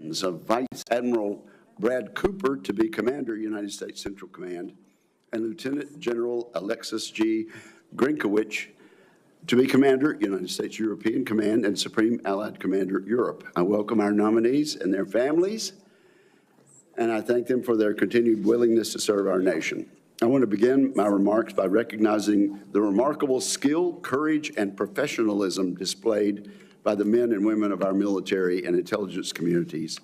of Vice Admiral Brad Cooper to be Commander, United States Central Command, and Lieutenant General Alexus G. Grynkewich to be Commander, United States European Command, and Supreme Allied Commander, Europe. I welcome our nominees and their families, and I thank them for their continued willingness to serve our nation. I want to begin my remarks by recognizing the remarkable skill, courage, and professionalism displayed by the men and women of our military and intelligence communities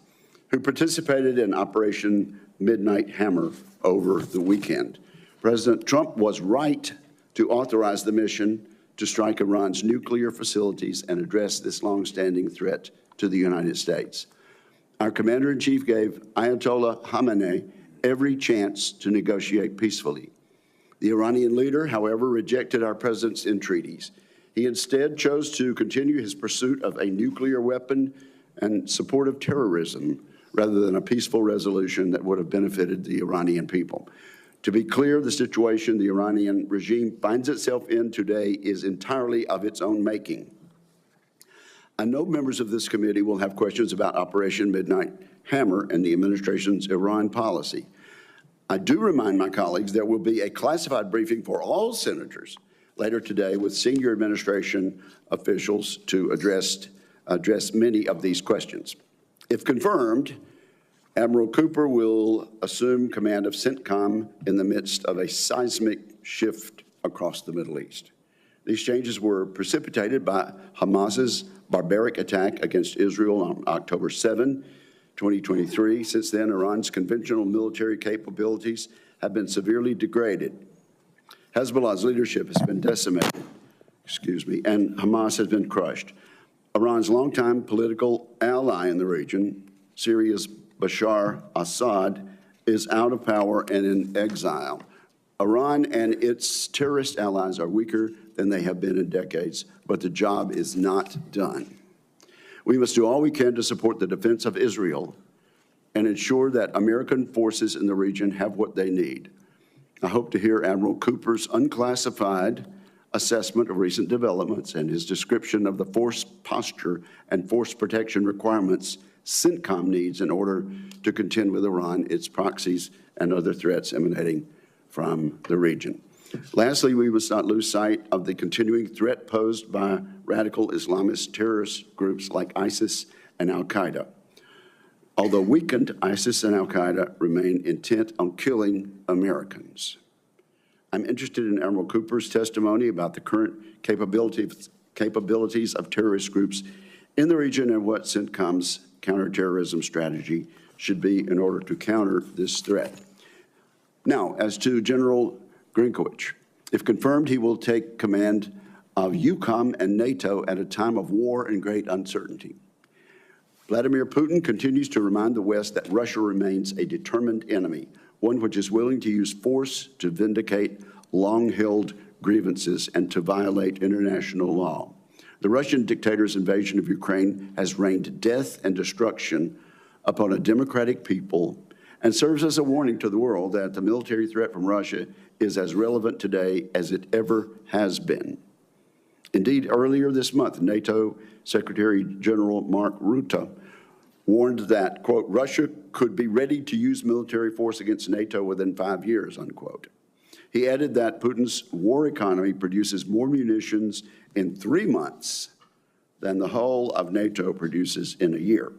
who participated in Operation Midnight Hammer over the weekend. President Trump was right to authorize the mission to strike Iran's nuclear facilities and address this long-standing threat to the United States. Our Commander-in-Chief gave Ayatollah Khamenei every chance to negotiate peacefully. The Iranian leader, however, rejected our presence in treaties. He instead chose to continue his pursuit of a nuclear weapon and support of terrorism rather than a peaceful resolution that would have benefited the Iranian people. To be clear, the situation the Iranian regime finds itself in today is entirely of its own making. I know members of this committee will have questions about Operation Midnight Hammer and the administration's Iran policy. I do remind my colleagues there will be a classified briefing for all senators later today with senior administration officials to address many of these questions. If confirmed, Admiral Cooper will assume command of Centcom in the midst of a seismic shift across the Middle East. These changes were precipitated by Hamas's barbaric attack against Israel on October 7, 2023. Since then, Iran's conventional military capabilities have been severely degraded. Hezbollah's leadership has been decimated, and Hamas has been crushed. Iran's longtime political ally in the region, Syria's Bashar Assad, is out of power and in exile. Iran and its terrorist allies are weaker than they have been in decades, but the job is not done. We must do all we can to support the defense of Israel and ensure that American forces in the region have what they need. I hope to hear Admiral Cooper's unclassified assessment of recent developments and his description of the force posture and force protection requirements Centcom needs in order to contend with Iran, its proxies, and other threats emanating from the region. Lastly, we must not lose sight of the continuing threat posed by radical Islamist terrorist groups like ISIS and al-Qaeda. Although weakened, ISIS and al-Qaeda remain intent on killing Americans. I'm interested in Admiral Cooper's testimony about the current capabilities of terrorist groups in the region and what Centcom's counterterrorism strategy should be in order to counter this threat. Now, as to General Grynkewich, if confirmed, he will take command of Eucom and NATO at a time of war and great uncertainty. Vladimir Putin continues to remind the West that Russia remains a determined enemy, one which is willing to use force to vindicate long-held grievances and to violate international law. The Russian dictator's invasion of Ukraine has rained death and destruction upon a democratic people and serves as a warning to the world that the military threat from Russia is as relevant today as it ever has been. Indeed, earlier this month, NATO Secretary General Mark Rutte warned that, quote, Russia could be ready to use military force against NATO within 5 years, unquote. He added that Putin's war economy produces more munitions in 3 months than the whole of NATO produces in a year.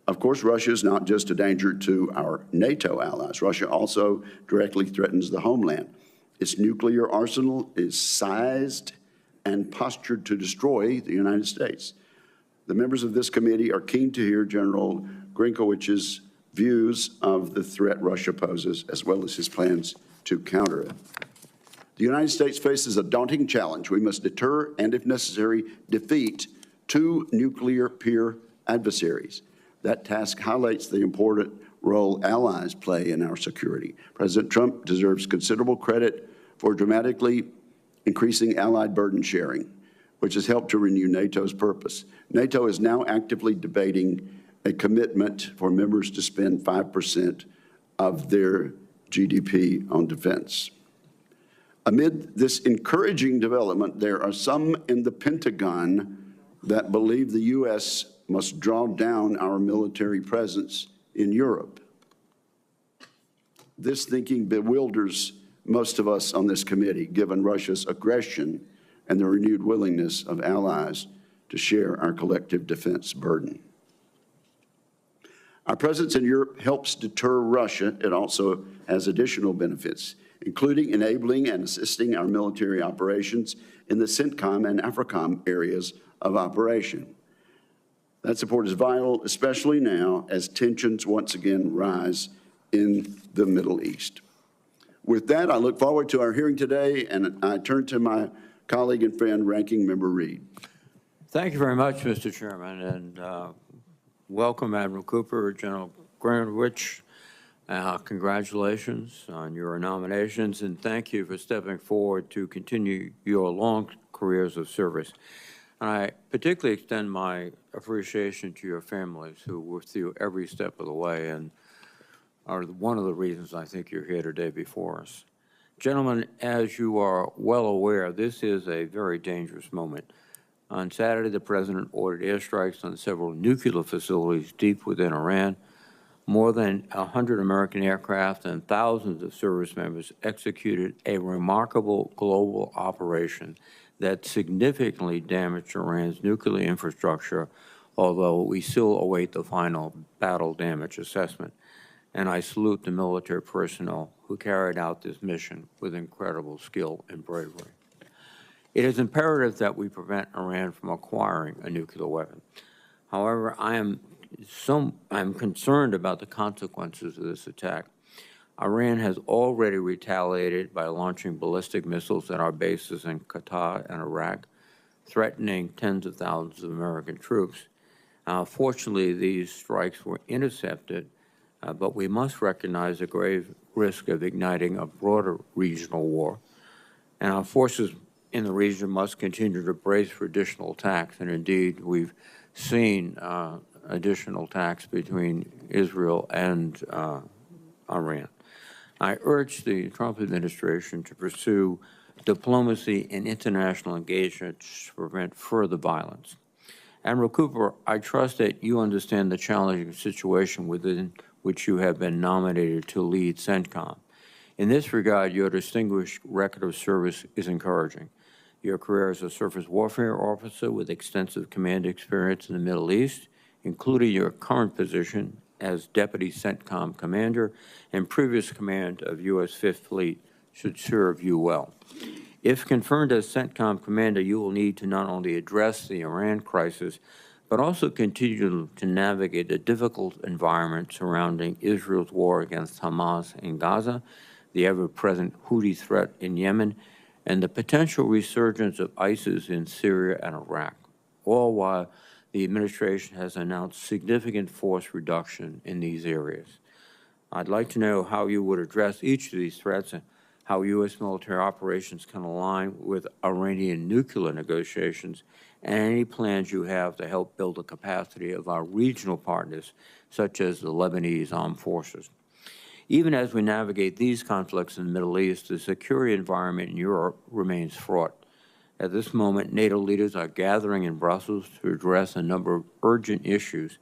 Of course, Russia is not just a danger to our NATO allies. Russia also directly threatens the homeland. Its nuclear arsenal is sized and postured to destroy the United States. The members of this committee are keen to hear General Grynkewich's views of the threat Russia poses, as well as his plans to counter it. The United States faces a daunting challenge. We must deter and, if necessary, defeat 2 nuclear peer adversaries. That task highlights the important role allies play in our security. President Trump deserves considerable credit for dramatically increasing allied burden sharing, which has helped to renew NATO's purpose. NATO is now actively debating a commitment for members to spend 5% of their GDP on defense. Amid this encouraging development, there are some in the Pentagon that believe the U.S. must draw down our military presence in Europe. This thinking bewilders most of us on this committee, given Russia's aggression and the renewed willingness of allies to share our collective defense burden. Our presence in Europe helps deter Russia. It also has additional benefits, including enabling and assisting our military operations in the Centcom and AFRICOM areas of operation. That support is vital, especially now as tensions once again rise in the Middle East. With that, I look forward to our hearing today, and I turn to my colleague and friend, Ranking Member Reed. Thank you very much, Mr. Chairman, and welcome, Admiral Cooper, General Grynkewich. Congratulations on your nominations, and thank you for stepping forward to continue your long careers of service. And I particularly extend my appreciation to your families who were with you every step of the way and are one of the reasons I think you're here today before us. Gentlemen, as you are well aware, this is a very dangerous moment. On Saturday, the President ordered airstrikes on several nuclear facilities deep within Iran. More than 100 American aircraft and thousands of service members executed a remarkable global operation that significantly damaged Iran's nuclear infrastructure, although we still await the final battle damage assessment. And I salute the military personnel who carried out this mission with incredible skill and bravery. It is imperative that we prevent Iran from acquiring a nuclear weapon. However, I'm concerned about the consequences of this attack. Iran has already retaliated by launching ballistic missiles at our bases in Qatar and Iraq, threatening tens of thousands of American troops. Fortunately, these strikes were intercepted, but we must recognize the grave risk of igniting a broader regional war. And our forces in the region must continue to brace for additional attacks. And indeed, we've seen additional attacks between Israel and Iran. I urge the Trump administration to pursue diplomacy and international engagement to prevent further violence. Admiral Cooper, I trust that you understand the challenging situation within which you have been nominated to lead Centcom. In this regard, your distinguished record of service is encouraging. Your career as a surface warfare officer with extensive command experience in the Middle East, including your current position as Deputy Centcom Commander and previous command of U.S. Fifth Fleet, should serve you well. If confirmed as Centcom Commander, you will need to not only address the Iran crisis, but also continue to navigate the difficult environment surrounding Israel's war against Hamas in Gaza, the ever-present Houthi threat in Yemen, and the potential resurgence of ISIS in Syria and Iraq, all while the administration has announced significant force reduction in these areas. I'd like to know how you would address each of these threats and how U.S. military operations can align with Iranian nuclear negotiations, and any plans you have to help build the capacity of our regional partners, such as the Lebanese armed forces. Even as we navigate these conflicts in the Middle East, the security environment in Europe remains fraught. At this moment, NATO leaders are gathering in Brussels to address a number of urgent issues,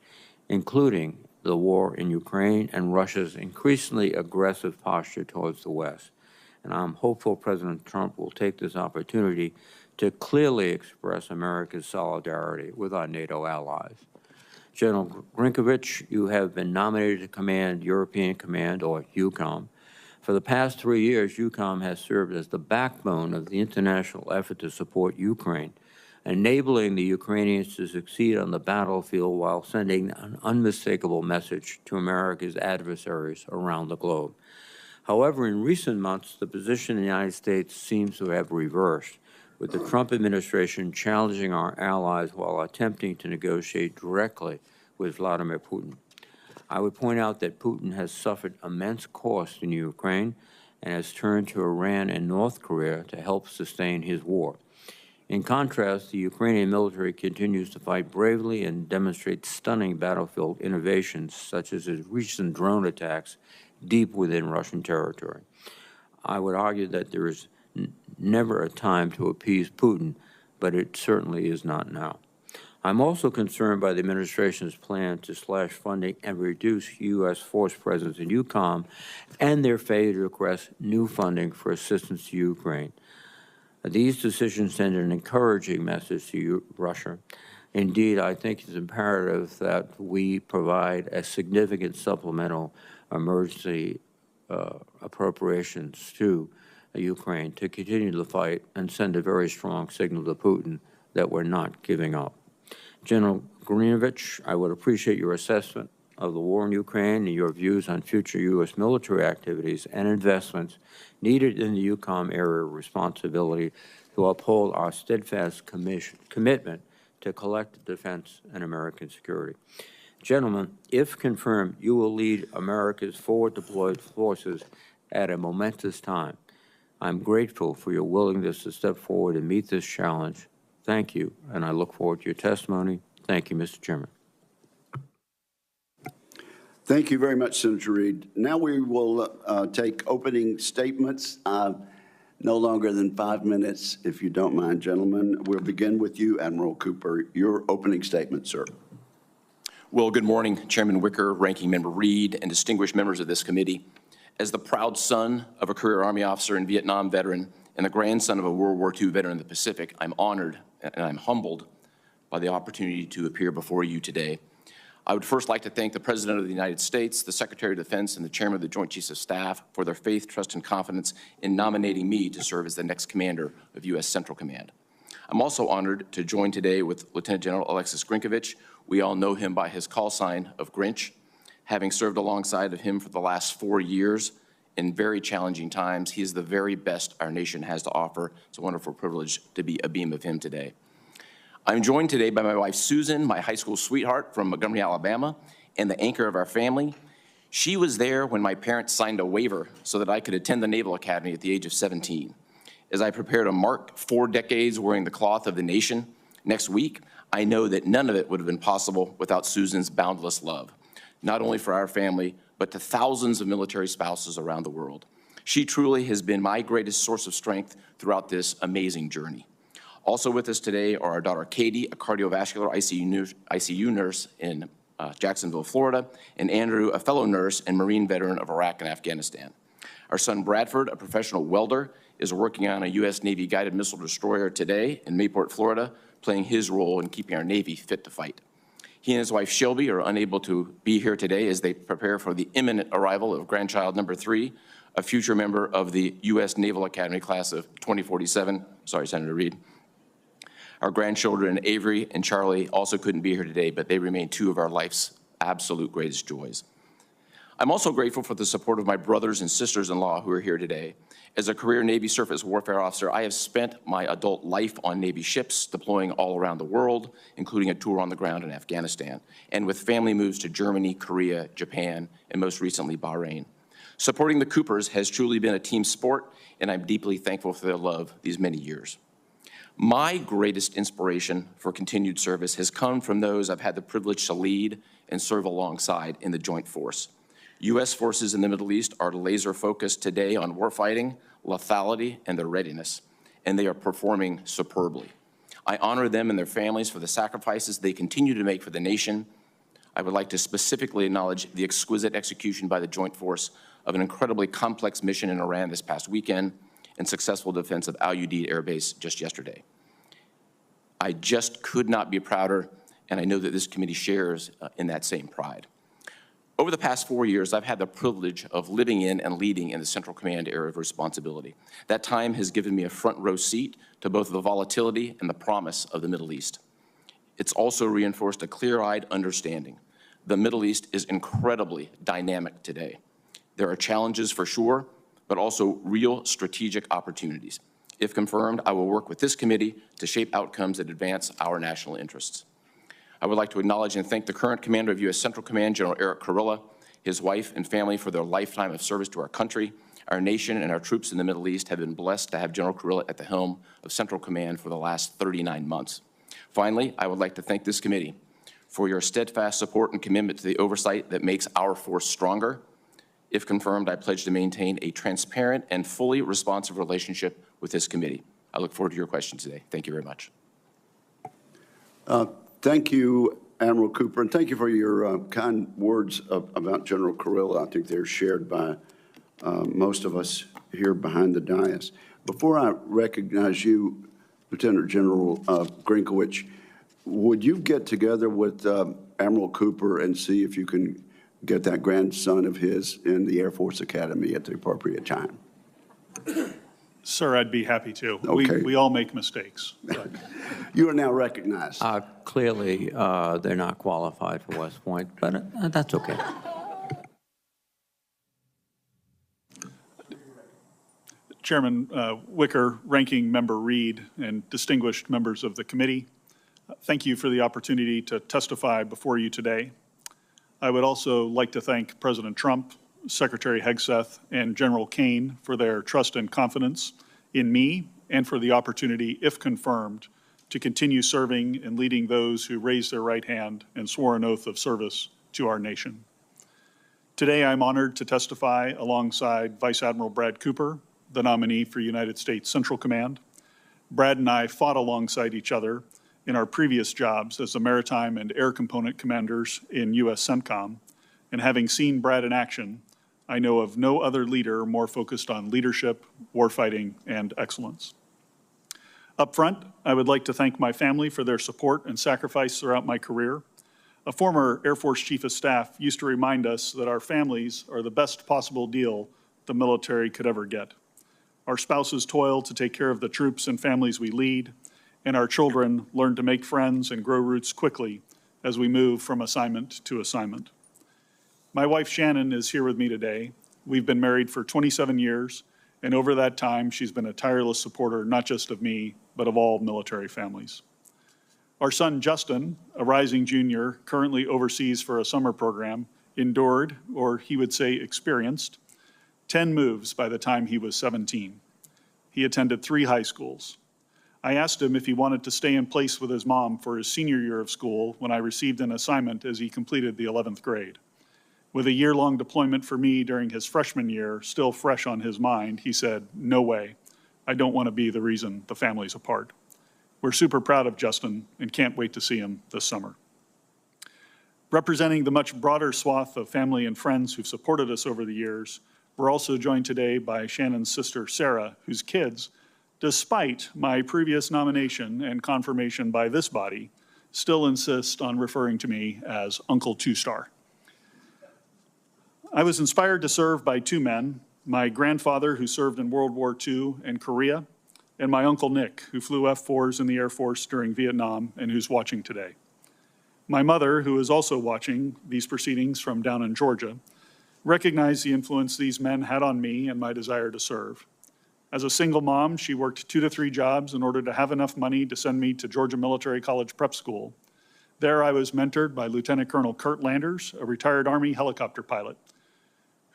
including the war in Ukraine and Russia's increasingly aggressive posture towards the West. And I'm hopeful President Trump will take this opportunity to clearly express America's solidarity with our NATO allies. General Grynkewich, you have been nominated to command European Command, or Eucom. For the past 3 years, Eucom has served as the backbone of the international effort to support Ukraine, enabling the Ukrainians to succeed on the battlefield while sending an unmistakable message to America's adversaries around the globe. However, in recent months, the position in the United States seems to have reversed, with the Trump administration challenging our allies while attempting to negotiate directly with Vladimir Putin. I would point out that Putin has suffered immense cost in Ukraine and has turned to Iran and North Korea to help sustain his war. In contrast, the Ukrainian military continues to fight bravely and demonstrate stunning battlefield innovations, such as its recent drone attacks deep within Russian territory. I would argue that there is never a time to appease Putin, but it certainly is not now. I'm also concerned by the administration's plan to slash funding and reduce U.S. force presence in Eucom and their failure to request new funding for assistance to Ukraine. These decisions send an encouraging message to Russia. Indeed, I think it's imperative that we provide a significant supplemental emergency appropriations to Ukraine to continue the fight and send a very strong signal to Putin that we're not giving up. General Grynkewich, I would appreciate your assessment of the war in Ukraine and your views on future U.S. military activities and investments needed in the Eucom area of responsibility to uphold our steadfast commitment to collective defense and American security. Gentlemen, if confirmed, you will lead America's forward deployed forces at a momentous time. I'm grateful for your willingness to step forward and meet this challenge. Thank you, and I look forward to your testimony. Thank you, Mr. Chairman. Thank you very much, Senator Reed. Now we will take opening statements, no longer than 5 minutes, if you don't mind, gentlemen. We'll begin with you, Admiral Cooper. Your opening statement, sir. Well, good morning, Chairman Wicker, Ranking Member Reed, and distinguished members of this committee. As the proud son of a career Army officer and Vietnam veteran and the grandson of a World War II veteran in the Pacific, I'm honored and I'm humbled by the opportunity to appear before you today. I would first like to thank the President of the United States, the Secretary of Defense, and the Chairman of the Joint Chiefs of Staff for their faith, trust, and confidence in nominating me to serve as the next commander of U.S. Central Command. I'm also honored to join today with Lieutenant General Alexus Grynkewich. We all know him by his call sign of Grinch. Having served alongside of him for the last 4 years in very challenging times, he is the very best our nation has to offer. It's a wonderful privilege to be a beam of him today. I'm joined today by my wife, Susan, my high school sweetheart from Montgomery, Alabama, and the anchor of our family. She was there when my parents signed a waiver so that I could attend the Naval Academy at the age of 17. As I prepare to mark 4 decades wearing the cloth of the nation next week, I know that none of it would have been possible without Susan's boundless love, not only for our family, but to thousands of military spouses around the world. She truly has been my greatest source of strength throughout this amazing journey. Also with us today are our daughter Katie, a cardiovascular ICU nurse in Jacksonville, Florida, and Andrew, a fellow nurse and Marine veteran of Iraq and Afghanistan. Our son Bradford, a professional welder, is working on a U.S. Navy guided missile destroyer today in Mayport, Florida, playing his role in keeping our Navy fit to fight. He and his wife Shelby are unable to be here today as they prepare for the imminent arrival of grandchild number 3, a future member of the U.S. Naval Academy class of 2047. Sorry, Senator Reed. Our grandchildren Avery and Charlie also couldn't be here today, but they remain 2 of our life's absolute greatest joys. I'm also grateful for the support of my brothers and sisters-in-law who are here today. As a career Navy surface warfare officer, I have spent my adult life on Navy ships, deploying all around the world, including a tour on the ground in Afghanistan, and with family moves to Germany, Korea, Japan, and most recently Bahrain. Supporting the Coopers has truly been a team sport, and I'm deeply thankful for their love these many years. My greatest inspiration for continued service has come from those I've had the privilege to lead and serve alongside in the Joint Force. U.S. forces in the Middle East are laser-focused today on warfighting, lethality, and their readiness, and they are performing superbly. I honor them and their families for the sacrifices they continue to make for the nation. I would like to specifically acknowledge the exquisite execution by the Joint Force of an incredibly complex mission in Iran this past weekend and successful defense of Al Udeid Air Base just yesterday. I just could not be prouder, and I know that this committee shares in that same pride. Over the past 4 years, I've had the privilege of living in and leading in the Central Command area of responsibility. That time has given me a front row seat to both the volatility and the promise of the Middle East. It's also reinforced a clear-eyed understanding. The Middle East is incredibly dynamic today. There are challenges for sure, but also real strategic opportunities. If confirmed, I will work with this committee to shape outcomes that advance our national interests. I would like to acknowledge and thank the current commander of U.S. Central Command, General Eric Kurilla, his wife and family for their lifetime of service to our country. Our nation and our troops in the Middle East have been blessed to have General Kurilla at the helm of Central Command for the last 39 months. Finally, I would like to thank this committee for your steadfast support and commitment to the oversight that makes our force stronger. If confirmed, I pledge to maintain a transparent and fully responsive relationship with this committee. I look forward to your questions today. Thank you very much. Thank you, Admiral Cooper, and thank you for your kind words about General Carrillo. I think they're shared by most of us here behind the dais. Before I recognize you, Lieutenant General Grynkewich, would you get together with Admiral Cooper and see if you can get that grandson of his in the Air Force Academy at the appropriate time? Sir, I'd be happy to. Okay. We all make mistakes. But. You are now recognized. Clearly, they're not qualified for West Point, but that's okay. Chairman Wicker, Ranking Member Reed, and distinguished members of the committee, thank you for the opportunity to testify before you today. I would also like to thank President Trump, Secretary Hegseth, and General Kane for their trust and confidence in me and for the opportunity, if confirmed, to continue serving and leading those who raised their right hand and swore an oath of service to our nation. Today, I'm honored to testify alongside Vice Admiral Brad Cooper, the nominee for United States Central Command. Brad and I fought alongside each other in our previous jobs as the maritime and air component commanders in U.S. Centcom, and having seen Brad in action, I know of no other leader more focused on leadership, warfighting, and excellence. Up front, I would like to thank my family for their support and sacrifice throughout my career. A former Air Force Chief of Staff used to remind us that our families are the best possible deal the military could ever get. Our spouses toil to take care of the troops and families we lead, and our children learn to make friends and grow roots quickly as we move from assignment to assignment. My wife Shannon is here with me today. We've been married for 27 years, and over that time, she's been a tireless supporter not just of me, but of all military families. Our son Justin, a rising junior, currently overseas for a summer program, endured, or he would say experienced, 10 moves by the time he was 17. He attended 3 high schools. I asked him if he wanted to stay in place with his mom for his senior year of school when I received an assignment as he completed the 11th grade. With a year-long deployment for me during his freshman year still fresh on his mind, he said, "No way. I don't want to be the reason the family's apart." We're super proud of Justin and can't wait to see him this summer. Representing the much broader swath of family and friends who've supported us over the years, we're also joined today by Shannon's sister, Sarah, whose kids, despite my previous nomination and confirmation by this body, still insist on referring to me as Uncle Two-Star. I was inspired to serve by 2 men, my grandfather who served in World War II and Korea, and my Uncle Nick, who flew F-4s in the Air Force during Vietnam and who's watching today. My mother, who is also watching these proceedings from down in Georgia, recognized the influence these men had on me and my desire to serve. As a single mom, she worked 2 to 3 jobs in order to have enough money to send me to Georgia Military College Prep School. There I was mentored by Lieutenant Colonel Kurt Landers, a retired Army helicopter pilot,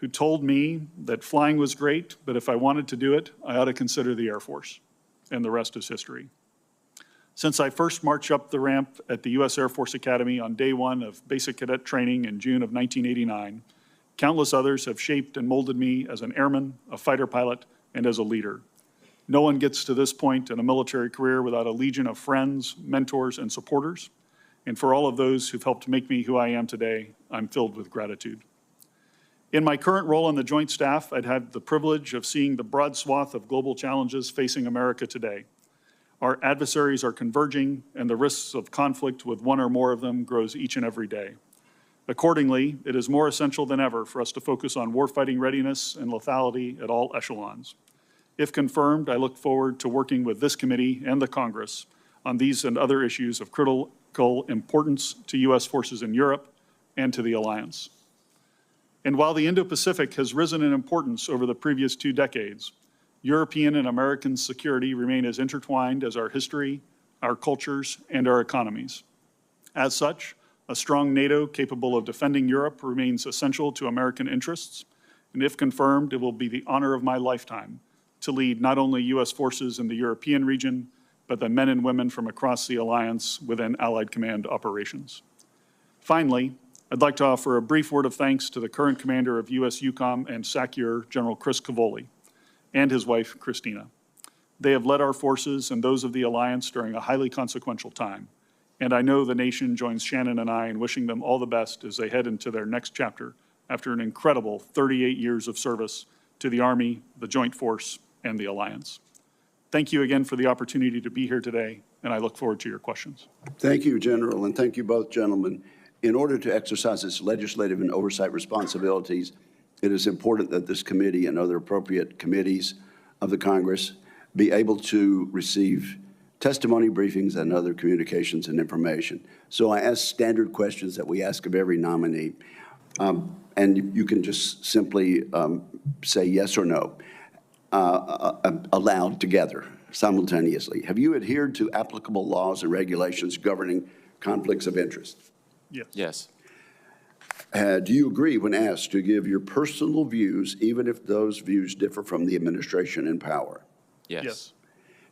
who told me that flying was great, but if I wanted to do it, I ought to consider the Air Force, and the rest is history. Since I first marched up the ramp at the U.S. Air Force Academy on day 1 of basic cadet training in June of 1989, countless others have shaped and molded me as an airman, a fighter pilot, and as a leader. No one gets to this point in a military career without a legion of friends, mentors, and supporters. And for all of those who've helped make me who I am today, I'm filled with gratitude. In my current role on the Joint Staff, I'd had the privilege of seeing the broad swath of global challenges facing America today. Our adversaries are converging, and the risks of conflict with one or more of them grows each and every day. Accordingly, it is more essential than ever for us to focus on warfighting readiness and lethality at all echelons. If confirmed, I look forward to working with this committee and the Congress on these and other issues of critical importance to U.S. forces in Europe and to the alliance. And while the Indo-Pacific has risen in importance over the previous 2 decades, European and American security remain as intertwined as our history, our cultures, and our economies. As such, a strong NATO capable of defending Europe remains essential to American interests, and if confirmed, it will be the honor of my lifetime to lead not only U.S. forces in the European region, but the men and women from across the alliance within Allied Command operations. Finally, I'd like to offer a brief word of thanks to the current commander of U.S. Eucom and SACEUR, General Chris Cavoli, and his wife, Christina. They have led our forces and those of the alliance during a highly consequential time, And I know the nation joins Shannon and I in wishing them all the best as they head into their next chapter after an incredible 38 years of service to the Army, the Joint Force, and the Alliance. Thank you again for the opportunity to be here today, and I look forward to your questions. Thank you, General, and thank you both, gentlemen. In order to exercise its legislative and oversight responsibilities, it is important that this committee and other appropriate committees of the Congress be able to receive testimony, briefings, and other communications and information. So I ask standard questions that we ask of every nominee, and you can just simply say yes or no aloud together, simultaneously. Have you adhered to applicable laws and regulations governing conflicts of interest? Yes. Yes. Do you agree when asked to give your personal views, even if those views differ from the administration in power? Yes. Yes.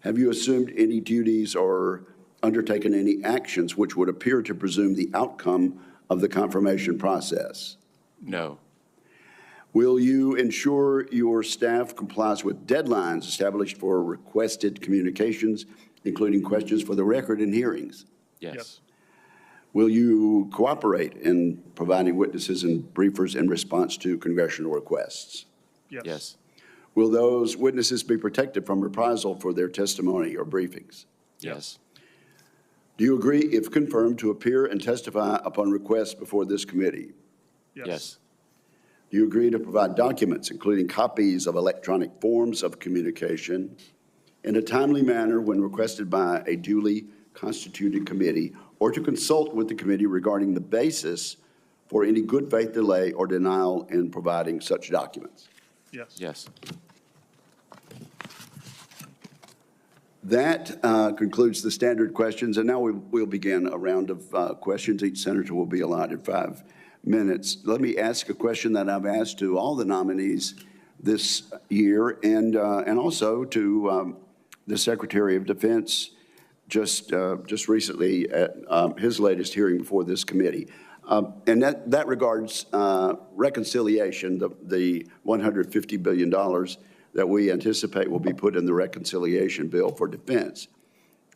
Have you assumed any duties or undertaken any actions which would appear to presume the outcome of the confirmation process? No. Will you ensure your staff complies with deadlines established for requested communications, including questions for the record in hearings? Yes. Yes. Will you cooperate in providing witnesses and briefers in response to congressional requests? Yes. Yes. Will those witnesses be protected from reprisal for their testimony or briefings? Yes. Do you agree, if confirmed, to appear and testify upon request before this committee? Yes. Do you agree to provide documents, including copies of electronic forms of communication, in a timely manner when requested by a duly constituted committee, or to consult with the committee regarding the basis for any good faith delay or denial in providing such documents? Yes. Yes. That concludes the standard questions, and now we'll begin a round of questions. Each senator will be allotted 5 minutes. Let me ask a question that I've asked to all the nominees this year, and also to the Secretary of Defense just recently at his latest hearing before this committee. And that regards reconciliation, the $150 billion that we anticipate will be put in the reconciliation bill for defense.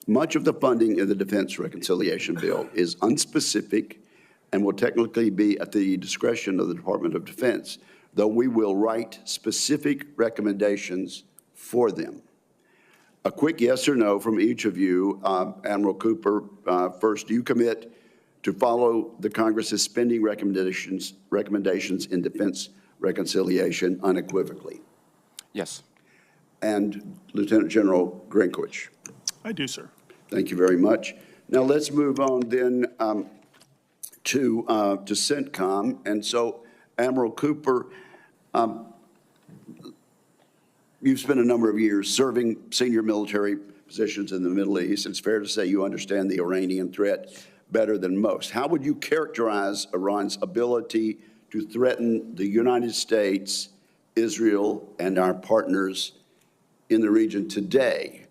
Much of the funding in the defense reconciliation bill is unspecific and will technically be at the discretion of the Department of Defense, though we will write specific recommendations for them. A quick yes or no from each of you. Admiral Cooper, first, do you commit to follow the Congress's spending recommendations in defense reconciliation unequivocally? Yes. And Lieutenant General Grynkewich? I do, sir. Thank you very much. Now let's move on then to Centcom. And so, Admiral Cooper, you've spent a number of years serving senior military positions in the Middle East. It's fair to say you understand the Iranian threat better than most. How would you characterize Iran's ability to threaten the United States, Israel, and our partners in the region today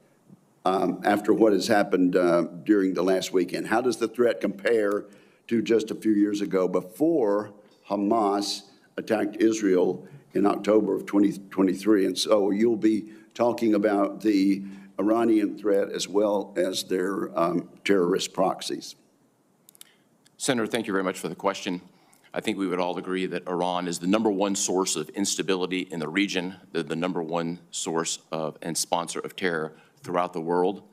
after what has happened during the last weekend? How does the threat compare to just a few years ago before Hamas attacked Israel in October of 2023? And so you'll be talking about the Iranian threat as well as their terrorist proxies. Senator, thank you very much for the question. I think we would all agree that Iran is the #1 source of instability in the region, the #1 source of and sponsor of terror throughout the world.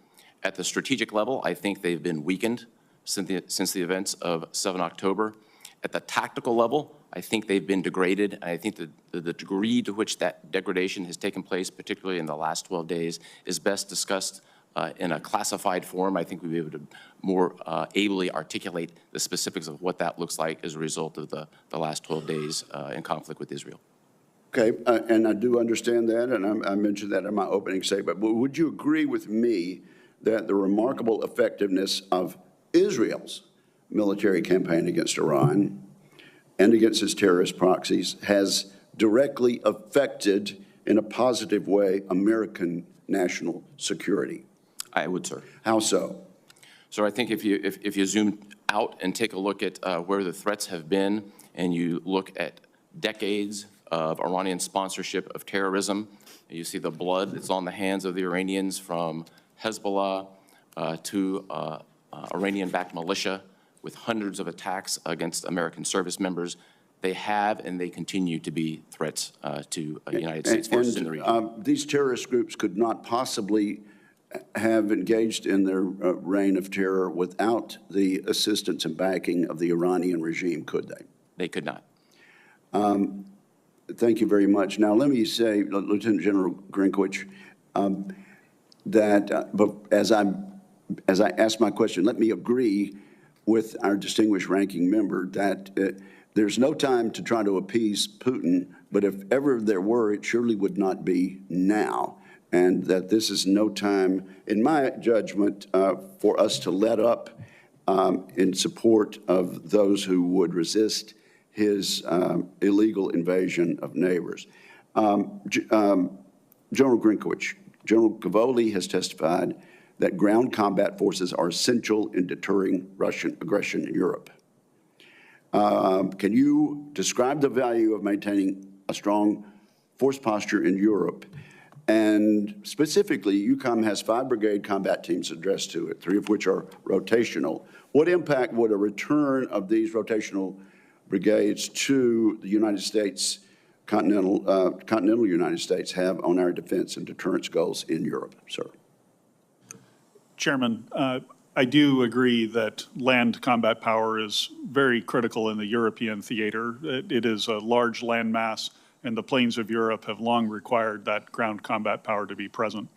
At the strategic level, I think they've been weakened since the events of 7 October. At the tactical level, I think they've been degraded. I think the degree to which that degradation has taken place, particularly in the last 12 days, is best discussed in a classified form. I think we'll be able to more ably articulate the specifics of what that looks like as a result of the last 12 days in conflict with Israel. Okay, and I do understand that, and I mentioned that in my opening statement, but would you agree with me that the remarkable effectiveness of Israel's military campaign against Iran and against its terrorist proxies has directly affected, in a positive way, American national security? I would, sir. How so? So I think if you zoom out and take a look at where the threats have been, and you look at decades of Iranian sponsorship of terrorism, you see the blood that's on the hands of the Iranians from Hezbollah to Iranian-backed militia with hundreds of attacks against American service members. They have and they continue to be threats to United States forces in the region. These terrorist groups could not possibly have engaged in their reign of terror without the assistance and backing of the Iranian regime, could they? They could not. Thank you very much. Now, let me say, Lieutenant General Grynkewich, but as I ask my question, let me agree with our distinguished ranking member that there's no time to try to appease Putin, but if ever there were, it surely would not be now. And that this is no time, in my judgment, for us to let up in support of those who would resist his illegal invasion of neighbors. General Grynkewich, General Cavoli has testified that ground combat forces are essential in deterring Russian aggression in Europe. Can you describe the value of maintaining a strong force posture in Europe? And specifically, Eucom has 5 brigade combat teams addressed to it, 3 of which are rotational. What impact would a return of these rotational brigades to the United States, continental United States, have on our defense and deterrence goals in Europe, sir? Chairman, I do agree that land combat power is very critical in the European theater. It is a large land mass, and the plains of Europe have long required that ground combat power to be present.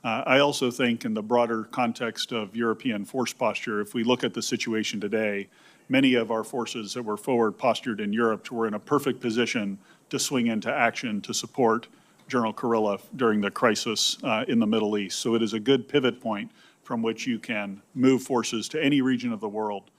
I also think in the broader context of European force posture, if we look at the situation today, many of our forces that were forward postured in Europe were in a perfect position to swing into action to support General Kurilla during the crisis in the Middle East. So it is a good pivot point from which you can move forces to any region of the world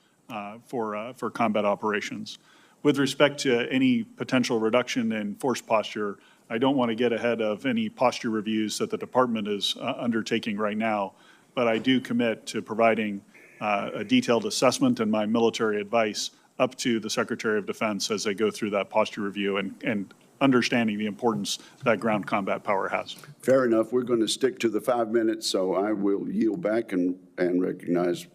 for combat operations. With respect to any potential reduction in force posture, I don't want to get ahead of any posture reviews that the department is undertaking right now, but I do commit to providing a detailed assessment and my military advice up to the Secretary of Defense as they go through that posture review and understanding the importance that ground combat power has. Fair enough. We're going to stick to the 5 minutes, so I will yield back and recognize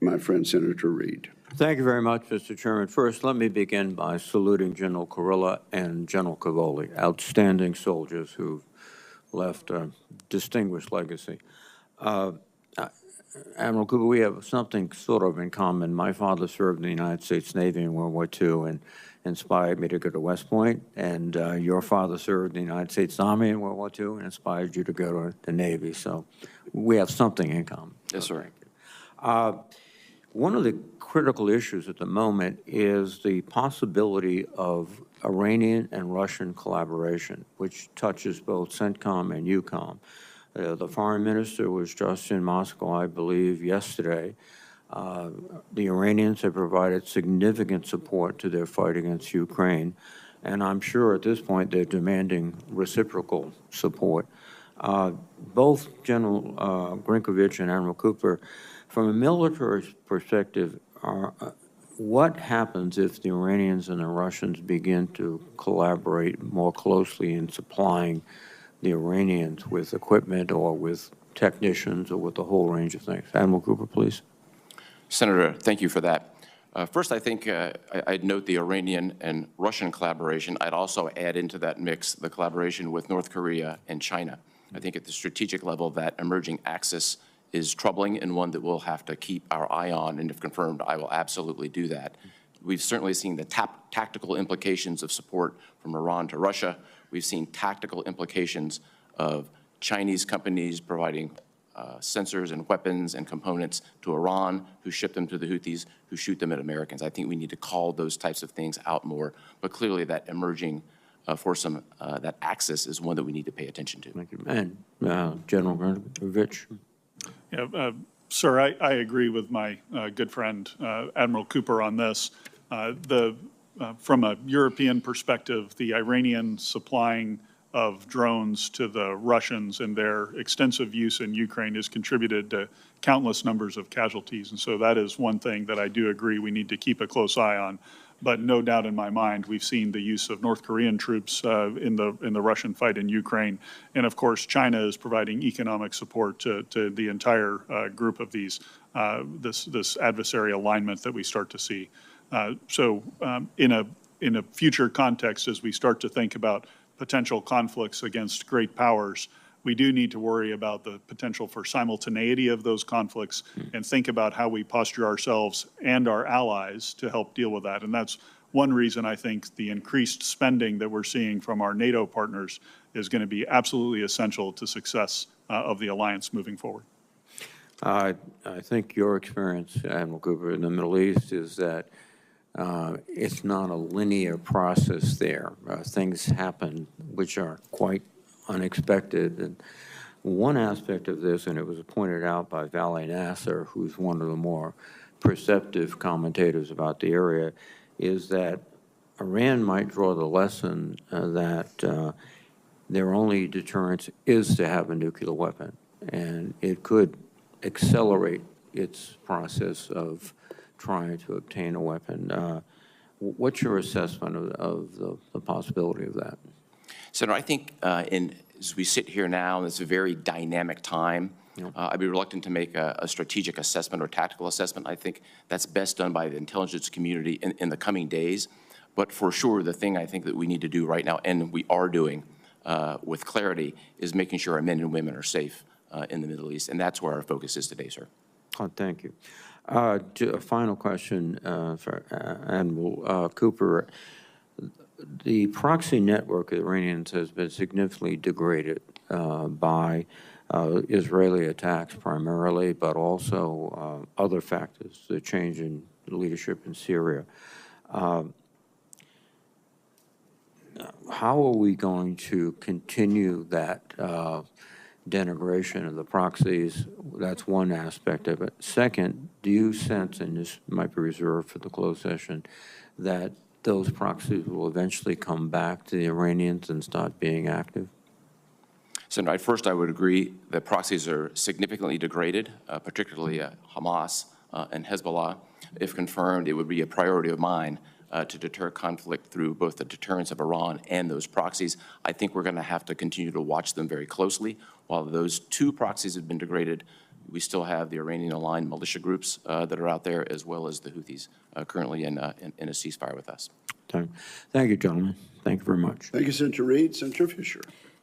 my friend Senator Reed. Thank you very much, Mr. Chairman. First, let me begin by saluting General Kurilla and General Cavoli, outstanding soldiers who've left a distinguished legacy. Admiral Cooper, we have something sort of in common. My father served in the United States Navy in World War II and inspired me to go to West Point, and your father served in the United States Army in World War II and inspired you to go to the Navy. So we have something in common. Yes, sir. One of the critical issues at the moment is the possibility of Iranian and Russian collaboration, which touches both Centcom and Eucom. The foreign minister was just in Moscow, I believe, yesterday. The Iranians have provided significant support to their fight against Ukraine, and I'm sure at this point they're demanding reciprocal support. Both General Grynkewich and Admiral Cooper, from a military perspective, what happens if the Iranians and the Russians begin to collaborate more closely in supplying the Iranians with equipment or with technicians or with a whole range of things? Admiral Cooper, please. Senator, thank you for that. First, I think I'd note the Iranian and Russian collaboration. I'd also add into that mix the collaboration with North Korea and China. I think at the strategic level, that emerging axis is troubling and one that we'll have to keep our eye on, and if confirmed, I will absolutely do that. We've certainly seen the tactical implications of support from Iran to Russia. We've seen tactical implications of Chinese companies providing sensors and weapons and components to Iran, who ship them to the Houthis, who shoot them at Americans. I think we need to call those types of things out more, but clearly that emerging foursome, that axis is one that we need to pay attention to. Thank you. And General Grynkewich. Yeah, sir, I agree with my good friend Admiral Cooper on this. From a European perspective, the Iranian supplying of drones to the Russians and their extensive use in Ukraine has contributed to countless numbers of casualties. And so that is one thing that I do agree we need to keep a close eye on. But no doubt in my mind, we've seen the use of North Korean troops in the Russian fight in Ukraine. And of course, China is providing economic support to the entire group of these this adversary alignment that we start to see. In a future context, as we start to think about potential conflicts against great powers, we do need to worry about the potential for simultaneity of those conflicts and think about how we posture ourselves and our allies to help deal with that. And that's one reason I think the increased spending that we're seeing from our NATO partners is going to be absolutely essential to success of the alliance moving forward. I think your experience, Admiral Cooper, in the Middle East is that it's not a linear process there. Things happen which are quite unexpected. And one aspect of this, and it was pointed out by Vali Nasser, who's one of the more perceptive commentators about the area, is that Iran might draw the lesson that their only deterrence is to have a nuclear weapon, and it could accelerate its process of trying to obtain a weapon. What's your assessment of the possibility of that? Senator, I think as we sit here now, and it's a very dynamic time, I'd be reluctant to make a strategic assessment or tactical assessment. I think that's best done by the intelligence community in the coming days. But for sure, the thing I think that we need to do right now, and we are doing with clarity, is making sure our men and women are safe in the Middle East. And that's where our focus is today, sir. Oh, thank you. A final question for Admiral Cooper. The proxy network of the Iranians has been significantly degraded by Israeli attacks primarily, but also other factors, the change in leadership in Syria. How are we going to continue that denigration of the proxies? That's one aspect of it. Second, do you sense, and this might be reserved for the closed session, that those proxies will eventually come back to the Iranians and start being active? Senator, first I would agree that proxies are significantly degraded, particularly Hamas and Hezbollah. If confirmed, it would be a priority of mine to deter conflict through both the deterrence of Iran and those proxies. I think we're going to have to continue to watch them very closely. While those two proxies have been degraded, we still have the Iranian-aligned militia groups that are out there, as well as the Houthis currently in a ceasefire with us. Thank you, gentlemen. Thank you very much. Thank you, Senator Reid. Senator Fisher.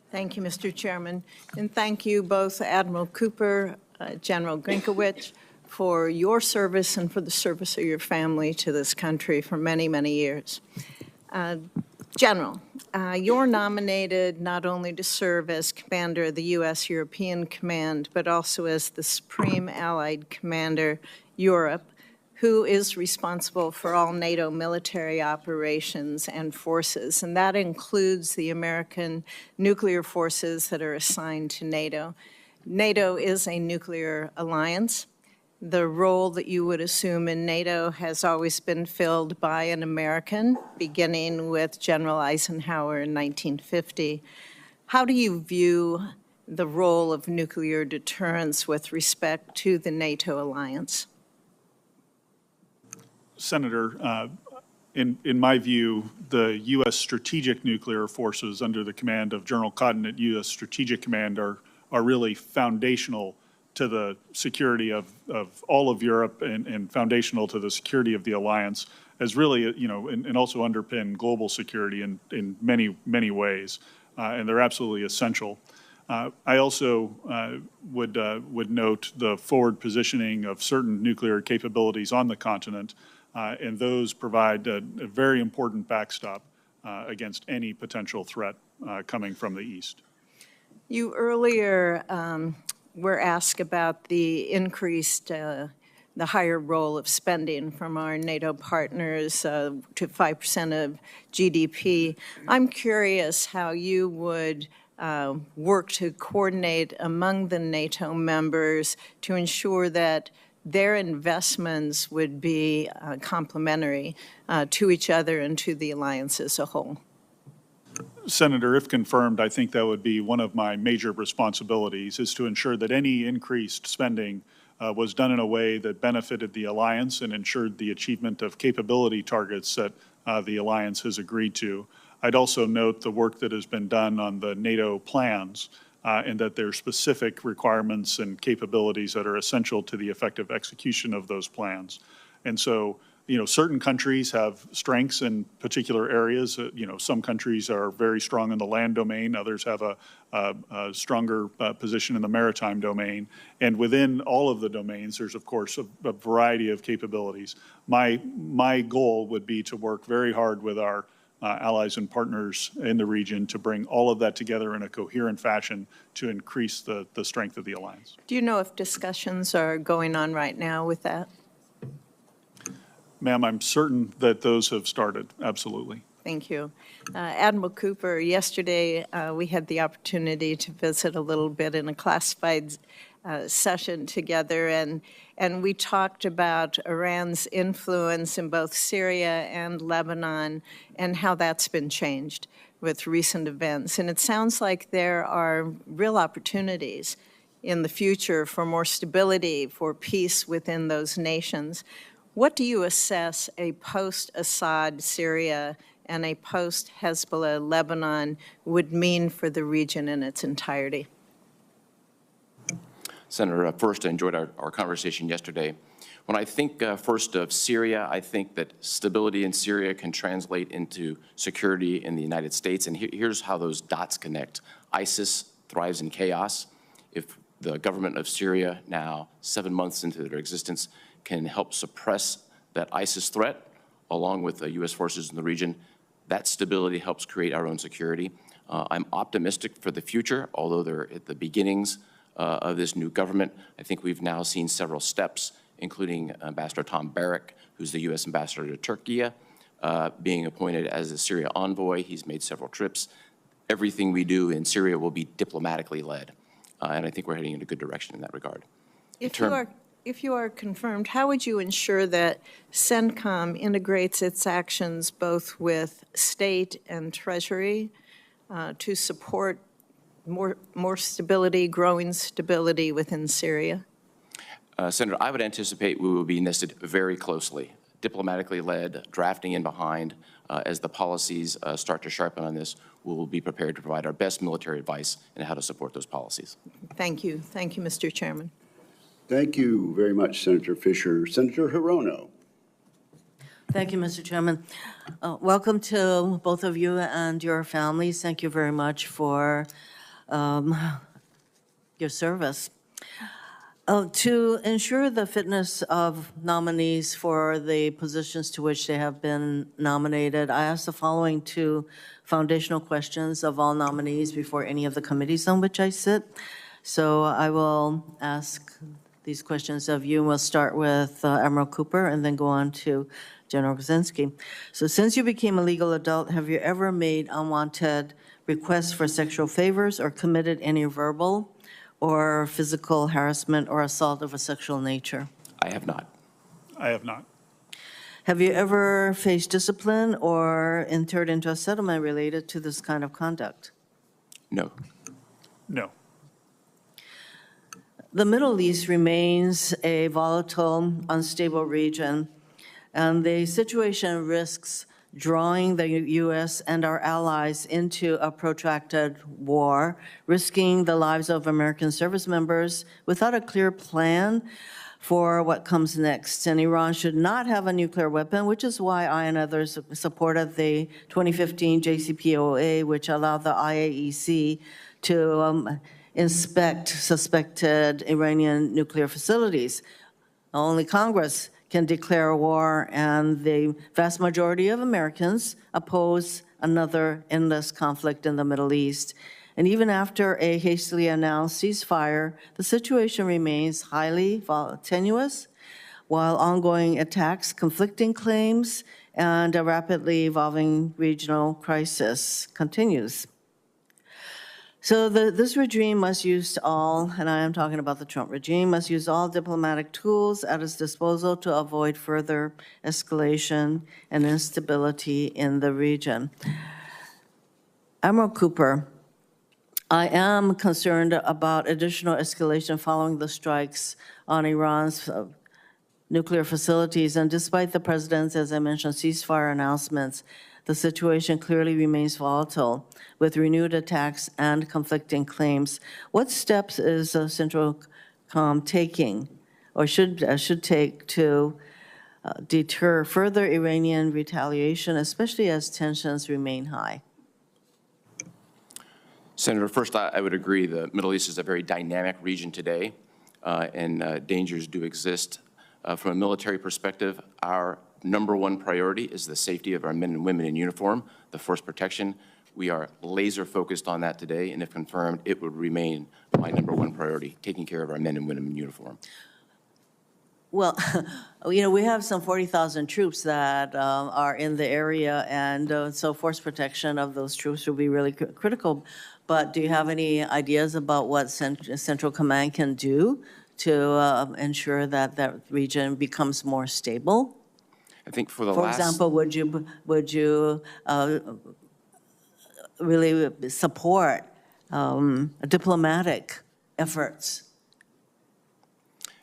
Thank you, Mr. Chairman. And thank you both, Admiral Cooper, General Grynkewich, for your service and for the service of your family to this country for many, many years. General, you're nominated not only to serve as commander of the U.S. European Command, but also as the Supreme Allied Commander, Europe, who is responsible for all NATO military operations and forces, and that includes the American nuclear forces that are assigned to NATO. NATO is a nuclear alliance. The role that you would assume in NATO has always been filled by an American, beginning with General Eisenhower in 1950. How do you view the role of nuclear deterrence with respect to the NATO alliance? Senator, in my view, the U.S. strategic nuclear forces under the command of General Cotton at U.S. Strategic Command are really foundational to the security of all of Europe and foundational to the security of the alliance, as really, and also underpin global security in many, many ways. And they're absolutely essential. I also would note the forward positioning of certain nuclear capabilities on the continent, and those provide a very important backstop against any potential threat coming from the east. You earlier were asked about the increased, the higher role of spending from our NATO partners to 5% of GDP. I'm curious how you would work to coordinate among the NATO members to ensure that their investments would be complementary to each other and to the alliance as a whole. Senator, if confirmed, I think that would be one of my major responsibilities, is to ensure that any increased spending was done in a way that benefited the alliance and ensured the achievement of capability targets that the alliance has agreed to. I'd also note the work that has been done on the NATO plans and that there are specific requirements and capabilities that are essential to the effective execution of those plans. And so, certain countries have strengths in particular areas. Some countries are very strong in the land domain. Others have a stronger position in the maritime domain. And within all of the domains, there's, of course, a variety of capabilities. My goal would be to work very hard with our allies and partners in the region to bring all of that together in a coherent fashion to increase the strength of the alliance. Do you know if discussions are going on right now with that? Ma'am, I'm certain that those have started, absolutely. Thank you. Admiral Cooper, yesterday we had the opportunity to visit a little bit in a classified session together, and we talked about Iran's influence in both Syria and Lebanon and how that's been changed with recent events. And it sounds like there are real opportunities in the future for more stability, for peace within those nations. What do you assess a post-Assad Syria and a post-Hezbollah Lebanon would mean for the region in its entirety? Senator, first, I enjoyed our conversation yesterday. When I think first of Syria, I think that stability in Syria can translate into security in the United States. And here's how those dots connect. ISIS thrives in chaos. If the government of Syria, now 7 months into their existence, can help suppress that ISIS threat, along with the U.S. forces in the region, that stability helps create our own security. I'm optimistic for the future, although they're at the beginnings of this new government. I think we've now seen several steps, including Ambassador Tom Barrack, who's the U.S. ambassador to Turkey, being appointed as a Syria envoy. He's made several trips. Everything we do in Syria will be diplomatically led, and I think we're heading in a good direction in that regard. If you are confirmed, how would you ensure that Centcom integrates its actions both with state and treasury to support more stability, growing stability within Syria? Senator, I would anticipate we will be nested very closely, diplomatically led, drafting in behind. As the policies start to sharpen on this, we will be prepared to provide our best military advice on how to support those policies. Thank you. Thank you, Mr. Chairman. Thank you very much, Senator Fisher. Senator Hirono. Thank you, Mr. Chairman. Welcome to both of you and your families. Thank you very much for your service. To ensure the fitness of nominees for the positions to which they have been nominated, I ask the following two foundational questions of all nominees before any of the committees on which I sit. So I will ask these questions of you. We'll start with Admiral Cooper and then go on to General Grynkewich. So since you became a legal adult, have you ever made unwanted requests for sexual favors or committed any verbal or physical harassment or assault of a sexual nature? I have not. I have not. Have you ever faced discipline or entered into a settlement related to this kind of conduct? No. No. The Middle East remains a volatile, unstable region, and the situation risks drawing the U.S. and our allies into a protracted war, risking the lives of American service members without a clear plan for what comes next. And Iran should not have a nuclear weapon, which is why I and others supported the 2015 JCPOA, which allowed the IAEC to inspect suspected Iranian nuclear facilities. Only Congress can declare a war, and the vast majority of Americans oppose another endless conflict in the Middle East. And even after a hastily announced ceasefire, the situation remains highly tenuous, while ongoing attacks, conflicting claims, and a rapidly evolving regional crisis continues. So this regime must use all, and I am talking about the Trump regime, must use all diplomatic tools at its disposal to avoid further escalation and instability in the region. Admiral Cooper, I am concerned about additional escalation following the strikes on Iran's nuclear facilities, and despite the president's, as I mentioned, ceasefire announcements, the situation clearly remains volatile with renewed attacks and conflicting claims. What steps is CENTCOM taking or should take to deter further Iranian retaliation, especially as tensions remain high? Senator, first, I would agree the Middle East is a very dynamic region today, and dangers do exist. From a military perspective, our #1 priority is the safety of our men and women in uniform, the force protection. We are laser focused on that today, and if confirmed, it would remain my #1 priority, taking care of our men and women in uniform. Well, you know, we have some 40,000 troops that are in the area, and so force protection of those troops will be really critical. But do you have any ideas about what Central Command can do to ensure that that region becomes more stable? I think for the For last... example, would you really support diplomatic efforts?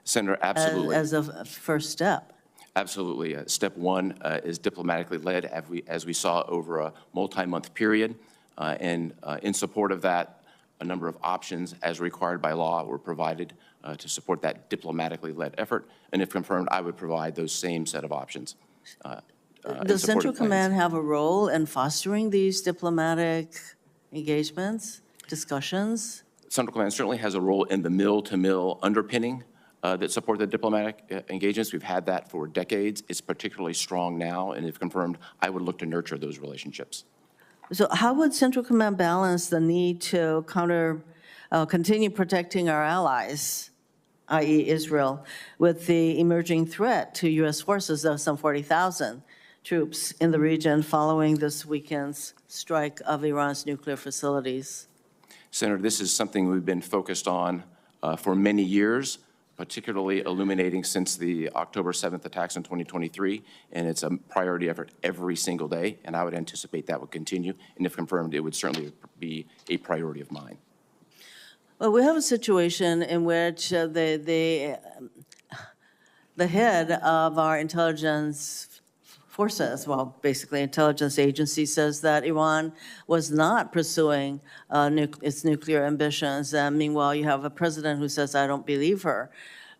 Senator, absolutely. As a first step. Absolutely. Step 1 is diplomatically led, as we saw over a multi-month period. And in support of that, a number of options, as required by law, were provided to support that diplomatically led effort. And if confirmed, I would provide those same set of options. Does Central Command have a role in fostering these diplomatic engagements, discussions? Central Command certainly has a role in the mill-to-mill underpinning that support the diplomatic engagements. We've had that for decades. It's particularly strong now, and if confirmed, I would look to nurture those relationships. So how would Central Command balance the need to continue protecting our allies, i.e. Israel, with the emerging threat to U.S. forces of some 40,000 troops in the region following this weekend's strike of Iran's nuclear facilities? Senator, this is something we've been focused on for many years, particularly illuminating since the October 7th attacks in 2023, and it's a priority effort every single day, and I would anticipate that would continue, and if confirmed, it would certainly be a priority of mine. Well, we have a situation in which the head of our intelligence forces, well, basically intelligence agency, says that Iran was not pursuing its nuclear ambitions. Meanwhile, you have a president who says, I don't believe her.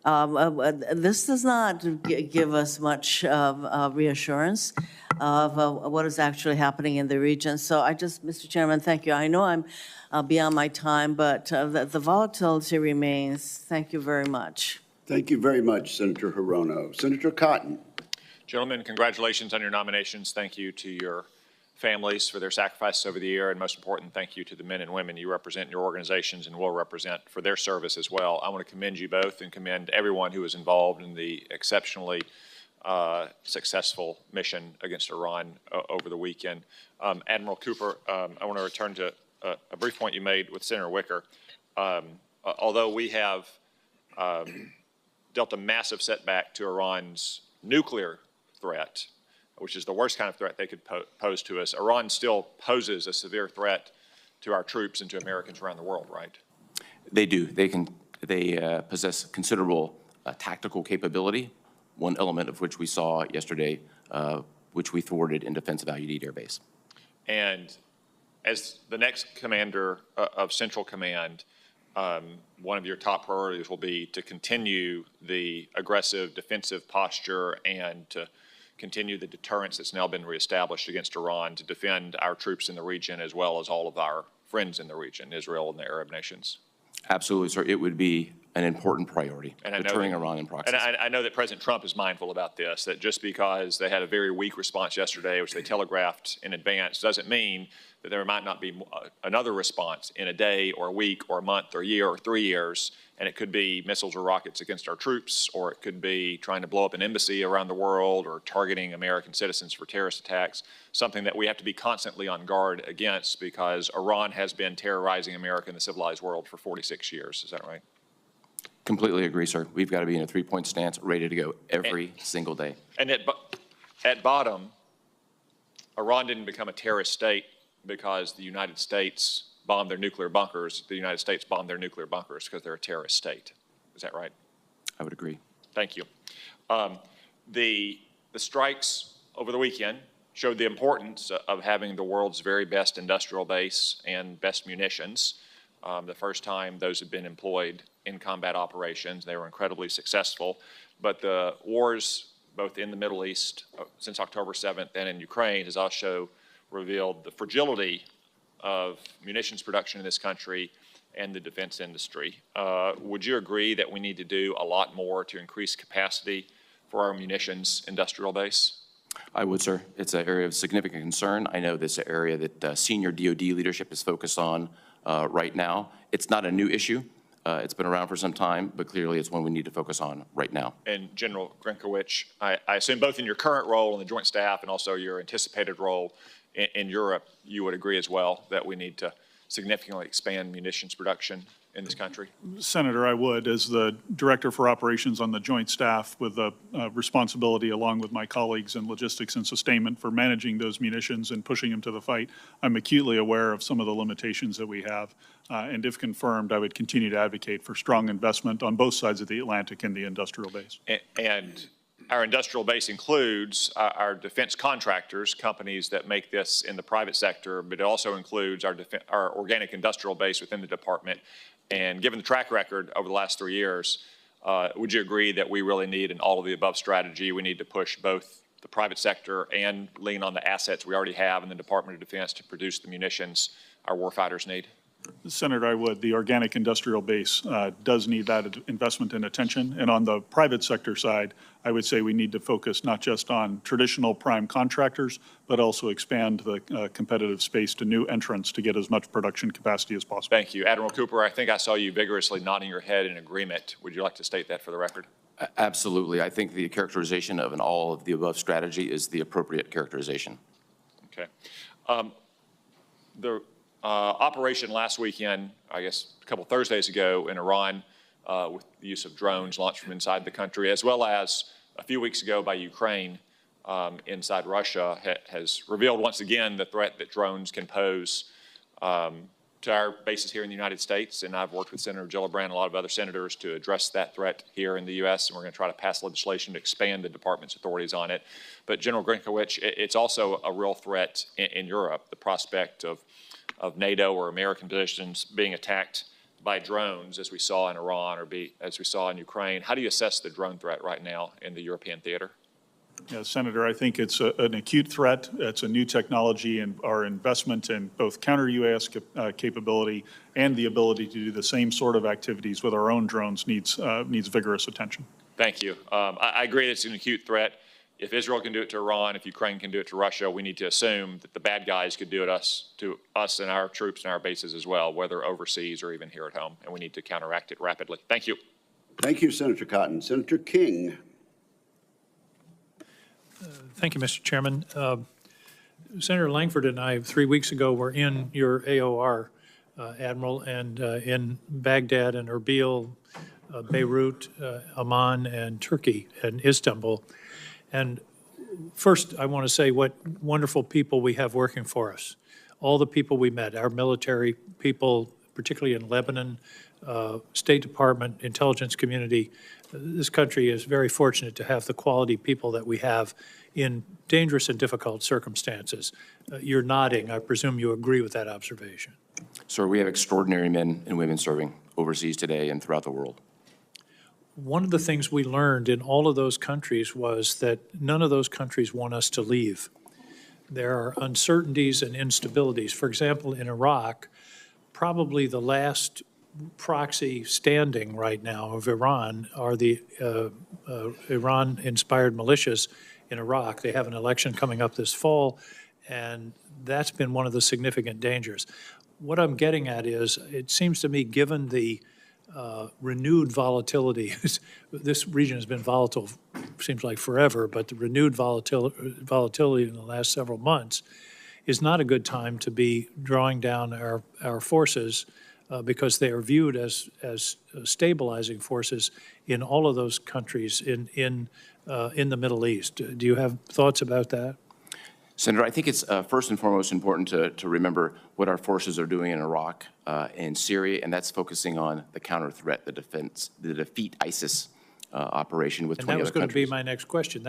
This does not give us much reassurance of what is actually happening in the region. So Mr. Chairman, thank you. I know I'm beyond my time, but the volatility remains. Thank you very much. Thank you very much, Senator Hirono. Senator Cotton. Gentlemen, congratulations on your nominations. Thank you to your families for their sacrifices over the year, and most important, thank you to the men and women you represent in your organizations and will represent for their service as well. I want to commend you both and commend everyone who was involved in the exceptionally successful mission against Iran over the weekend. Admiral Cooper, I want to return to a brief point you made with Senator Wicker. Although we have dealt a massive setback to Iran's nuclear threat, which is the worst kind of threat they could pose to us, Iran still poses a severe threat to our troops and to Americans around the world, right? They do. They possess considerable tactical capability, one element of which we saw yesterday, which we thwarted in defense of Al Udeid Air Base. And as the next commander of Central Command, one of your top priorities will be to continue the aggressive defensive posture and to continue the deterrence that's now been reestablished against Iran to defend our troops in the region as well as all of our friends in the region, Israel and the Arab nations. Absolutely, sir. It would be an important priority, deterring Iran in proxy. And I know that President Trump is mindful about this, that just because they had a very weak response yesterday, which they telegraphed in advance, doesn't mean that there might not be another response in a day or a week or a month or a year or 3 years, and it could be missiles or rockets against our troops, or it could be trying to blow up an embassy around the world or targeting American citizens for terrorist attacks, something that we have to be constantly on guard against because Iran has been terrorizing America and the civilized world for 46 years. Is that right? Completely agree, sir. We've got to be in a three-point stance, ready to go every single day. And at bottom, Iran didn't become a terrorist state because the United States bombed their nuclear bunkers. The United States bombed their nuclear bunkers because they're a terrorist state. Is that right? I would agree. Thank you. The strikes over the weekend showed the importance of having the world's very best industrial base and best munitions. The first time those had been employed in combat operations, they were incredibly successful. But the wars, both in the Middle East since October 7th and in Ukraine, has also revealed the fragility of munitions production in this country and the defense industry. Would you agree that we need to do a lot more to increase capacity for our munitions industrial base? I would, sir. It's an area of significant concern. I know this is an area that senior DOD leadership is focused on right now. It's not a new issue. It's been around for some time, but clearly it's one we need to focus on right now. And General Grynkewich, I assume both in your current role in the Joint Staff and also your anticipated role in Europe, you would agree as well that we need to significantly expand munitions production in this country? Senator, I would. As the Director for Operations on the Joint Staff with the responsibility along with my colleagues in logistics and sustainment for managing those munitions and pushing them to the fight, I'm acutely aware of some of the limitations that we have. And if confirmed, I would continue to advocate for strong investment on both sides of the Atlantic in the industrial base. And our industrial base includes our defense contractors, companies that make this in the private sector, but it also includes our organic industrial base within the department. And given the track record over the last 3 years, would you agree that we really need an all-of-the-above strategy? We need to push both the private sector and lean on the assets we already have in the Department of Defense to produce the munitions our warfighters need? Senator, I would. The organic industrial base does need that investment and attention. And on the private sector side, I would say we need to focus not just on traditional prime contractors, but also expand the competitive space to new entrants to get as much production capacity as possible. Thank you. Admiral Cooper, I think I saw you vigorously nodding your head in agreement. Would you like to state that for the record? Absolutely. I think the characterization of an all-of-the-above strategy is the appropriate characterization. Okay. The operation last weekend, I guess a couple Thursdays ago in Iran, with the use of drones launched from inside the country, as well as a few weeks ago by Ukraine inside Russia, has revealed once again the threat that drones can pose to our bases here in the United States. And I've worked with Senator Gillibrand and a lot of other senators to address that threat here in the U.S., and we're going to try to pass legislation to expand the department's authorities on it. But General Grynkewich, it's also a real threat in Europe, the prospect of NATO or American positions being attacked by drones, as we saw in Iran or as we saw in Ukraine. How do you assess the drone threat right now in the European theater? Yeah, Senator, I think it's an acute threat. It's a new technology, and our investment in both counter-UAS capability and the ability to do the same sort of activities with our own drones needs vigorous attention. Thank you. I agree it's an acute threat. If Israel can do it to Iran, if Ukraine can do it to Russia, we need to assume that the bad guys could do it to us and our troops and our bases as well, whether overseas or even here at home, and we need to counteract it rapidly. Thank you. Thank you, Senator Cotton. Senator King. Thank you, Mr. Chairman. Senator Langford and I, 3 weeks ago, were in your AOR, Admiral, and in Baghdad and Erbil, Beirut, Amman, and Turkey, and Istanbul. And first, I want to say what wonderful people we have working for us. All the people we met, our military people, particularly in Lebanon, State Department, intelligence community. This country is very fortunate to have the quality people that we have in dangerous and difficult circumstances. You're nodding. I presume you agree with that observation. Sir, we have extraordinary men and women serving overseas today and throughout the world. One of the things we learned in all of those countries was that none of those countries want us to leave. There are uncertainties and instabilities. For example, in Iraq, probably the last proxy standing right now of Iran are the Iran-inspired militias in Iraq. They have an election coming up this fall, and that's been one of the significant dangers. What I'm getting at is, it seems to me, given the renewed volatility, this region has been volatile, seems like forever, but the renewed volatility in the last several months is not a good time to be drawing down our forces because they are viewed as stabilizing forces in all of those countries in the Middle East. Do you have thoughts about that? Senator, I think it's first and foremost important to remember what our forces are doing in Iraq and Syria, and that's focusing on the counter threat, the defeat ISIS operation with 20 other countries. And that was going to be my next question.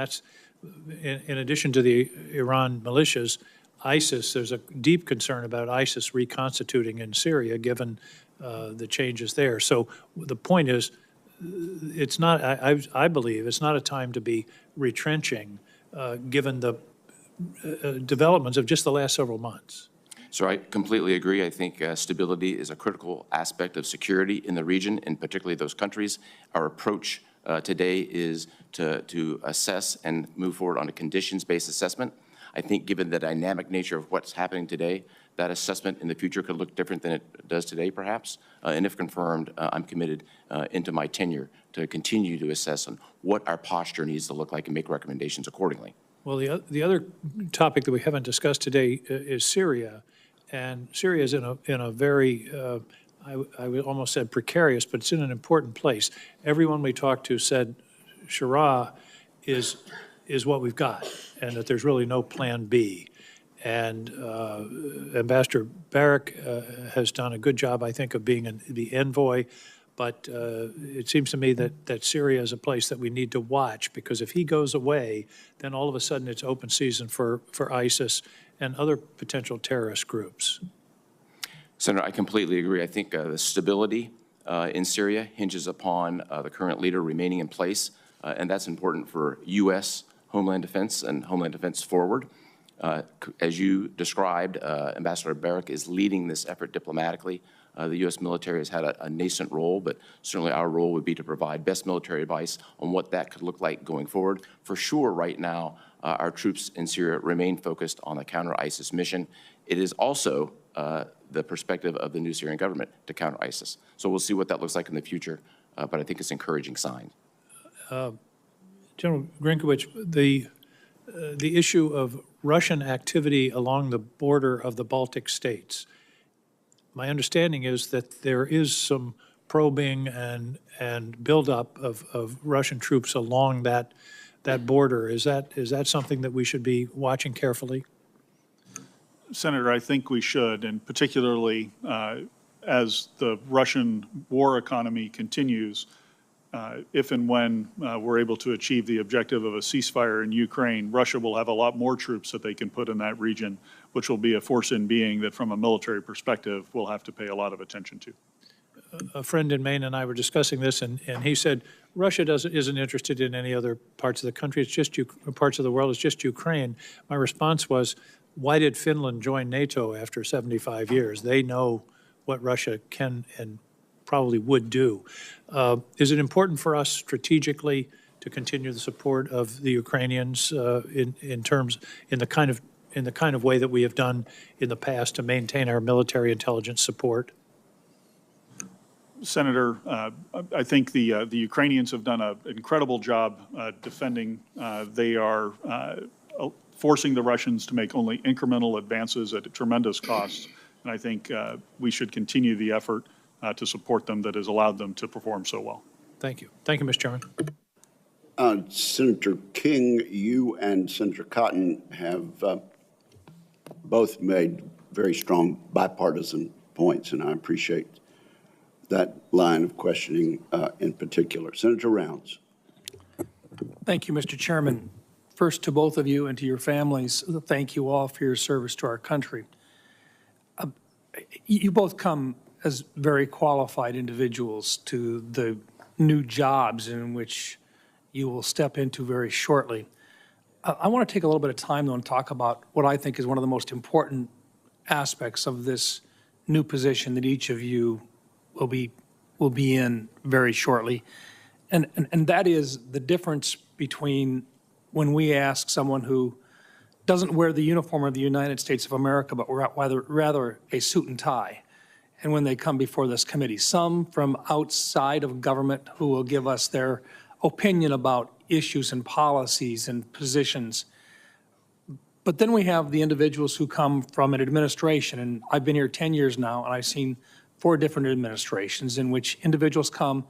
in addition to the Iran militias, ISIS, there's a deep concern about ISIS reconstituting in Syria, given the changes there. So the point is, it's not, I believe, it's not a time to be retrenching, given the developments of just the last several months. So I completely agree. I think stability is a critical aspect of security in the region, and particularly those countries. Our approach today is to assess and move forward on a conditions-based assessment. I think given the dynamic nature of what's happening today, that assessment in the future could look different than it does today, perhaps. And if confirmed, I'm committed into my tenure to continue to assess on what our posture needs to look like and make recommendations accordingly. Well, the other topic that we haven't discussed today is Syria. And Syria is in a very, I would almost said precarious, but it's in an important place. Everyone we talked to said Shura is what we've got, and that there's really no plan B. And Ambassador Barak has done a good job, I think, of being the envoy. But it seems to me that Syria is a place that we need to watch, because if he goes away, then all of a sudden it's open season for ISIS and other potential terrorist groups. Senator, I completely agree. I think the stability in Syria hinges upon the current leader remaining in place, and that's important for U.S. Homeland Defense and Homeland Defense forward. As you described, Ambassador Barak is leading this effort diplomatically. The U.S. military has had a nascent role, but certainly our role would be to provide best military advice on what that could look like going forward. For sure, right now, our troops in Syria remain focused on the counter-ISIS mission. It is also the perspective of the new Syrian government to counter ISIS. So we'll see what that looks like in the future, but I think it's an encouraging sign. General Grynkewich, the issue of Russian activity along the border of the Baltic states. My understanding is that there is some probing and buildup of Russian troops along that border. Is that something that we should be watching carefully? Senator, I think we should, and particularly as the Russian war economy continues, if and when we're able to achieve the objective of a ceasefire in Ukraine, Russia will have a lot more troops that they can put in that region, which will be a force in being that from a military perspective we'll have to pay a lot of attention to. A friend in Maine and I were discussing this, and he said Russia isn't interested in any other parts of the country. It's just parts of the world. It's just Ukraine. My response was, why did Finland join NATO after 75 years? They know what Russia can and probably would do. Is it important for us strategically to continue the support of the Ukrainians in the kind of way that we have done in the past to maintain our military intelligence support? Senator, I think the Ukrainians have done an incredible job defending. They are forcing the Russians to make only incremental advances at a tremendous cost. And I think we should continue the effort to support them that has allowed them to perform so well. Thank you. Thank you, Mr. Chairman. Senator King, you and Senator Cotton have both made very strong bipartisan points, and I appreciate that line of questioning in particular. Senator Rounds. Thank you, Mr. Chairman. First, to both of you and to your families, thank you all for your service to our country. You both come as very qualified individuals to the new jobs in which you will step into very shortly. I want to take a little bit of time, though, and talk about what I think is one of the most important aspects of this new position that each of you will be in very shortly, and that is the difference between when we ask someone who doesn't wear the uniform of the United States of America, but rather a suit and tie, and when they come before this committee. Some from outside of government who will give us their opinion about issues and policies and positions. But then we have the individuals who come from an administration, and I've been here 10 years now, and I've seen 4 different administrations in which individuals come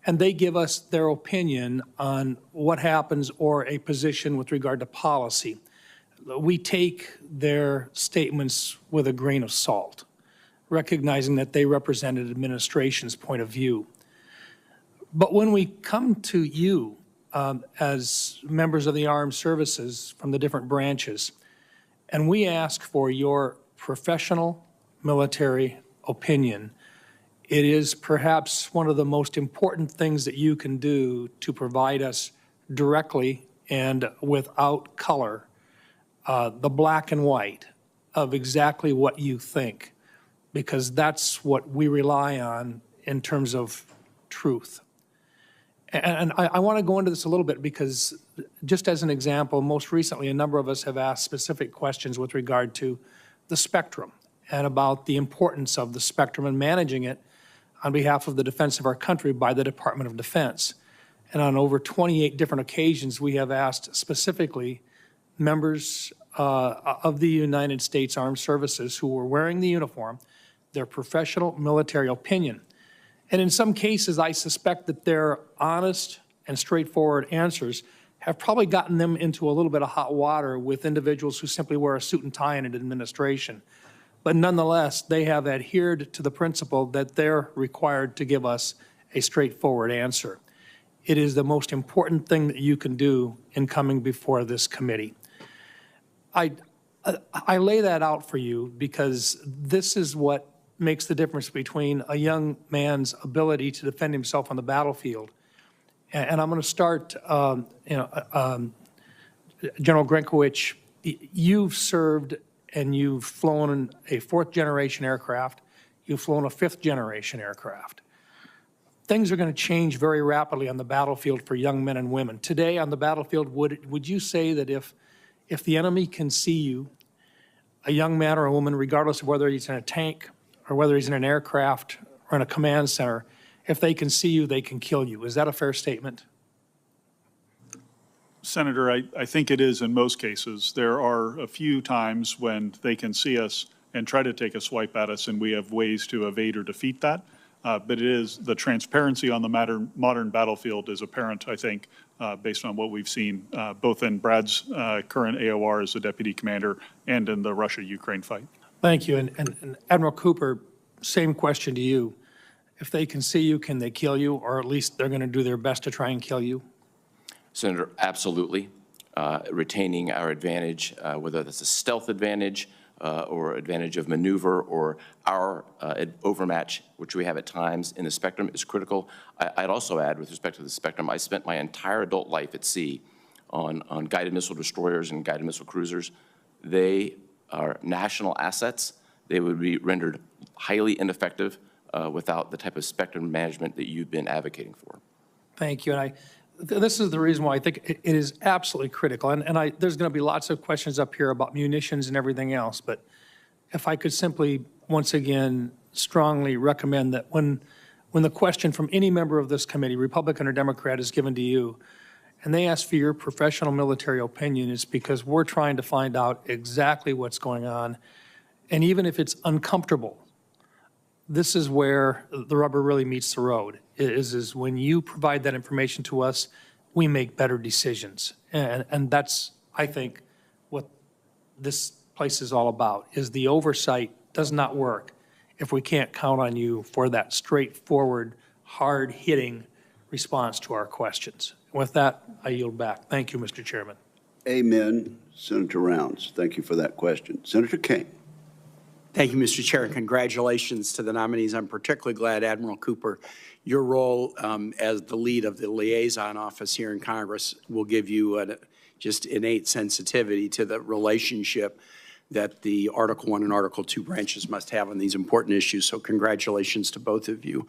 and they give us their opinion on what happens or a position with regard to policy. We take their statements with a grain of salt, recognizing that they represent an administration's point of view. But when we come to you, as members of the armed services from the different branches, and we ask for your professional military opinion. It is perhaps one of the most important things that you can do to provide us directly and without color the black and white of exactly what you think, because that's what we rely on in terms of truth. And I want to go into this a little bit because, just as an example, most recently a number of us have asked specific questions with regard to the spectrum and about the importance of the spectrum and managing it on behalf of the defense of our country by the Department of Defense. And on over 28 different occasions, we have asked specifically members of the United States Armed Services who were wearing the uniform their professional military opinion. And in some cases, I suspect that their honest and straightforward answers have probably gotten them into a little bit of hot water with individuals who simply wear a suit and tie in an administration. But nonetheless, they have adhered to the principle that they're required to give us a straightforward answer. It is the most important thing that you can do in coming before this committee. I lay that out for you because this is what makes the difference between a young man's ability to defend himself on the battlefield. And I'm going to start, General Grynkewich, you've served and you've flown a fourth-generation aircraft. You've flown a fifth-generation aircraft. Things are going to change very rapidly on the battlefield for young men and women. Today on the battlefield, would you say that if the enemy can see you, a young man or a woman, regardless of whether he's in a tank or whether he's in an aircraft or in a command center, if they can see you, they can kill you? Is that a fair statement? Senator, I think it is in most cases. There are a few times when they can see us and try to take a swipe at us, and we have ways to evade or defeat that. But it is the transparency on the modern battlefield is apparent, I think, based on what we've seen, both in Brad's current AOR as the deputy commander and in the Russia-Ukraine fight. Thank you. And Admiral Cooper, same question to you. If they can see you, can they kill you, or at least they're going to do their best to try and kill you? Senator, absolutely. Retaining our advantage, whether that's a stealth advantage or advantage of maneuver or our overmatch, which we have at times in the spectrum, is critical. I'd also add, with respect to the spectrum, I spent my entire adult life at sea on guided missile destroyers and guided missile cruisers. They are national assets. They would be rendered highly ineffective without the type of spectrum management that you've been advocating for. Thank you. And this is the reason why I think it is absolutely critical. And there's going to be lots of questions up here about munitions and everything else. But if I could simply, once again, strongly recommend that when the question from any member of this committee, Republican or Democrat, is given to you, and they ask for your professional military opinion, it's because we're trying to find out exactly what's going on. And even if it's uncomfortable, this is where the rubber really meets the road, is when you provide that information to us, we make better decisions. And that's, I think, what this place is all about, is the oversight does not work if we can't count on you for that straightforward, hard-hitting response to our questions. With that, I yield back. Thank you, Mr. Chairman. Amen. Senator Rounds, thank you for that question. Senator King. Thank you, Mr. Chair, and congratulations to the nominees. I'm particularly glad, Admiral Cooper, your role as the lead of the liaison office here in Congress will give you just innate sensitivity to the relationship that the Article I and Article II branches must have on these important issues. So congratulations to both of you.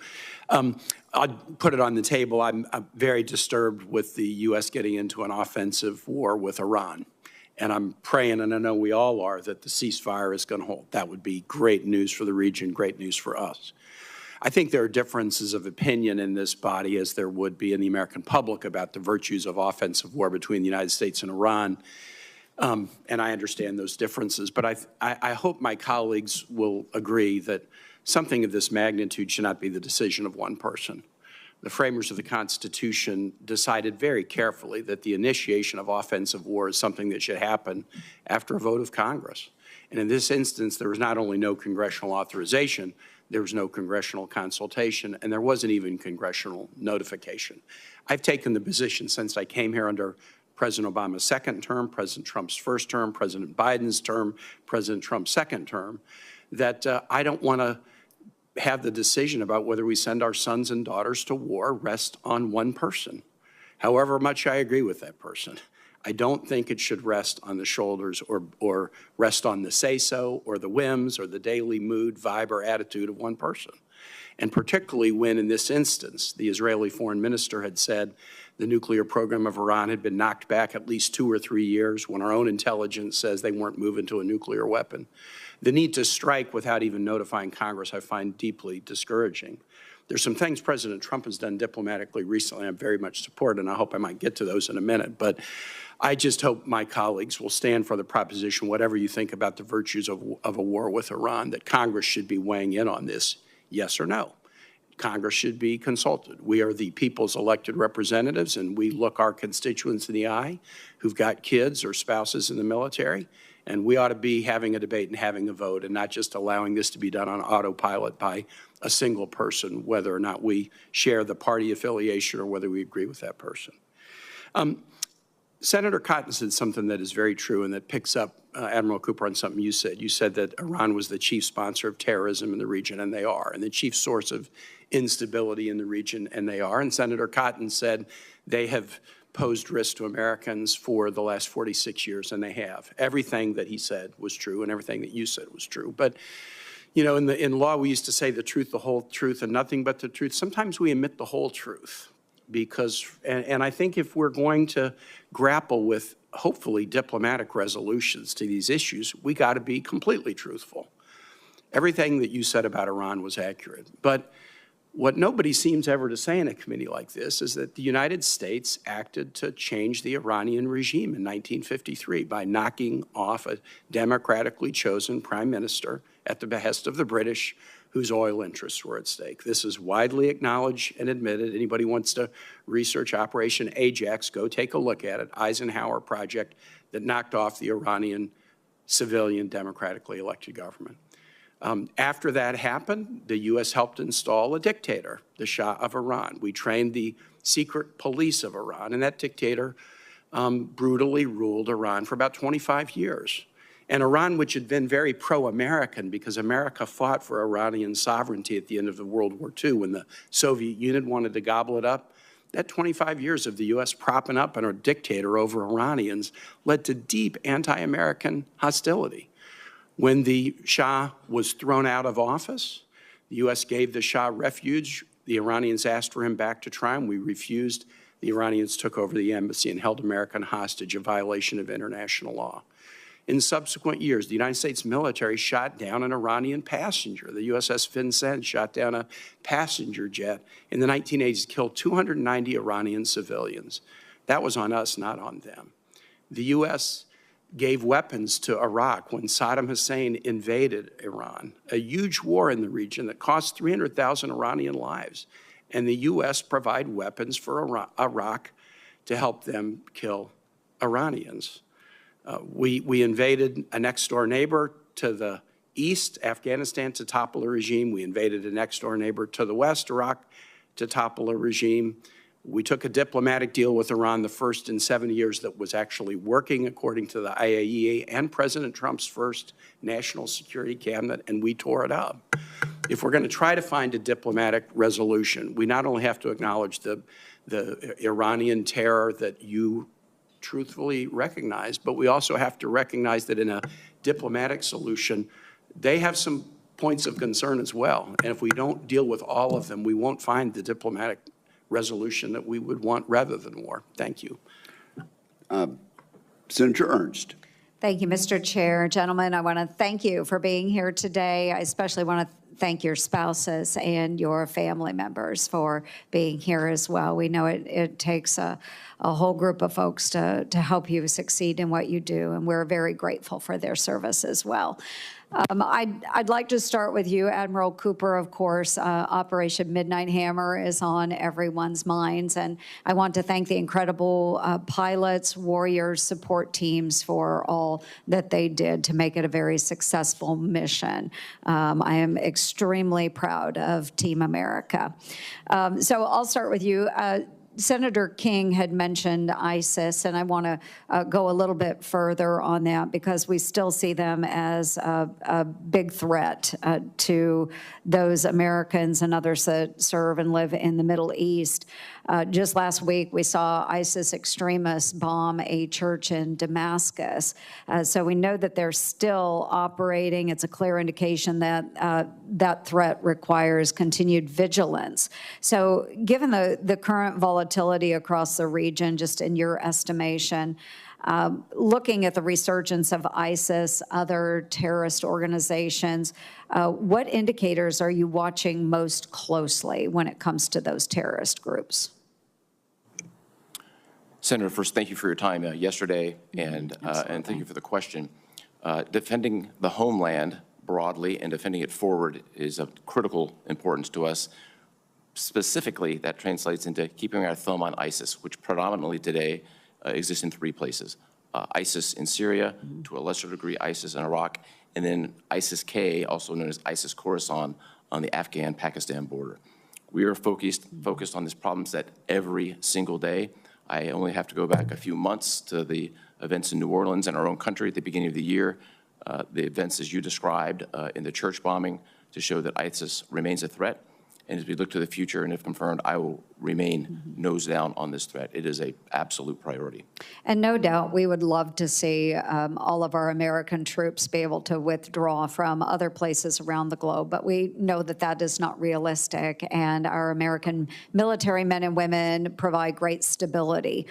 I'll put it on the table. I'm very disturbed with the U.S. getting into an offensive war with Iran. And I'm praying, and I know we all are, that the ceasefire is going to hold. That would be great news for the region, great news for us. I think there are differences of opinion in this body, as there would be in the American public, about the virtues of offensive war between the United States and Iran. And I understand those differences. But I hope my colleagues will agree that something of this magnitude should not be the decision of one person. The framers of the Constitution decided very carefully that the initiation of offensive war is something that should happen after a vote of Congress. And in this instance, there was not only no congressional authorization, There was no congressional consultation, and there wasn't even congressional notification. I've taken the position since I came here under President Obama's second term, President Trump's first term, President Biden's term, President Trump's second term, that I don't want to have the decision about whether we send our sons and daughters to war rest on one person, however much I agree with that person. I don't think it should rest on the shoulders or rest on the say-so or the whims or the daily mood, vibe, or attitude of one person. And particularly when, in this instance, the Israeli foreign minister had said the nuclear program of Iran had been knocked back at least 2 or 3 years, when our own intelligence says they weren't moving to a nuclear weapon. The need to strike without even notifying Congress I find deeply discouraging. There's some things President Trump has done diplomatically recently I'm very much support, and I hope I might get to those in a minute. But I just hope my colleagues will stand for the proposition, whatever you think about the virtues of a war with Iran, that Congress should be weighing in on this, yes or no. Congress should be consulted. We are the people's elected representatives, and we look our constituents in the eye who've got kids or spouses in the military, and we ought to be having a debate and having a vote and not just allowing this to be done on autopilot by a single person, whether or not we share the party affiliation or whether we agree with that person. Senator Cotton said something that is very true and that picks up, Admiral Cooper, on something you said. You said that Iran was the chief sponsor of terrorism in the region, and they are, and the chief source of instability in the region, and they are. And Senator Cotton said they have posed risk to Americans for the last 46 years, and they have. Everything that he said was true, and everything that you said was true. But you know, in law, we used to say the truth, the whole truth, and nothing but the truth. Sometimes we omit the whole truth because, and I think if we're going to grapple with, hopefully, diplomatic resolutions to these issues, we got to be completely truthful. Everything that you said about Iran was accurate. But what nobody seems ever to say in a committee like this is that the United States acted to change the Iranian regime in 1953 by knocking off a democratically chosen prime minister at the behest of the British, whose oil interests were at stake. This is widely acknowledged and admitted. Anybody wants to research Operation Ajax, go take a look at it. Eisenhower project that knocked off the Iranian civilian democratically elected government. After that happened, the U.S. helped install a dictator, the Shah of Iran. We trained the secret police of Iran, and that dictator brutally ruled Iran for about 25 years. And Iran, which had been very pro-American because America fought for Iranian sovereignty at the end of the World War II when the Soviet Union wanted to gobble it up, that 25 years of the U.S. propping up a dictator over Iranians led to deep anti-American hostility. When the Shah was thrown out of office, the U.S. gave the Shah refuge. The Iranians asked for him back to try him. We refused. The Iranians took over the embassy and held American hostage, a violation of international law. In subsequent years, the United States military shot down an Iranian passenger. The USS Vincent shot down a passenger jet in the 1980s, killed 290 Iranian civilians. That was on us, not on them. The U.S. gave weapons to Iraq when Saddam Hussein invaded Iran, a huge war in the region that cost 300,000 Iranian lives. And the U.S. provided weapons for Iraq to help them kill Iranians. We invaded a next-door neighbor to the east, Afghanistan, to topple a regime. We invaded a next-door neighbor to the west, Iraq, to topple a regime. We took a diplomatic deal with Iran, the first in 70 years that was actually working according to the IAEA and President Trump's first national security cabinet, and we tore it up. If we're going to try to find a diplomatic resolution, we not only have to acknowledge the Iranian terror that you truthfully recognize, but we also have to recognize that in a diplomatic solution, they have some points of concern as well. And if we don't deal with all of them, we won't find the diplomatic resolution that we would want rather than war. Thank you. Senator Ernst. Thank you, Mr. Chair. Gentlemen, I want to thank you for being here today. I especially want to thank your spouses and your family members for being here as well. We know it takes a whole group of folks to help you succeed in what you do, and we're very grateful for their service as well. I'd like to start with you, Admiral Cooper, of course. Operation Midnight Hammer is on everyone's minds, and I want to thank the incredible pilots, warriors, support teams for all that they did to make it a very successful mission. I am extremely proud of Team America. So I'll start with you. Senator King had mentioned ISIS, and I want to go a little bit further on that because we still see them as a big threat to those Americans and others that serve and live in the Middle East. Just last week, we saw ISIS extremists bomb a church in Damascus. So we know that they're still operating. It's a clear indication that that threat requires continued vigilance. So given the current volatility across the region, just in your estimation, looking at the resurgence of ISIS, other terrorist organizations, what indicators are you watching most closely when it comes to those terrorist groups? Senator, first, thank you for your time yesterday, and thank you for the question. Defending the homeland broadly and defending it forward is of critical importance to us. Specifically, that translates into keeping our thumb on ISIS, which predominantly today exists in 3 places. ISIS in Syria, to a lesser degree ISIS in Iraq, and then ISIS-K, also known as ISIS Khorasan, on the Afghan-Pakistan border. We are focused on this problem set every single day. I only have to go back a few months to the events in New Orleans and our own country at the beginning of the year, the events as you described in the church bombing to show that ISIS remains a threat. And as we look to the future, and if confirmed, I will remain nose down on this threat. It is an absolute priority. And no doubt we would love to see all of our American troops be able to withdraw from other places around the globe, but we know that that is not realistic, and our American military men and women provide great stability,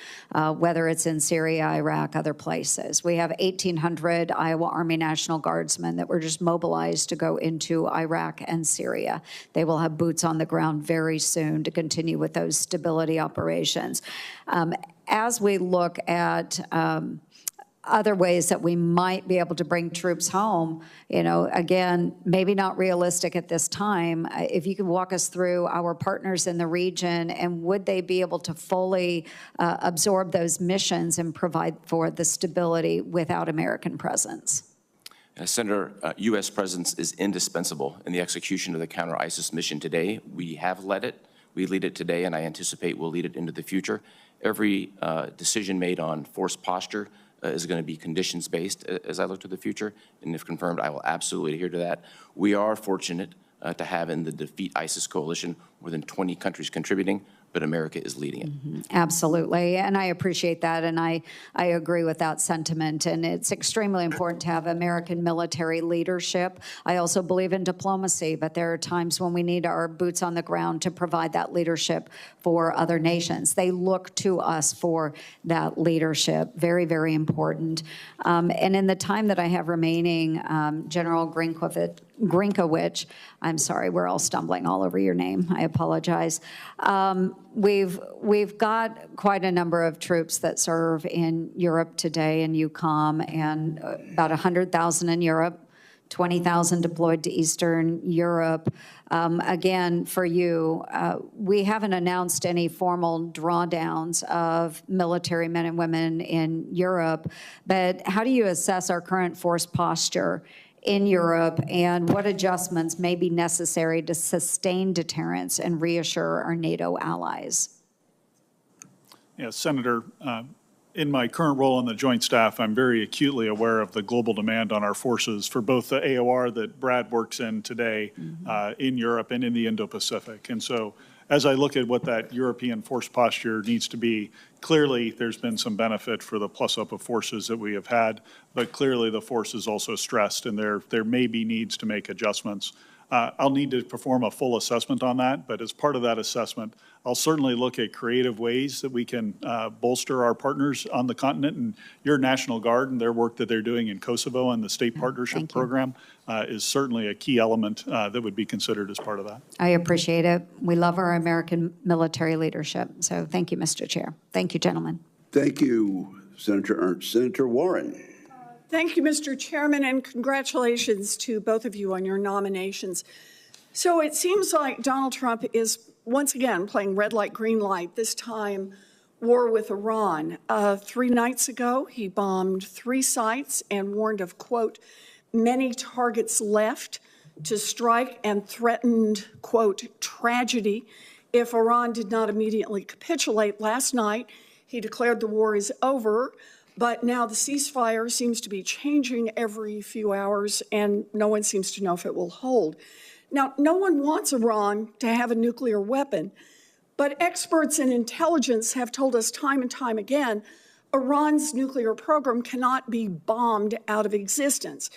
whether it's in Syria, Iraq, other places. We have 1,800 Iowa Army National Guardsmen that were just mobilized to go into Iraq and Syria. They will have boots on the ground very soon to continue with those stability operations. As we look at other ways that we might be able to bring troops home, you know, again, maybe not realistic at this time. If you could walk us through our partners in the region, and would they be able to fully absorb those missions and provide for the stability without American presence? Senator, U.S. presence is indispensable in the execution of the counter-ISIS mission today. We have led it. We lead it today, and I anticipate we'll lead it into the future. Every decision made on force posture is going to be conditions-based as I look to the future, and if confirmed, I will absolutely adhere to that. We are fortunate to have in the Defeat ISIS coalition more than 20 countries contributing, but America is leading it. Absolutely, and I appreciate that, and I agree with that sentiment, and it's extremely important to have American military leadership. I also believe in diplomacy, but there are times when we need our boots on the ground to provide that leadership for other nations. They look to us for that leadership, very, very important. And in the time that I have remaining, General Grynkewich, I'm sorry, we're all stumbling all over your name. I apologize. We've got quite a number of troops that serve in Europe today in Eucom, and about 100,000 in Europe, 20,000 deployed to Eastern Europe. Again, for you, we haven't announced any formal drawdowns of military men and women in Europe, but how do you assess our current force posture in Europe, and what adjustments may be necessary to sustain deterrence and reassure our NATO allies? Yes, Senator, in my current role on the Joint Staff, I'm very acutely aware of the global demand on our forces for both the AOR that Brad works in today in Europe and in the Indo-Pacific. And so as I look at what that European force posture needs to be, clearly there's been some benefit for the plus-up of forces that we have had, but clearly the force is also stressed, and there may be needs to make adjustments. I'll need to perform a full assessment on that, but as part of that assessment, I'll certainly look at creative ways that we can bolster our partners on the continent, and your National Guard and their work that they're doing in Kosovo and the State Partnership Program is certainly a key element that would be considered as part of that. I appreciate it. We love our American military leadership. So thank you, Mr. Chair. Thank you, gentlemen. Thank you, Senator Ernst. Senator Warren. Thank you, Mr. Chairman, and congratulations to both of you on your nominations. So it seems like Donald Trump is once again playing red light, green light, this time war with Iran. 3 nights ago, he bombed 3 sites and warned of, quote, many targets left to strike and threatened, quote, tragedy if Iran did not immediately capitulate. Last night, he declared the war is over, but now the ceasefire seems to be changing every few hours, and no one seems to know if it will hold. Now, no one wants Iran to have a nuclear weapon, but experts in intelligence have told us time and time again, Iran's nuclear program cannot be bombed out of existence.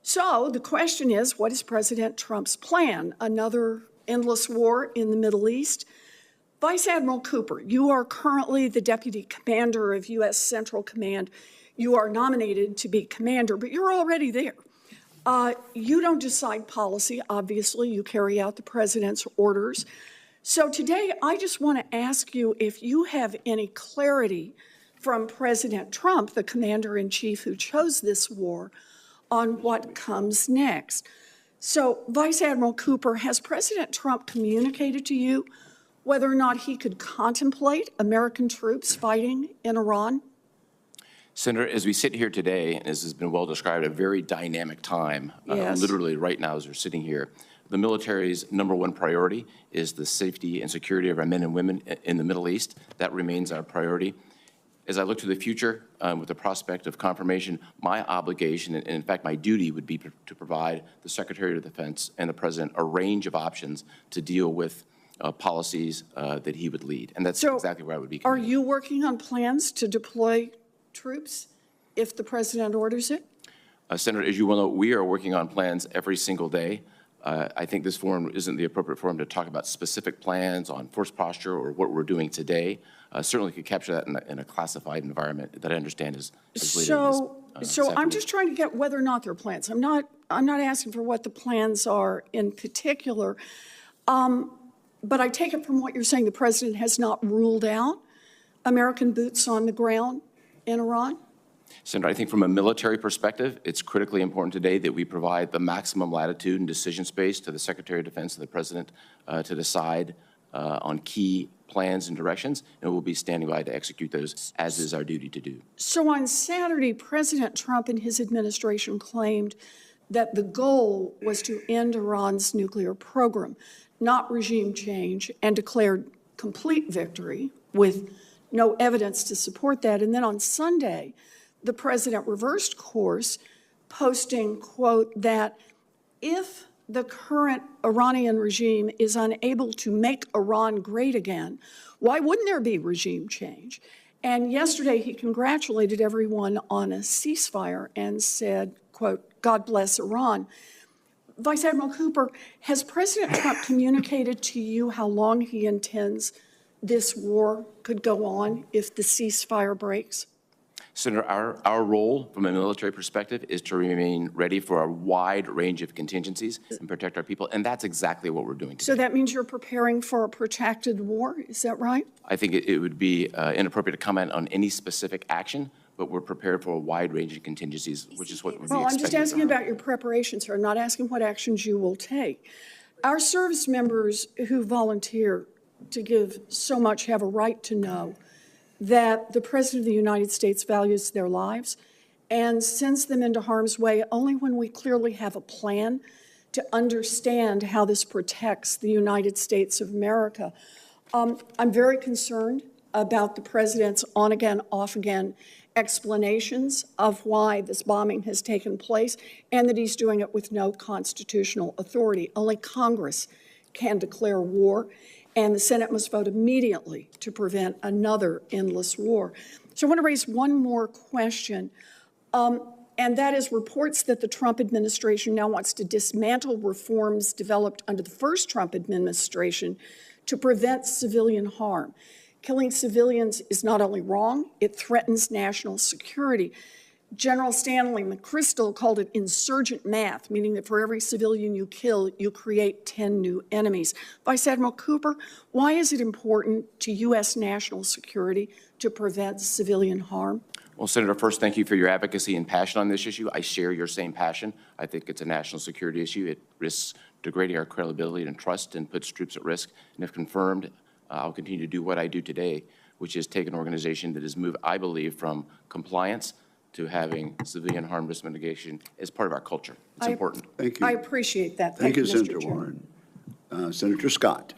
So the question is, what is President Trump's plan? Another endless war in the Middle East? Vice Admiral Cooper, you are currently the Deputy Commander of U.S. Central Command. You are nominated to be commander, but you're already there. You don't decide policy, obviously. You carry out the president's orders. So today, I just want to ask you if you have any clarity from President Trump, the commander-in-chief who chose this war, on what comes next. So, Vice Admiral Cooper, has President Trump communicated to you whether or not he could contemplate American troops fighting in Iran? Senator, as we sit here today, and as has been well described, a very dynamic time, Yes. literally right now as we're sitting here, the military's #1 priority is the safety and security of our men and women in the Middle East. That remains our priority. As I look to the future with the prospect of confirmation, my obligation, and in fact my duty, would be to provide the Secretary of Defense and the President a range of options to deal with policies that he would lead. And that's exactly where I would be committed. Are you working on plans to deploy troops if the president orders it? Senator, as you well know, we are working on plans every single day. I think this forum isn't the appropriate forum to talk about specific plans on force posture or what we're doing today. Certainly could capture that in a classified environment that I understand is So I'm just trying to get whether or not there are plans. I'm not asking for what the plans are in particular. But I take it from what you're saying, the president has not ruled out American boots on the ground in Iran? Senator, I think from a military perspective, it's critically important today that we provide the maximum latitude and decision space to the Secretary of Defense and the President to decide on key plans and directions, and we'll be standing by to execute those, as is our duty to do. So on Saturday, President Trump and his administration claimed that the goal was to end Iran's nuclear program, not regime change, and declared complete victory with no evidence to support that. And then on Sunday, the president reversed course, posting, quote, that if the current Iranian regime is unable to make Iran great again, why wouldn't there be regime change? And yesterday he congratulated everyone on a ceasefire and said, quote, God bless Iran. Vice Admiral Cooper, has President Trump communicated to you how long he intends this war could go on if the ceasefire breaks? Senator, our role from a military perspective is to remain ready for a wide range of contingencies and protect our people, and that's exactly what we're doing today. So that means you're preparing for a protracted war, is that right? I think it would be inappropriate to comment on any specific action, but we're prepared for a wide range of contingencies, which is what would be expected. Well, I'm just asking about your preparations, sir. I'm not asking what actions you will take. Our service members who volunteer to give so much have a right to know that the President of the United States values their lives and sends them into harm's way only when we clearly have a plan to understand how this protects the United States of America. I'm very concerned about the President's on-again, off-again explanations of why this bombing has taken place and that he's doing it with no constitutional authority. Only Congress can declare war, and the Senate must vote immediately to prevent another endless war. So I want to raise one more question, and that is reports that the Trump administration now wants to dismantle reforms developed under the first Trump administration to prevent civilian harm. Killing civilians is not only wrong, it threatens national security. General Stanley McChrystal called it insurgent math, meaning that for every civilian you kill, you create 10 new enemies. Vice Admiral Cooper, why is it important to U.S. national security to prevent civilian harm? Well, Senator, first, thank you for your advocacy and passion on this issue. I share your same passion. I think it's a national security issue. It risks degrading our credibility and trust and puts troops at risk. And if confirmed, I'll continue to do what I do today, which is take an organization that has moved, I believe, from compliance to having civilian harm risk mitigation as part of our culture. It's important. Thank you. I appreciate that. Thank you, Mr. Senator Chair. Warren. Senator Scott.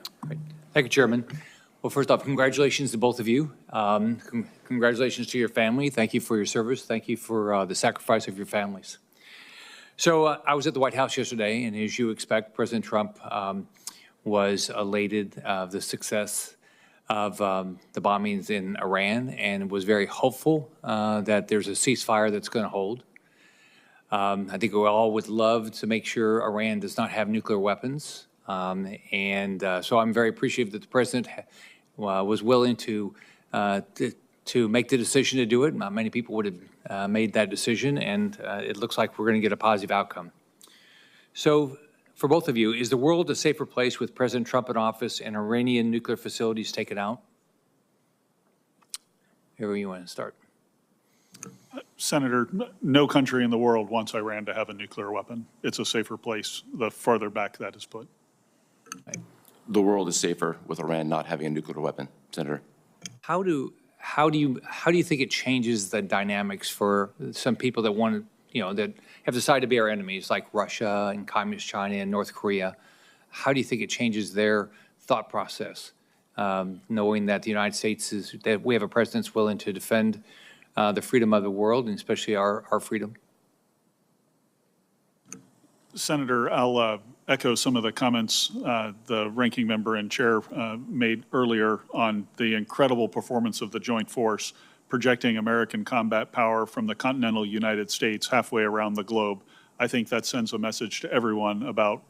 Thank you, Chairman. Well, first off, congratulations to both of you. Congratulations to your family. Thank you for your service. Thank you for the sacrifice of your families. So I was at the White House yesterday, and as you expect, President Trump was elated of the success of the bombings in Iran and was very hopeful that there's a ceasefire that's going to hold. I think we all would love to make sure Iran does not have nuclear weapons. So I'm very appreciative that the President was willing to make the decision to do it. Not many people would have made that decision, and it looks like we're going to get a positive outcome. So for both of you, is the world a safer place with President Trump in office and Iranian nuclear facilities taken out? Whoever you want to start. Senator, no country in the world wants Iran to have a nuclear weapon. It's a safer place the farther back that is put. The world is safer with Iran not having a nuclear weapon, Senator. How do you think it changes the dynamics for some people that want to, that have decided to be our enemies, like Russia and Communist China and North Korea? How do you think it changes their thought process, knowing that the United States that we have a president that's willing to defend the freedom of the world, and especially our freedom? Senator, I'll echo some of the comments the ranking member and chair made earlier on the incredible performance of the joint force, projecting American combat power from the continental United States halfway around the globe. I think that sends a message to everyone about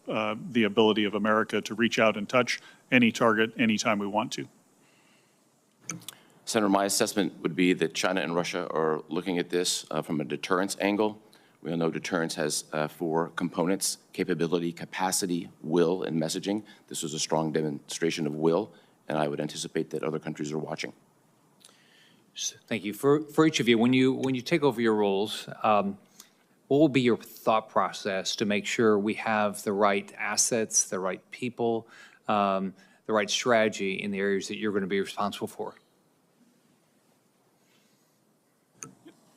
the ability of America to reach out and touch any target anytime we want to. Senator, my assessment would be that China and Russia are looking at this from a deterrence angle. We all know deterrence has 4 components: capability, capacity, will, and messaging. This was a strong demonstration of will, and I would anticipate that other countries are watching. Thank you. For each of you, when you take over your roles, what will be your thought process to make sure we have the right assets, the right people, the right strategy in the areas that you're going to be responsible for?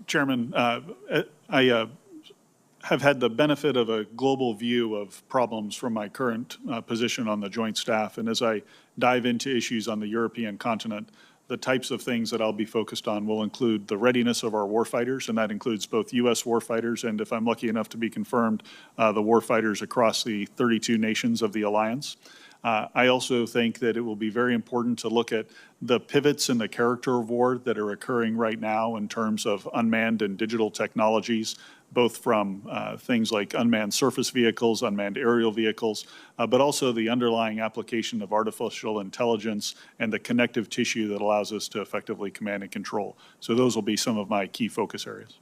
Chairman, I have had the benefit of a global view of problems from my current position on the Joint Staff. And as I dive into issues on the European continent, the types of things that I'll be focused on will include the readiness of our warfighters, and that includes both U.S. warfighters and, if I'm lucky enough to be confirmed, the warfighters across the 32 nations of the alliance. I also think that it will be very important to look at the pivots in the character of war that are occurring right now in terms of unmanned and digital technologies, both from things like unmanned surface vehicles, unmanned aerial vehicles, but also the underlying application of artificial intelligence and the connective tissue that allows us to effectively command and control. So those will be some of my key focus areas.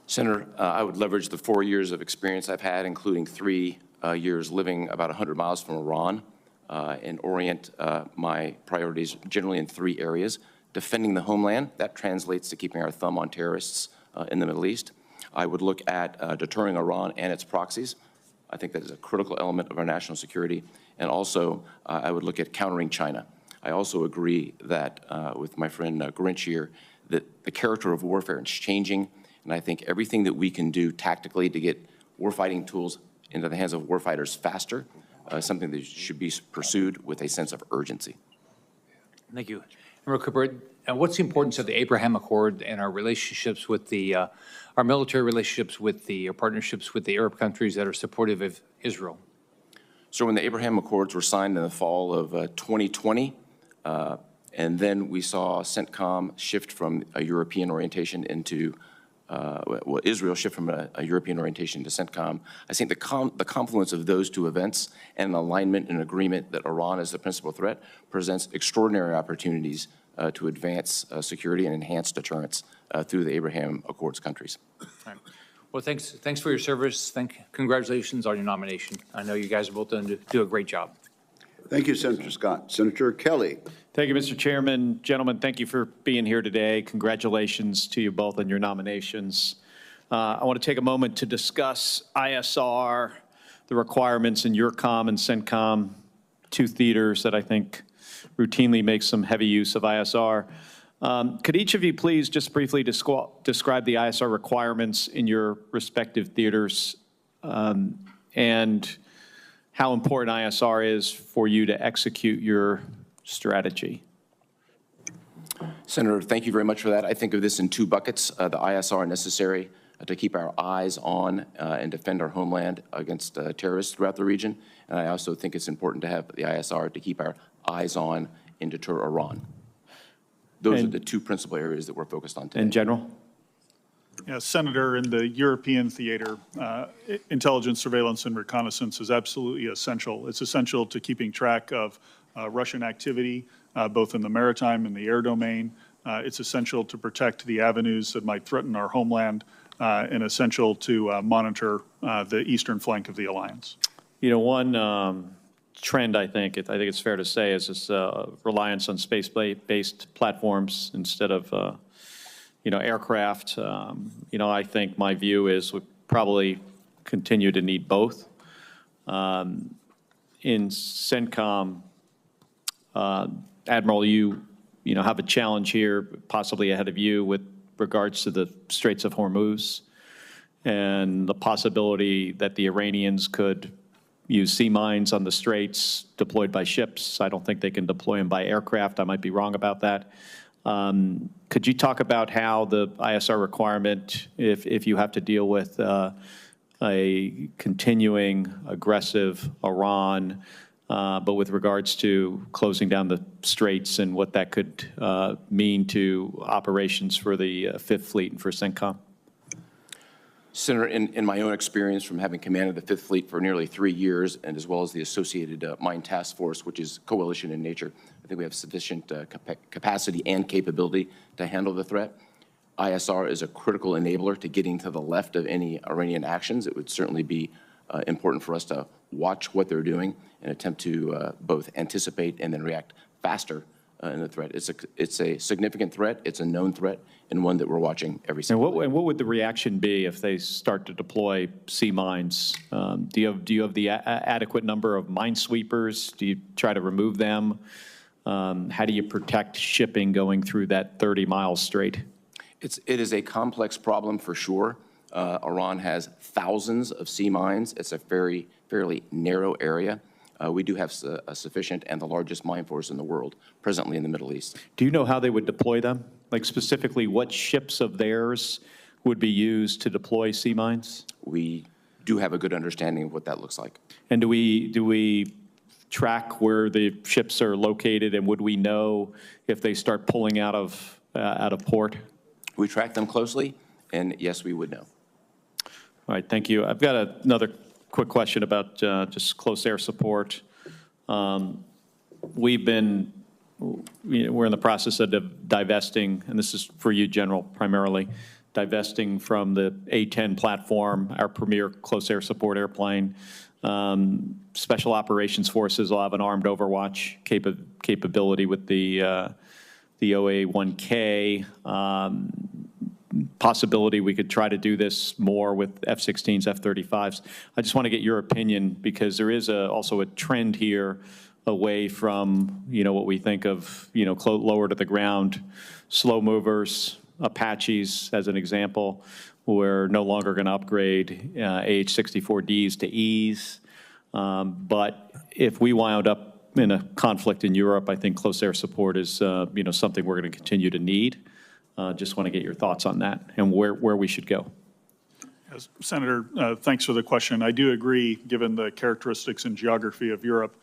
Senator, I would leverage the 4 years of experience I've had, including 3 years living about 100 miles from Iran, and orient my priorities generally in 3 areas. Defending the homeland, that translates to keeping our thumb on terrorists in the Middle East. I would look at deterring Iran and its proxies. I think that is a critical element of our national security. And also, I would look at countering China. I also agree that with my friend Grynkewich here, that the character of warfare is changing, and I think everything that we can do tactically to get warfighting tools into the hands of warfighters faster, something that should be pursued with a sense of urgency. Thank you. Admiral Cooper, what's the importance of the Abraham Accord and our relationships with our military relationships with our partnerships with the Arab countries that are supportive of Israel? So when the Abraham Accords were signed in the fall of 2020, and then we saw Centcom shift from a European orientation into Israel shift from a European orientation to Centcom. I think the confluence of those 2 events and an alignment and agreement that Iran is the principal threat presents extraordinary opportunities to advance security and enhance deterrence through the Abraham Accords countries. All right. Well, thanks for your service. Congratulations on your nomination. I know you guys are both going to do a great job. Thank you, Senator Scott. Senator Kelly. Thank you, Mr. Chairman. Gentlemen, thank you for being here today. Congratulations to you both on your nominations. I want to take a moment to discuss ISR, the requirements in Eucom and Centcom, two theaters that I think routinely make some heavy use of ISR. Could each of you please just briefly describe the ISR requirements in your respective theaters and how important ISR is for you to execute your strategy? Senator, thank you very much for that. I think of this in two buckets. The ISR necessary to keep our eyes on and defend our homeland against terrorists throughout the region. And I also think it's important to have the ISR to keep our eyes on and deter Iran. Those are the two principal areas that we're focused on today. In general? Yeah, Senator, in the European theater, intelligence, surveillance, and reconnaissance is absolutely essential. It's essential to keeping track of Russian activity, both in the maritime and the air domain. It's essential to protect the avenues that might threaten our homeland, and essential to monitor the eastern flank of the alliance. You know, one trend, I think it's fair to say, is this reliance on space-based platforms instead of aircraft. I think my view is we probably continue to need both. In Centcom, Admiral, you have a challenge here, possibly ahead of you, with regards to the Straits of Hormuz and the possibility that the Iranians could use sea mines on the straits deployed by ships. I don't think they can deploy them by aircraft. I might be wrong about that. Could you talk about how the ISR requirement, if you have to deal with a continuing aggressive Iran, but with regards to closing down the straits and what that could mean to operations for the Fifth Fleet and for Centcom? Senator, in my own experience from having commanded the Fifth Fleet for nearly 3 years, and as well as the associated Mine Task Force, which is coalition in nature, I think we have sufficient capacity and capability to handle the threat. ISR is a critical enabler to getting to the left of any Iranian actions. It would certainly be important for us to watch what they're doing and attempt to both anticipate and then react faster in the threat. It's a significant threat. It's a known threat, and one that we're watching every single day. And what would the reaction be if they start to deploy sea mines? Do you have the adequate number of minesweepers? Do you try to remove them? How do you protect shipping going through that 30-mile strait? It is a complex problem for sure. Iran has thousands of sea mines. It's a fairly narrow area. We do have a sufficient and the largest mine force in the world presently in the Middle East. Do you know how they would deploy them? Like specifically what ships of theirs would be used to deploy sea mines? We do have a good understanding of what that looks like. And do we track where the ships are located, and would we know if they start pulling out of port? We track them closely, and yes, we would know. All right, thank you. I've got another quick question about just close air support. We're in the process of divesting, and this is for you, General, primarily, divesting from the A-10 platform, our premier close air support airplane. Special Operations Forces will have an armed overwatch capability with the OA-1K. Possibility we could try to do this more with F-16s, F-35s. I just want to get your opinion, because there is also a trend here away from, what we think of, lower to the ground, slow movers, Apaches as an example. We're no longer going to upgrade AH-64Ds to Es. But if we wound up in a conflict in Europe, I think close air support is, something we're going to continue to need. Just want to get your thoughts on that and where we should go. Yes, Senator, thanks for the question. I do agree, given the characteristics and geography of Europe,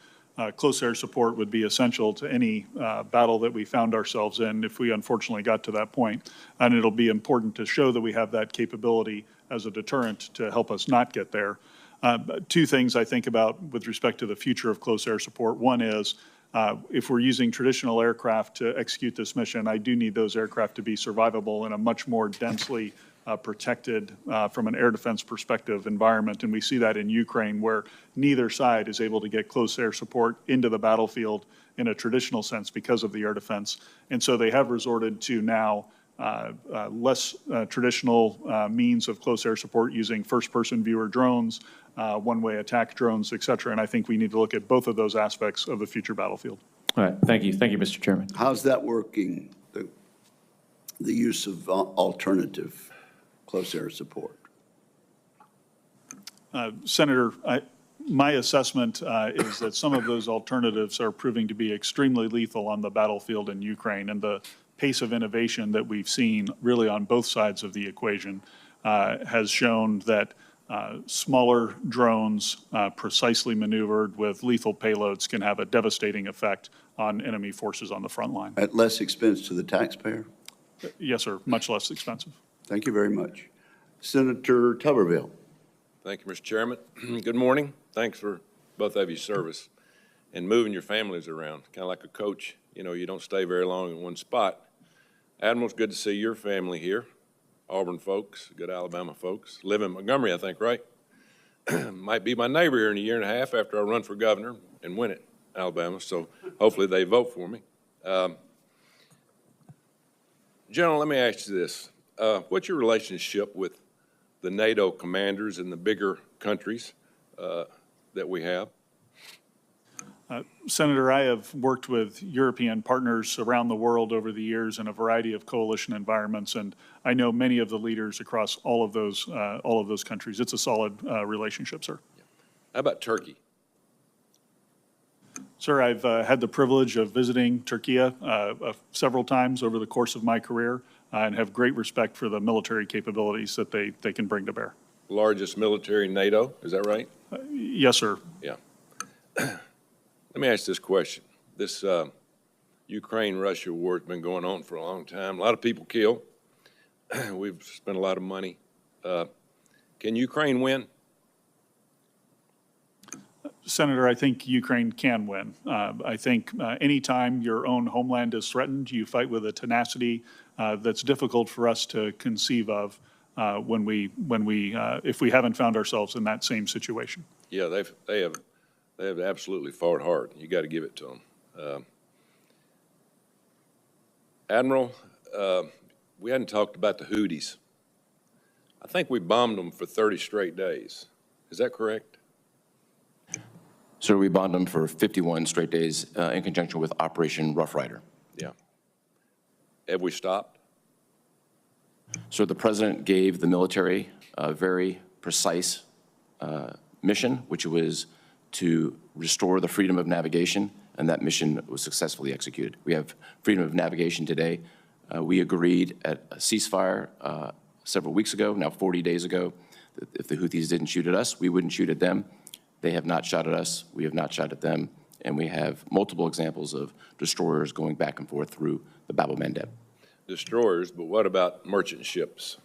close air support would be essential to any battle that we found ourselves in if we unfortunately got to that point. And it'll be important to show that we have that capability as a deterrent to help us not get there. Two things I think about with respect to the future of close air support. One is, if we're using traditional aircraft to execute this mission, I do need those aircraft to be survivable in a much more densely protected from an air defense perspective environment. And we see that in Ukraine, where neither side is able to get close air support into the battlefield in a traditional sense because of the air defense. And so they have resorted to now less traditional means of close air support using first-person viewer drones, one-way attack drones, et cetera. And I think we need to look at both of those aspects of the future battlefield. All right, thank you. Thank you, Mr. Chairman. How's that working, the use of alternative close air support? Senator, my assessment is that some of those alternatives are proving to be extremely lethal on the battlefield in Ukraine, and the pace of innovation that we've seen really on both sides of the equation has shown that smaller drones, precisely maneuvered with lethal payloads, can have a devastating effect on enemy forces on the front line. At less expense to the taxpayer? Yes, sir, much less expensive. Thank you very much. Senator Tuberville. Thank you, Mr. Chairman. Good morning. Thanks for both of your service and moving your families around. Kind of like a coach, you know, you don't stay very long in one spot. Admiral, it's good to see your family here. Auburn folks, good Alabama folks. Live in Montgomery, I think, right? Might be my neighbor here in a year and a half after I run for governor and win it, Alabama, so hopefully they vote for me. General, let me ask you this. What's your relationship with the NATO commanders in the bigger countries that we have? Senator, I have worked with European partners around the world over the years in a variety of coalition environments, and I know many of the leaders across all of those countries. It's a solid relationship, sir. How about Turkey? Sir, I've had the privilege of visiting Turkey several times over the course of my career and have great respect for the military capabilities that they can bring to bear. Largest military in NATO, is that right? Yes, sir. Yeah. Let me ask this question. This Ukraine-Russia war has been going on for a long time. A lot of people killed. We've spent a lot of money. Can Ukraine win? Senator, I think Ukraine can win. I think anytime your own homeland is threatened, you fight with a tenacity that's difficult for us to conceive of if we haven't found ourselves in that same situation. Yeah, they have absolutely fought hard. You got to give it to them. Admiral, we hadn't talked about the Houthis. I think we bombed them for 30 straight days. Is that correct? So we bombed them for 51 straight days in conjunction with Operation Rough Rider. Yeah. Have we stopped? So the president gave the military a very precise mission, which was to restore the freedom of navigation, and that mission was successfully executed. We have freedom of navigation today. We agreed at a ceasefire several weeks ago, now 40 days ago, that if the Houthis didn't shoot at us, we wouldn't shoot at them. They have not shot at us, we have not shot at them, and we have multiple examples of destroyers going back and forth through the Bab el-Mandeb. Destroyers, but what about merchant ships?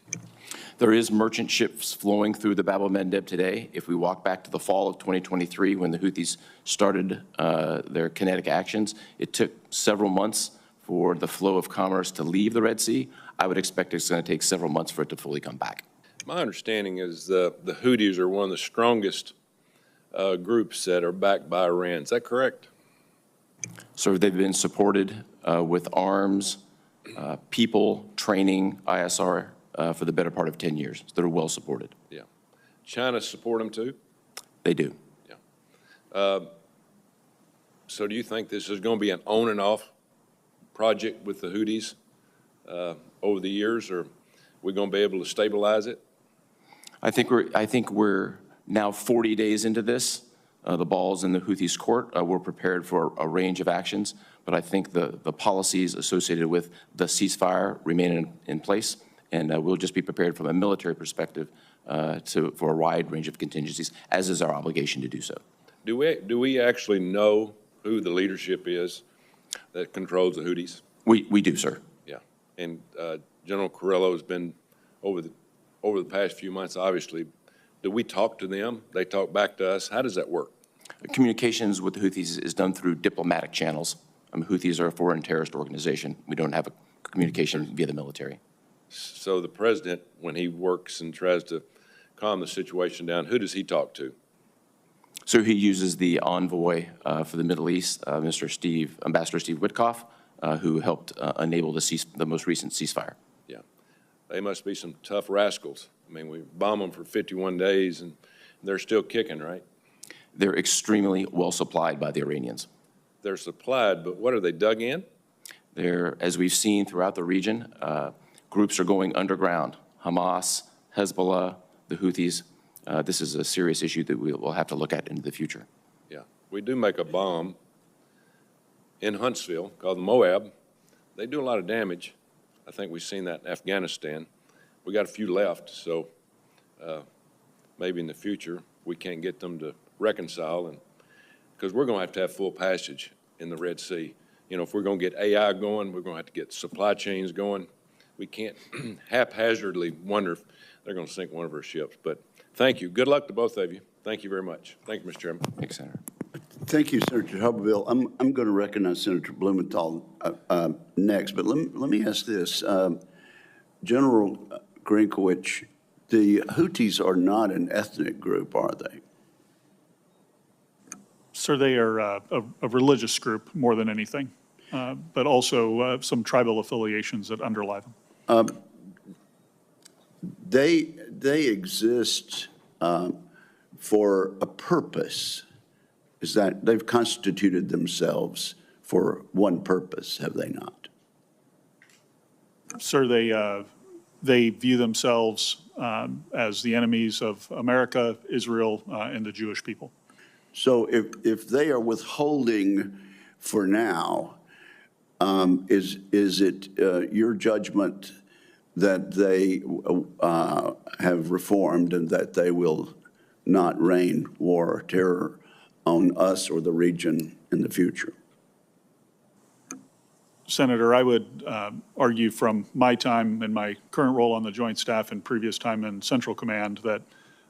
There is merchant ships flowing through the Bab el-Mandeb today. If we walk back to the fall of 2023 when the Houthis started their kinetic actions, it took several months for the flow of commerce to leave the Red Sea. I would expect it's going to take several months for it to fully come back. My understanding is the Houthis are one of the strongest groups that are backed by Iran. Is that correct? So they've been supported with arms, people, training, ISR for the better part of 10 years. So they're well supported. Yeah. China support them too? They do. Yeah. So do you think this is going to be an on and off project with the Houthis over the years, or are we going to be able to stabilize it? I think we're now 40 days into this. The ball's in the Houthis' court. We're prepared for a range of actions, but I think the policies associated with the ceasefire remain in place, and we'll just be prepared from a military perspective for a wide range of contingencies, as is our obligation to do so. Do we actually know who the leadership is that controls the Houthis? We do, sir. Yeah, and General Carrillo has been over the past few months, obviously. Do we talk to them? They talk back to us? How does that work? Communications with the Houthis is done through diplomatic channels. Houthis are a foreign terrorist organization. We don't have a communication via the military. So the president, when he works and tries to calm the situation down, who does he talk to? So he uses the envoy for the Middle East, Ambassador Steve Witkoff, who helped enable the most recent ceasefire. Yeah, they must be some tough rascals. I mean, we bomb them for 51 days, and they're still kicking, right? They're extremely well supplied by the Iranians. They're supplied, but what are they dug in? They're, as we've seen throughout the region, groups are going underground. Hamas, Hezbollah, the Houthis. This is a serious issue that we will have to look at into the future. Yeah, we do make a bomb in Huntsville called the Moab. They do a lot of damage. I think we've seen that in Afghanistan. We got a few left, so maybe in the future we can't get them to reconcile, and because we're going to have full passage in the Red Sea. You know, if we're going to get AI going, we're going to have to get supply chains going. We can't haphazardly wonder if they're going to sink one of our ships. But thank you. Good luck to both of you. Thank you very much. Thank you, Mr. Chairman. Thanks, Senator. Thank you, Senator Hubbardville. I'm going to recognize Senator Blumenthal next, but let me ask this. General Grynkewich, the Houthis are not an ethnic group, are they? Sir, they are a religious group more than anything, but also some tribal affiliations that underlie them. They exist for a purpose. Is that they've constituted themselves for one purpose, have they not? Sir, they view themselves as the enemies of America, Israel, and the Jewish people. So if they are withholding for now, is it your judgment that they have reformed and that they will not rain war or terror on us or the region in the future? Senator, I would argue from my time and my current role on the Joint Staff and previous time in Central Command that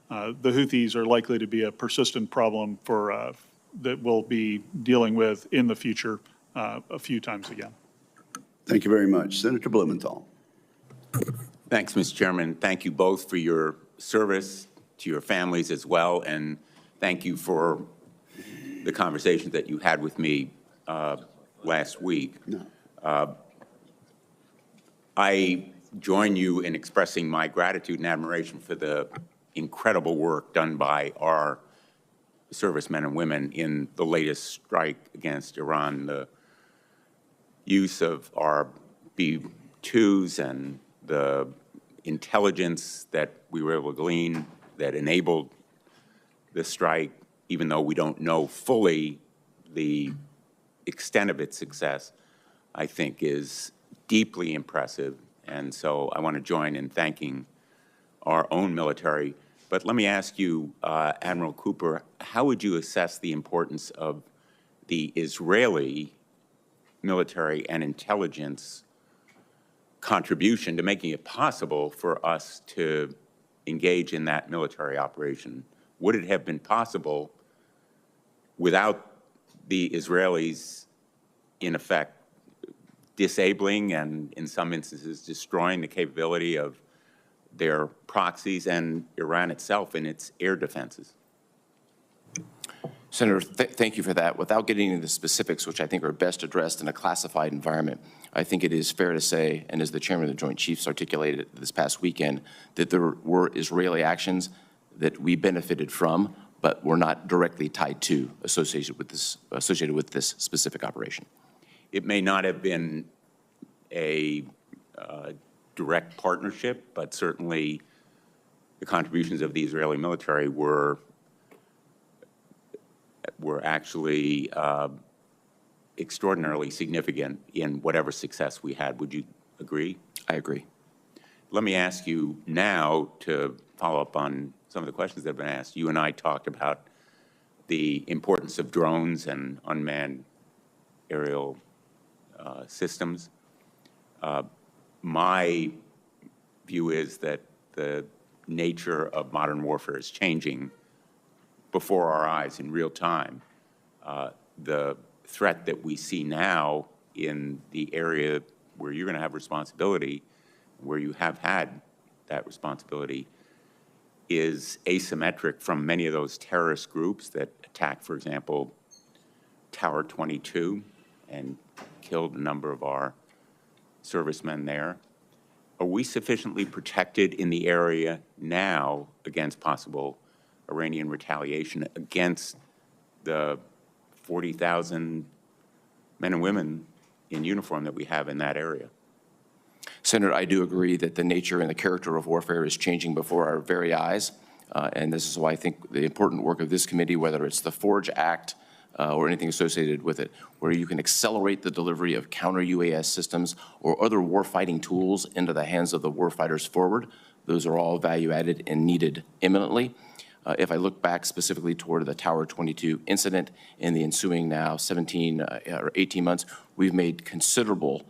the Houthis are likely to be a persistent problem for that we'll be dealing with in the future a few times again. Thank you very much. Senator Blumenthal. Thanks, Mr. Chairman. Thank you both for your service, to your families as well, and thank you for the conversation that you had with me last week. I join you in expressing my gratitude and admiration for the incredible work done by our servicemen and women in the latest strike against Iran, the use of our B-2s and the intelligence that we were able to glean that enabled the strike, even though we don't know fully the extent of its success, I think is deeply impressive. And so I want to join in thanking our own military. But let me ask you, Admiral Cooper, how would you assess the importance of the Israeli military and intelligence contribution to making it possible for us to engage in that military operation? Would it have been possible without the Israelis, in effect, disabling and, in some instances, destroying the capability of their proxies and Iran itself in its air defenses? Senator, thank you for that. Without getting into the specifics, which I think are best addressed in a classified environment, I think it is fair to say, and as the Chairman of the Joint Chiefs articulated this past weekend, that there were Israeli actions that we benefited from, but were not directly tied to, associated with this specific operation. It may not have been a direct partnership, but certainly the contributions of the Israeli military were actually extraordinarily significant in whatever success we had. Would you agree? I agree. Let me ask you now to follow up on some of the questions that have been asked. You and I talked about the importance of drones and unmanned aerial systems. My view is that the nature of modern warfare is changing before our eyes in real time. The threat that we see now in the area where you're going to have responsibility where you have had that responsibility, is asymmetric from many of those terrorist groups that attacked, for example, Tower 22 and killed a number of our servicemen there. Are we sufficiently protected in the area now against possible Iranian retaliation against the 40,000 men and women in uniform that we have in that area? Senator, I do agree that the nature and the character of warfare is changing before our very eyes. And this is why I think the important work of this committee, whether it's the FORGE Act or anything associated with it, where you can accelerate the delivery of counter-UAS systems or other warfighting tools into the hands of the warfighters forward, those are all value-added and needed imminently. If I look back specifically toward the Tower 22 incident in the ensuing now 17 or 18 months, we've made considerable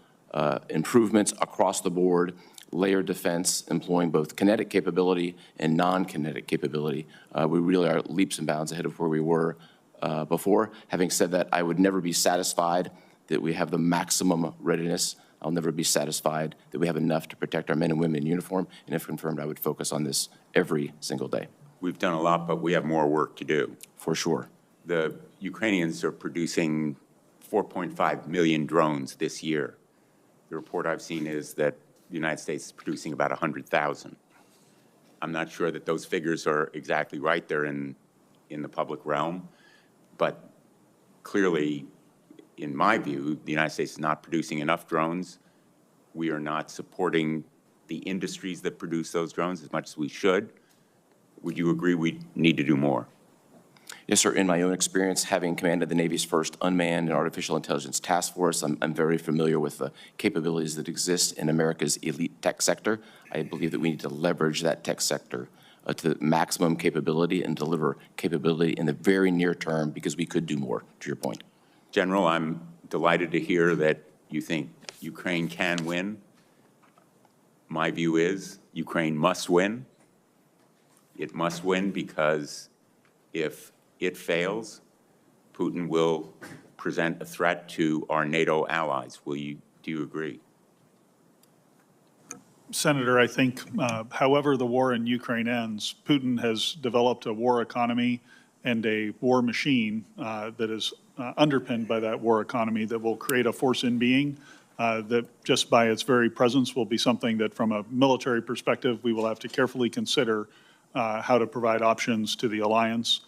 improvements across the board, layered defense, employing both kinetic capability and non-kinetic capability. We really are leaps and bounds ahead of where we were before. Having said that, I would never be satisfied that we have the maximum readiness. I'll never be satisfied that we have enough to protect our men and women in uniform. And if confirmed, I would focus on this every single day. We've done a lot, but we have more work to do. For sure. The Ukrainians are producing 4.5 million drones this year. The report I've seen is that the United States is producing about 100,000. I'm not sure that those figures are exactly right. They're in the public realm. But clearly, in my view, the United States is not producing enough drones. We are not supporting the industries that produce those drones as much as we should. Would you agree we need to do more? Yes, sir. In my own experience, having commanded the Navy's first unmanned and artificial intelligence task force, I'm very familiar with the capabilities that exist in America's elite tech sector. I believe that we need to leverage that tech sector to maximum capability and deliver capability in the very near term, because we could do more, to your point. General, I'm delighted to hear that you think Ukraine can win. My view is Ukraine must win. It must win because if it fails, Putin will present a threat to our NATO allies. Do you agree? Senator, I think however the war in Ukraine ends, Putin has developed a war economy and a war machine that is underpinned by that war economy that will create a force in being that just by its very presence will be something that from a military perspective we will have to carefully consider how to provide options to the alliance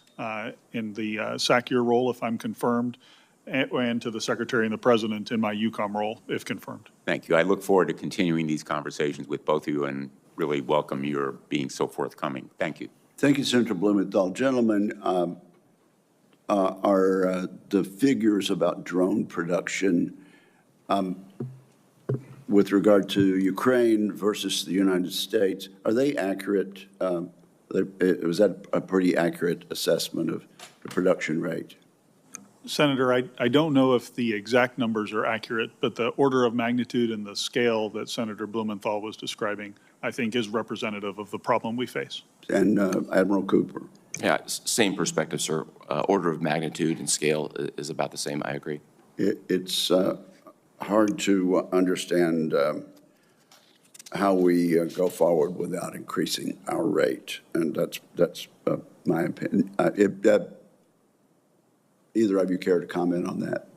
in the SACEUR role, if I'm confirmed, and to the Secretary and the President in my Eucom role, if confirmed. Thank you. I look forward to continuing these conversations with both of you and really welcome your being so forthcoming. Thank you. Thank you, Senator Blumenthal. Gentlemen, are the figures about drone production with regard to Ukraine versus the United States, are they accurate? Was that a pretty accurate assessment of the production rate? Senator, I don't know if the exact numbers are accurate, but the order of magnitude and the scale that Senator Blumenthal was describing, I think, is representative of the problem we face. And Admiral Cooper? Yeah, same perspective, sir. Order of magnitude and scale is about the same. I agree. It's hard to understand how we go forward without increasing our rate, and that's my opinion. Either of you care to comment on that?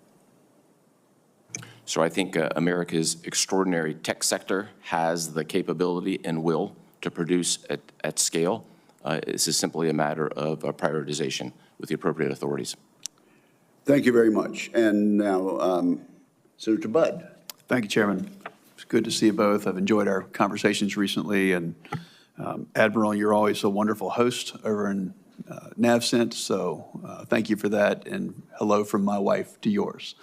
So I think America's extraordinary tech sector has the capability and will to produce at scale. This is simply a matter of prioritization with the appropriate authorities. Thank you very much. And now, Senator Budd. Thank you, Chairman. It's good to see you both. I've enjoyed our conversations recently, and Admiral, you're always a wonderful host over in NavCent, so thank you for that, and hello from my wife to yours.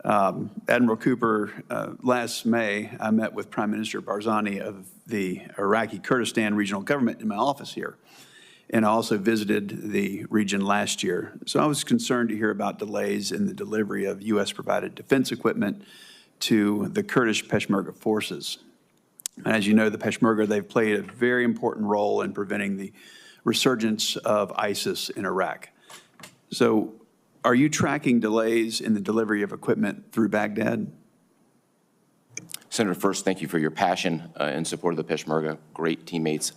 Admiral Cooper, last May, I met with Prime Minister Barzani of the Iraqi Kurdistan Regional Government in my office here, and I also visited the region last year. So I was concerned to hear about delays in the delivery of U.S.-provided defense equipment to the Kurdish Peshmerga forces. And as you know, the Peshmerga, they've played a very important role in preventing the resurgence of ISIS in Iraq. So are you tracking delays in the delivery of equipment through Baghdad? Senator, first, thank you for your passion in support of the Peshmerga. Great teammates.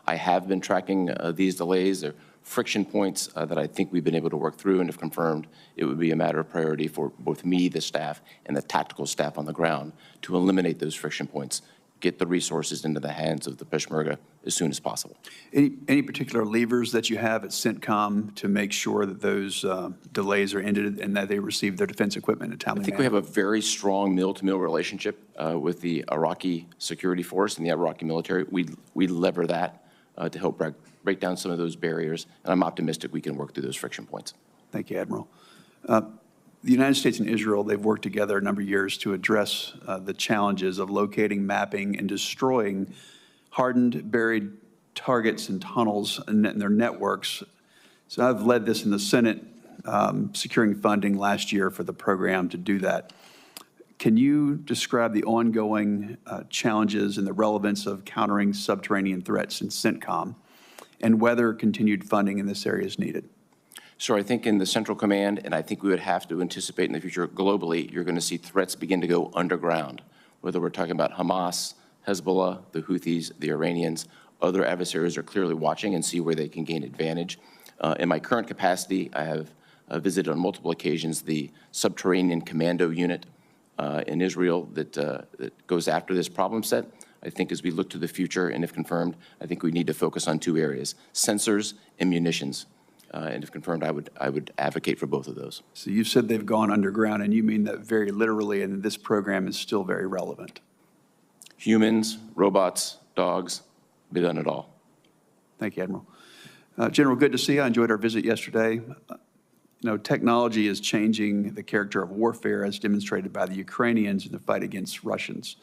I have been tracking these delays. They're friction points that I think we've been able to work through, and if confirmed, it would be a matter of priority for both me, the staff, and the tactical staff on the ground to eliminate those friction points, get the resources into the hands of the Peshmerga as soon as possible. Any particular levers that you have at Centcom to make sure that those delays are ended and that they receive their defense equipment in a timely manner? I think we have a very strong mill-to-mill relationship with the Iraqi security force and the Iraqi military. We lever that to help break down some of those barriers, and I'm optimistic we can work through those friction points. Thank you, Admiral. The United States and Israel, they've worked together a number of years to address the challenges of locating, mapping, and destroying hardened, buried targets and tunnels and their networks. So I've led this in the Senate, securing funding last year for the program to do that. Can you describe the ongoing challenges and the relevance of countering subterranean threats in Centcom and whether continued funding in this area is needed? So I think in the Central Command, and I think we would have to anticipate in the future globally, you're going to see threats begin to go underground, whether we're talking about Hamas, Hezbollah, the Houthis, the Iranians. Other adversaries are clearly watching and see where they can gain advantage. In my current capacity, I have visited on multiple occasions the subterranean commando unit in Israel that goes after this problem set. I think as we look to the future, and if confirmed, I think we need to focus on two areas, sensors and munitions. And if confirmed, I would advocate for both of those. So you said they've gone underground, and you mean that very literally, and this program is still very relevant. Humans, robots, dogs, we've done it all. Thank you, Admiral. General, good to see you. I enjoyed our visit yesterday. Technology is changing the character of warfare as demonstrated by the Ukrainians in the fight against Russians.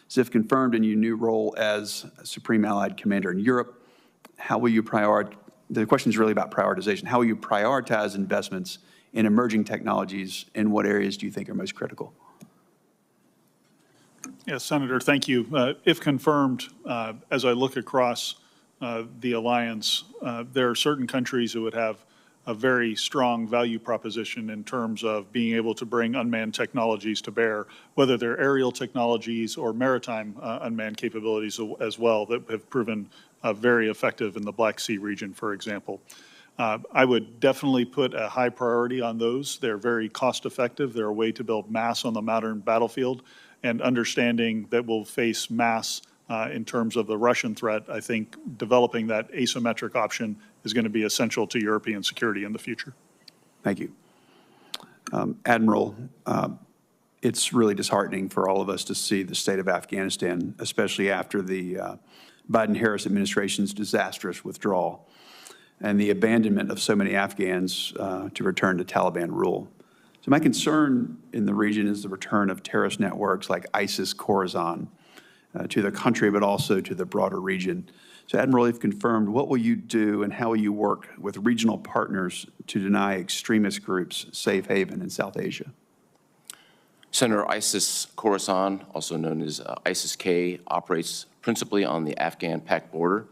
So if confirmed in your new role as Supreme Allied Commander in Europe, how will you prioritize? The question is really about prioritization. How will you prioritize investments in emerging technologies, and what areas do you think are most critical? Yes, Senator, thank you. If confirmed, as I look across the alliance, there are certain countries who would have a very strong value proposition in terms of being able to bring unmanned technologies to bear, whether they're aerial technologies or maritime unmanned capabilities as well that have proven very effective in the Black Sea region, for example. I would definitely put a high priority on those. They're very cost effective. They're a way to build mass on the modern battlefield, and understanding that we'll face mass in terms of the Russian threat. I think developing that asymmetric option is going to be essential to European security in the future. Thank you. Admiral, it's really disheartening for all of us to see the state of Afghanistan, especially after the Biden-Harris administration's disastrous withdrawal and the abandonment of so many Afghans to return to Taliban rule. So my concern in the region is the return of terrorist networks like ISIS Khorasan to the country, but also to the broader region. So Admiral, if confirmed, what will you do and how will you work with regional partners to deny extremist groups safe haven in South Asia? Senator, ISIS Khorasan, also known as ISIS-K, operates principally on the Afghan-Pak border.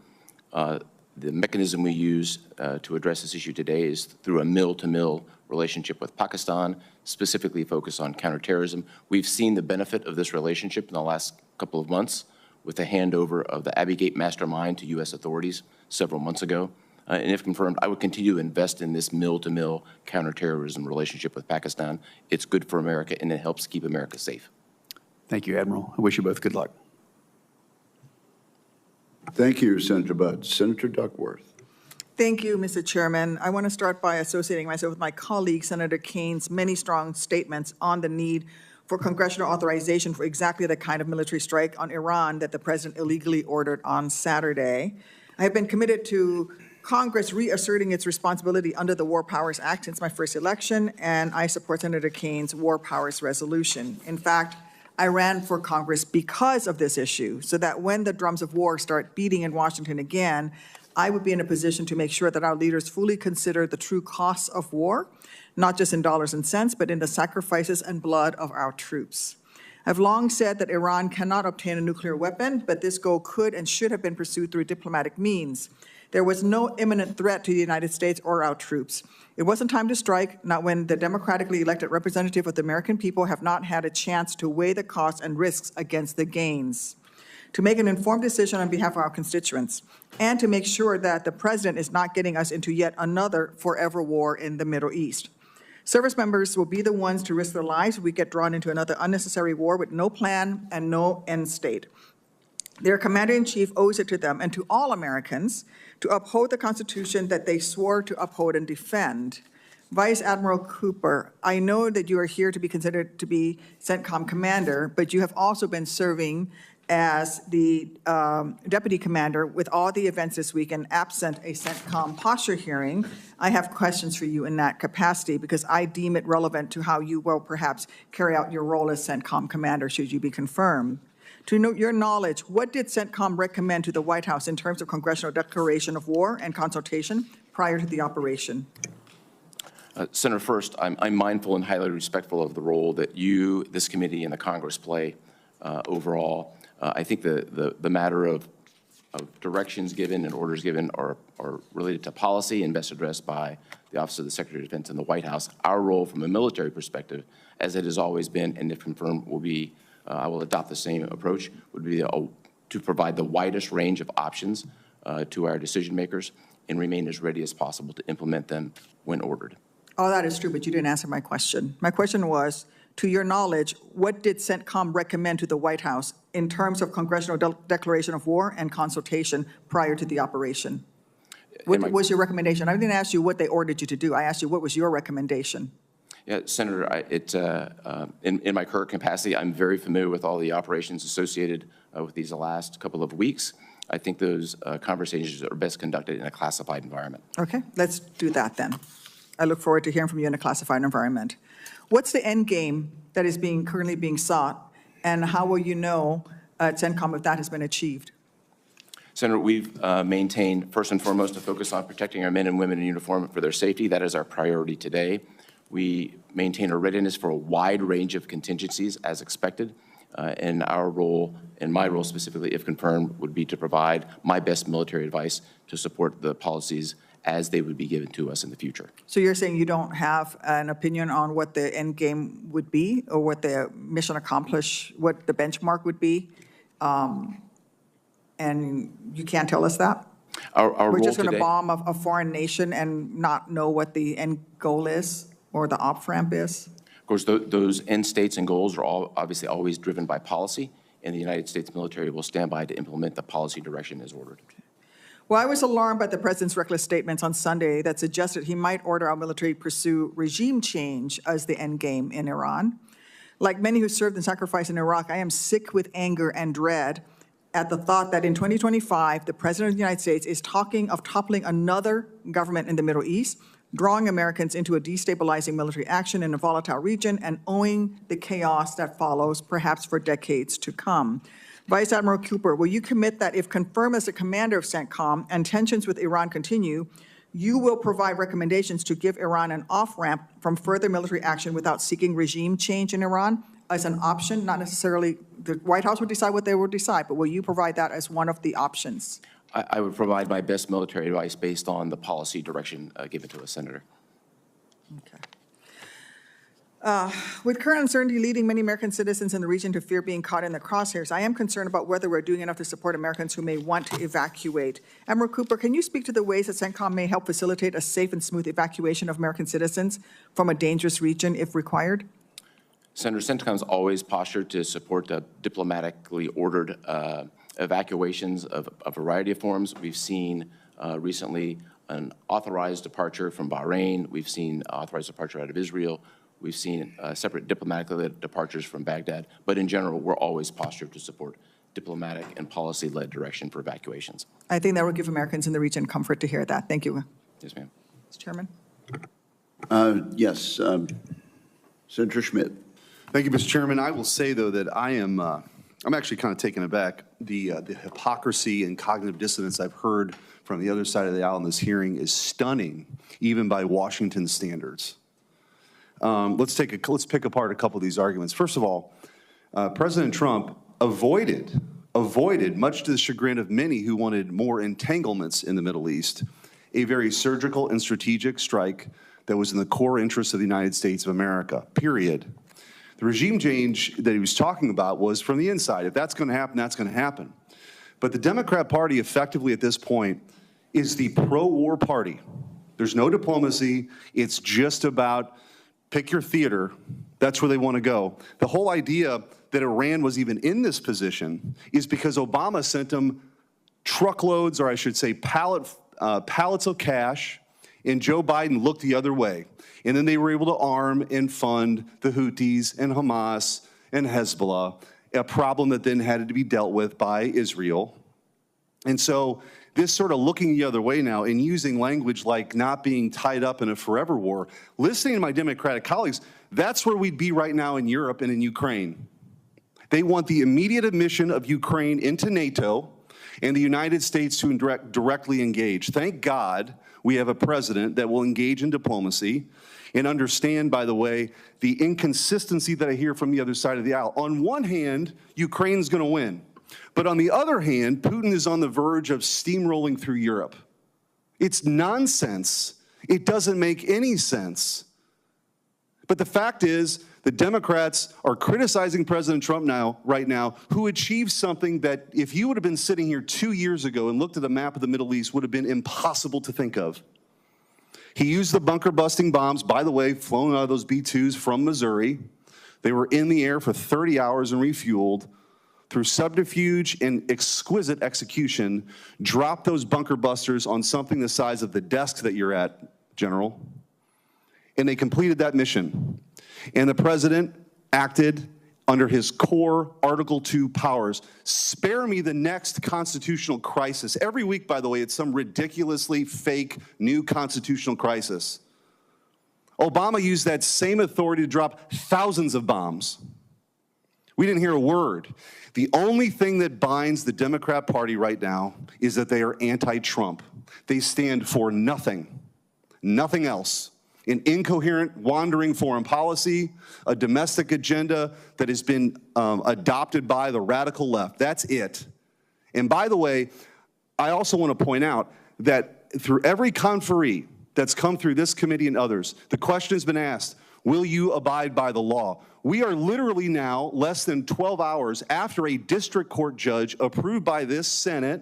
The mechanism we use to address this issue today is through a mill-to-mill relationship with Pakistan, specifically focused on counterterrorism. We've seen the benefit of this relationship in the last couple of months with the handover of the Abbey Gate mastermind to U.S. authorities several months ago. And if confirmed, I would continue to invest in this mill-to-mill counterterrorism relationship with Pakistan. It's good for America, and it helps keep America safe. Thank you, Admiral. I wish you both good luck. Thank you, Senator Budd. Senator Duckworth. Thank you, Mr. Chairman. I want to start by associating myself with my colleague, Senator Kane's many strong statements on the need for congressional authorization for exactly the kind of military strike on Iran that the president illegally ordered on Saturday. I have been committed to Congress reasserting its responsibility under the War Powers Act since my first election, and I support Senator Kane's War Powers resolution. In fact, I ran for Congress because of this issue, so that when the drums of war start beating in Washington again, I would be in a position to make sure that our leaders fully consider the true costs of war, not just in dollars and cents, but in the sacrifices and blood of our troops. I've long said that Iran cannot obtain a nuclear weapon, but this goal could and should have been pursued through diplomatic means. There was no imminent threat to the United States or our troops. It wasn't time to strike, not when the democratically elected representative of the American people have not had a chance to weigh the costs and risks against the gains, to make an informed decision on behalf of our constituents, and to make sure that the president is not getting us into yet another forever war in the Middle East. Service members will be the ones to risk their lives if we get drawn into another unnecessary war with no plan and no end state. Their commander-in-chief owes it to them and to all Americans to uphold the Constitution that they swore to uphold and defend. Vice Admiral Cooper, I know that you are here to be considered to be Centcom commander, but you have also been serving as the deputy commander with all the events this week, and absent a Centcom posture hearing, I have questions for you in that capacity because I deem it relevant to how you will perhaps carry out your role as Centcom commander should you be confirmed. To note your knowledge, what did Centcom recommend to the White House in terms of congressional declaration of war and consultation prior to the operation? Senator, first, I'm mindful and highly respectful of the role that you, this committee, and the Congress play overall. I think the matter of directions given and orders given are related to policy and best addressed by the Office of the Secretary of Defense and the White House. Our role from a military perspective, as it has always been, and if confirmed, will be, I will adopt the same approach, would be to provide the widest range of options to our decision makers and remain as ready as possible to implement them when ordered. All that is true, but you didn't answer my question. My question was, to your knowledge, what did Centcom recommend to the White House in terms of congressional declaration of war and consultation prior to the operation? What was your recommendation? I didn't ask you what they ordered you to do. I asked you what was your recommendation. Yeah, Senator, in my current capacity, I'm very familiar with all the operations associated with these last couple of weeks. I think those conversations are best conducted in a classified environment. Okay, let's do that then. I look forward to hearing from you in a classified environment. What's the end game that is currently being sought, and how will you know at Centcom if that has been achieved? Senator, we've maintained, first and foremost, a focus on protecting our men and women in uniform for their safety. That is our priority today. We maintain a readiness for a wide range of contingencies as expected, and our role, and my role specifically, if confirmed, would be to provide my best military advice to support the policies as they would be given to us in the future. So you're saying you don't have an opinion on what the end game would be, or what the mission accomplished, what the benchmark would be, and you can't tell us that? We're just going to bomb a foreign nation and not know what the end goal is or the op-ramp is? Of course, those end states and goals are obviously always driven by policy, and the United States military will stand by to implement the policy direction as ordered. Well, I was alarmed by the president's reckless statements on Sunday that suggested he might order our military to pursue regime change as the end game in Iran. Like many who served and sacrificed in Iraq, I am sick with anger and dread at the thought that in 2025, the president of the United States is talking of toppling another government in the Middle East, drawing Americans into a destabilizing military action in a volatile region, and owing the chaos that follows, perhaps for decades to come. Vice Admiral Cooper, will you commit that if confirmed as the commander of Centcom and tensions with Iran continue, you will provide recommendations to give Iran an off-ramp from further military action without seeking regime change in Iran as an option? Not necessarily the White House would decide what they will decide, but will you provide that as one of the options? I would provide my best military advice based on the policy direction given to us, Senator. Okay. With current uncertainty leading many American citizens in the region to fear being caught in the crosshairs, I am concerned about whether we're doing enough to support Americans who may want to evacuate. Admiral Cooper, can you speak to the ways that CENTCOM may help facilitate a safe and smooth evacuation of American citizens from a dangerous region if required? Senator, CENTCOM is always postured to support the diplomatically ordered evacuations of a variety of forms. We've seen recently an authorized departure from Bahrain. We've seen authorized departure out of Israel. We've seen separate diplomatic departures from Baghdad. But in general, we're always postured to support diplomatic and policy-led direction for evacuations. I think that will give Americans in the region comfort to hear that. Thank you. Yes, ma'am. Mr. Chairman. Yes, Senator Schmidt. Thank you, Mr. Chairman. I will say, though, that I'm actually kind of taken aback. The hypocrisy and cognitive dissonance I've heard from the other side of the aisle in this hearing is stunning, even by Washington standards. Let's pick apart a couple of these arguments. First of all, President Trump avoided avoided, much to the chagrin of many who wanted more entanglements in the Middle East, a very surgical and strategic strike that was in the core interests of the United States of America, period. The regime change that he was talking about was from the inside. If that's going to happen, that's going to happen. But the Democrat Party effectively at this point is the pro-war party. There's no diplomacy. It's just about pick your theater. That's where they want to go. The whole idea that Iran was even in this position is because Obama sent them truckloads, or I should say pallets of cash, and Joe Biden looked the other way. And then they were able to arm and fund the Houthis and Hamas and Hezbollah, a problem that then had to be dealt with by Israel. And so this sort of looking the other way now and using language like not being tied up in a forever war, listening to my Democratic colleagues, that's where we'd be right now in Europe and in Ukraine. They want the immediate admission of Ukraine into NATO and the United States to directly engage. Thank God we have a president that will engage in diplomacy and understand, by the way, the inconsistency that I hear from the other side of the aisle. On one hand, Ukraine's going to win. But on the other hand, Putin is on the verge of steamrolling through Europe. It's nonsense. It doesn't make any sense. But the fact is, the Democrats are criticizing President Trump right now, who achieved something that if you would have been sitting here 2 years ago and looked at a map of the Middle East, would have been impossible to think of. He used the bunker-busting bombs, by the way, flown out of those B-2s from Missouri. They were in the air for 30 hours and refueled. Through subterfuge and exquisite execution, dropped those bunker busters on something the size of the desk that you're at, General. And they completed that mission. And the president acted under his core Article 2 powers. Spare me the next constitutional crisis. Every week, by the way, it's some ridiculously fake new constitutional crisis. Obama used that same authority to drop thousands of bombs. We didn't hear a word. The only thing that binds the Democrat Party right now is that they are anti-Trump. They stand for nothing, nothing else. An incoherent, wandering foreign policy, a domestic agenda that has been adopted by the radical left. That's it. And by the way, I also want to point out that through every conferee that's come through this committee and others, the question has been asked, will you abide by the law? We are literally now less than 12 hours after a district court judge approved by this Senate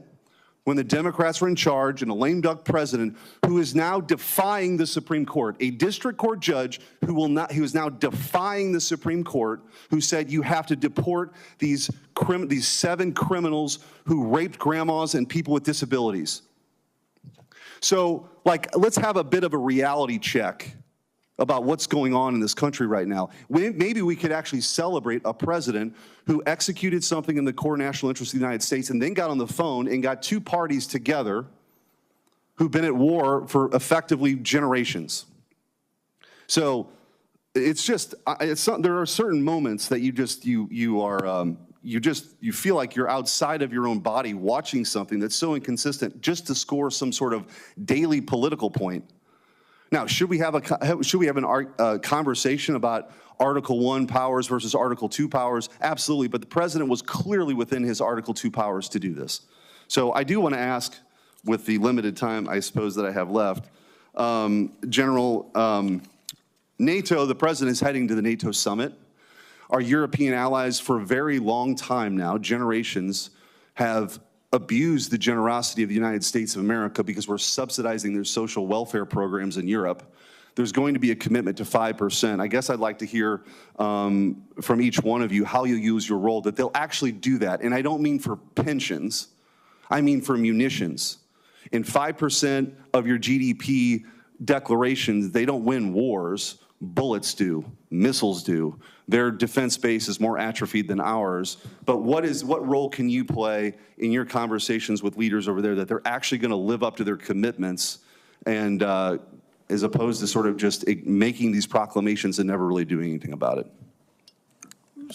when the Democrats were in charge and a lame duck president who is now defying the Supreme Court, a district court judge who is now defying the Supreme Court, who said you have to deport these 7 criminals who raped grandmas and people with disabilities. So, let's have a bit of a reality check about what's going on in this country right now. Maybe we could actually celebrate a president who executed something in the core national interest of the United States and then got on the phone and got 2 parties together who've been at war for effectively generations. So it's just, there are certain moments that you feel like you're outside of your own body watching something that's so inconsistent just to score some sort of daily political point. Now, should we have a conversation about Article 1 powers versus Article 2 powers? Absolutely, but the president was clearly within his Article 2 powers to do this. So I do want to ask, with the limited time I suppose that I have left, General, NATO, the president is heading to the NATO summit. Our European allies for a very long time now, generations, have abused the generosity of the United States of America because we're subsidizing their social welfare programs in Europe. There's going to be a commitment to 5%. I guess I'd like to hear from each one of you how you use your role, that they'll actually do that. And I don't mean for pensions, I mean for munitions. And 5% of your GDP declarations, they don't win wars. Bullets do, missiles do. Their defense base is more atrophied than ours. But what role can you play in your conversations with leaders over there that they're actually going to live up to their commitments, and as opposed to sort of just making these proclamations and never really doing anything about it?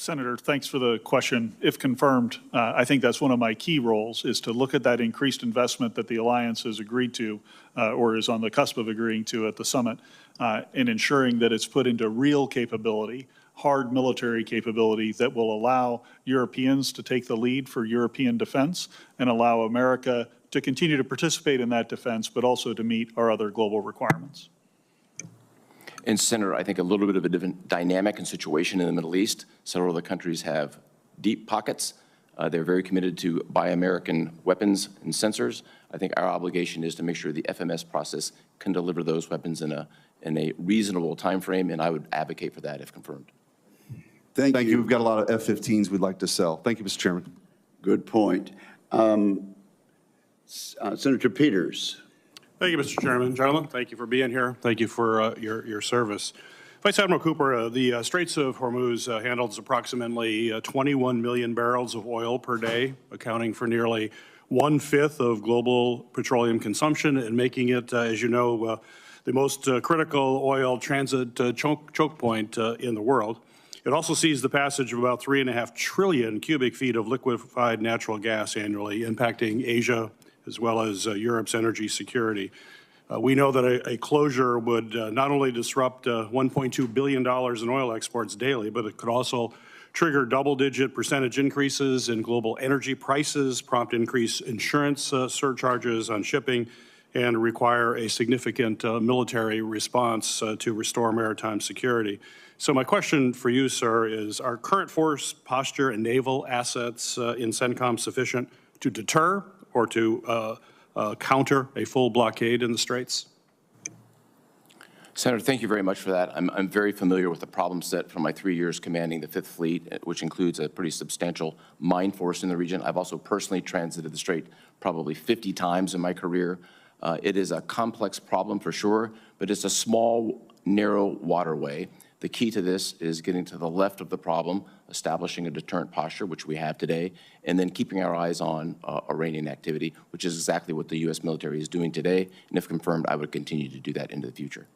Senator, thanks for the question. If confirmed, I think that's one of my key roles, is to look at that increased investment that the alliance has agreed to or is on the cusp of agreeing to at the summit, and ensuring that it's put into real capability, hard military capability that will allow Europeans to take the lead for European defense and allow America to continue to participate in that defense, but also to meet our other global requirements. And Senator, I think a little bit of a different dynamic and situation in the Middle East. Several of the countries have deep pockets. They're very committed to buy American weapons and sensors. I think our obligation is to make sure the FMS process can deliver those weapons in a reasonable time frame, and I would advocate for that if confirmed. Thank you. We've got a lot of F-15s we'd like to sell. Thank you, Mr. Chairman. Good point. Senator Peters. Thank you, Mr. Chairman. Gentlemen, thank you for being here. Thank you for your service. Vice Admiral Cooper, the Straits of Hormuz handles approximately 21 million barrels of oil per day, accounting for nearly 1/5 of global petroleum consumption and making it, as you know, the most critical oil transit choke point in the world. It also sees the passage of about 3.5 trillion cubic feet of liquefied natural gas annually, impacting Asia as well as Europe's energy security. We know that a closure would not only disrupt $1.2 billion in oil exports daily, but it could also trigger double-digit percentage increases in global energy prices, prompt increased insurance surcharges on shipping, and require a significant military response to restore maritime security. So my question for you, sir, is are current force posture and naval assets in Centcom sufficient to deter or to counter a full blockade in the Straits? Senator, thank you very much for that. I'm very familiar with the problem set from my 3 years commanding the 5th Fleet, which includes a pretty substantial mine force in the region. I've also personally transited the Strait probably 50 times in my career. It is a complex problem for sure, but it's a small, narrow waterway. The key to this is getting to the left of the problem, establishing a deterrent posture, which we have today, and then keeping our eyes on Iranian activity, which is exactly what the U.S. military is doing today. And if confirmed, I would continue to do that into the future.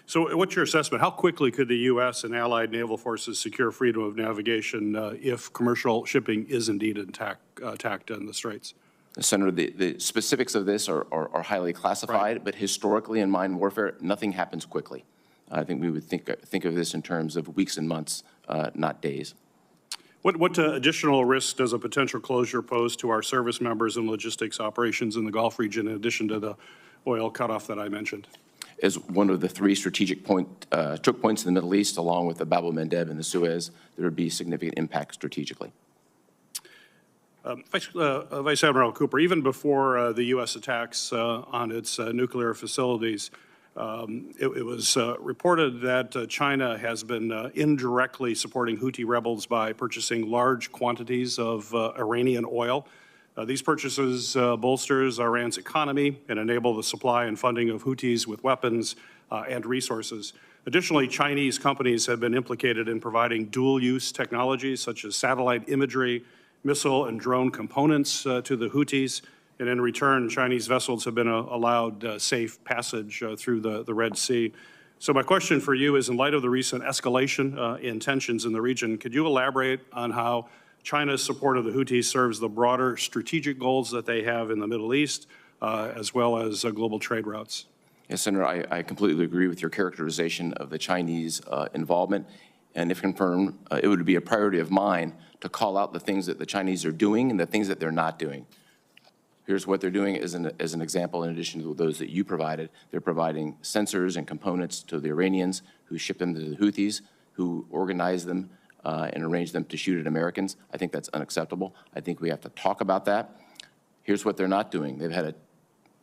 So what's your assessment? How quickly could the U.S. and allied naval forces secure freedom of navigation if commercial shipping is indeed attacked in the Straits? Senator, the specifics of this are highly classified, right, but historically in mine warfare, nothing happens quickly. I think we would think of this in terms of weeks and months, not days. What additional risks does a potential closure pose to our service members and logistics operations in the Gulf region, in addition to the oil cutoff that I mentioned? As one of the 3 strategic choke points in the Middle East, along with the Bab el-Mandeb and the Suez, there would be significant impact strategically. Vice Admiral Cooper, even before the U.S. attacks on its nuclear facilities, it was reported that China has been indirectly supporting Houthi rebels by purchasing large quantities of Iranian oil. These purchases bolsters Iran's economy and enable the supply and funding of Houthis with weapons and resources. Additionally, Chinese companies have been implicated in providing dual-use technologies such as satellite imagery, missile and drone components to the Houthis. And in return, Chinese vessels have been allowed safe passage through the Red Sea. So my question for you is, in light of the recent escalation in tensions in the region, could you elaborate on how China's support of the Houthis serves the broader strategic goals that they have in the Middle East, as well as global trade routes? Yes, Senator, I completely agree with your characterization of the Chinese involvement. And if confirmed, it would be a priority of mine to call out the things that the Chinese are doing and the things that they're not doing. Here's what they're doing as an example, in addition to those that you provided. They're providing sensors and components to the Iranians, who ship them to the Houthis, who organize them and arrange them to shoot at Americans. I think that's unacceptable. I think we have to talk about that. Here's what they're not doing. They've had a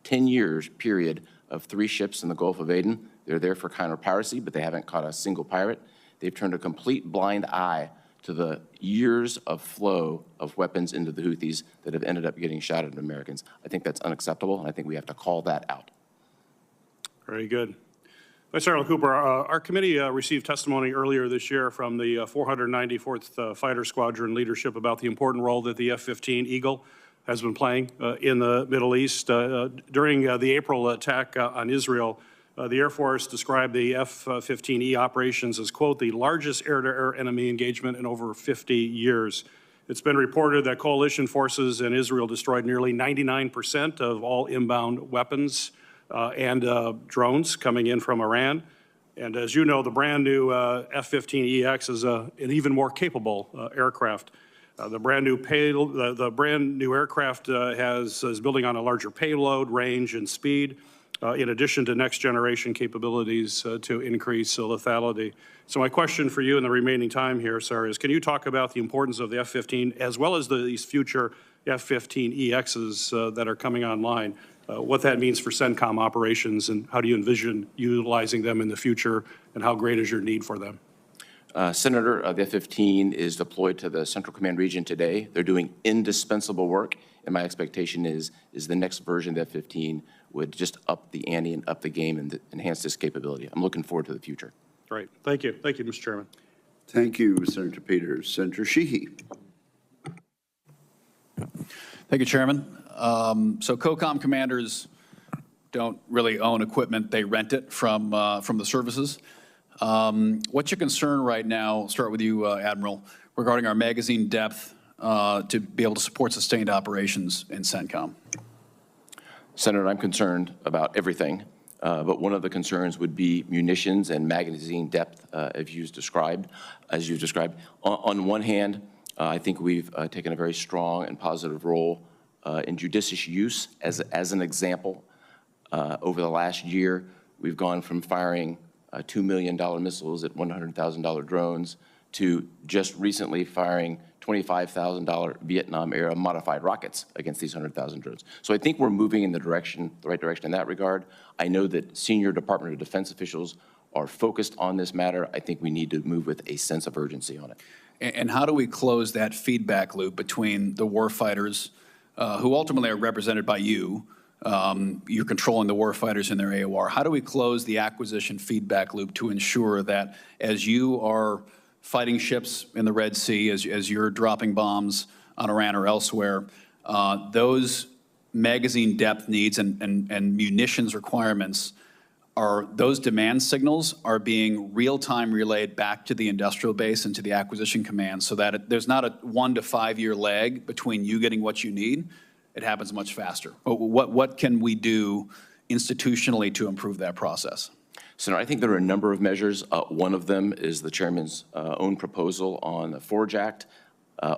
10-year period of 3 ships in the Gulf of Aden. They're there for counter-piracy, but they haven't caught a single pirate. They've turned a complete blind eye to the years of flow of weapons into the Houthis that have ended up getting shot at Americans. I think that's unacceptable, and I think we have to call that out. Very good. Vice Admiral Cooper, our committee received testimony earlier this year from the 494th Fighter Squadron leadership about the important role that the F-15 Eagle has been playing in the Middle East. During the April attack on Israel, The Air Force described the F-15E operations as, quote, the largest air-to-air enemy engagement in over 50 years. It's been reported that coalition forces in Israel destroyed nearly 99% of all inbound weapons and drones coming in from Iran. And as you know, the brand new F-15EX is an even more capable aircraft. The brand new aircraft is building on a larger payload, range, and speed, in addition to next generation capabilities to increase lethality. So my question for you in the remaining time here, sir, is can you talk about the importance of the F-15 as well as these future F-15EXs that are coming online, what that means for Centcom operations, and how do you envision utilizing them in the future, and how great is your need for them? Senator, the F-15 is deployed to the Central Command region today. They're doing indispensable work, and my expectation is the next version of the F-15 would just up the ante and up the game and enhance this capability. I'm looking forward to the future. Great. Thank you. Thank you, Mr. Chairman. Thank you, Senator Peters. Senator Sheehy. Thank you, Chairman. So COCOM commanders don't really own equipment. They rent it from the services. What's your concern right now, I'll start with you, Admiral, regarding our magazine depth to be able to support sustained operations in Centcom? Senator, I'm concerned about everything, but one of the concerns would be munitions and magazine depth, as you've described. On one hand, I think we've taken a very strong and positive role in judicious use. As an example, over the last year, we've gone from firing $2 million missiles at $100,000 drones to just recently firing $25,000 Vietnam-era modified rockets against these 100,000 drones. So I think we're moving in the right direction in that regard. I know that senior Department of Defense officials are focused on this matter. I think we need to move with a sense of urgency on it. And how do we close that feedback loop between the warfighters, who ultimately are represented by you? You're controlling the warfighters in their AOR. How do we close the acquisition feedback loop to ensure that as you are fighting ships in the Red Sea, as you're dropping bombs on Iran or elsewhere, those magazine depth needs and munitions requirements, those demand signals are being real-time relayed back to the industrial base and to the acquisition command so that there's not a 1 to 5 year lag between you getting what you need. It happens much faster. What can we do institutionally to improve that process? Senator, I think there are a number of measures. One of them is the chairman's own proposal on the Forge Act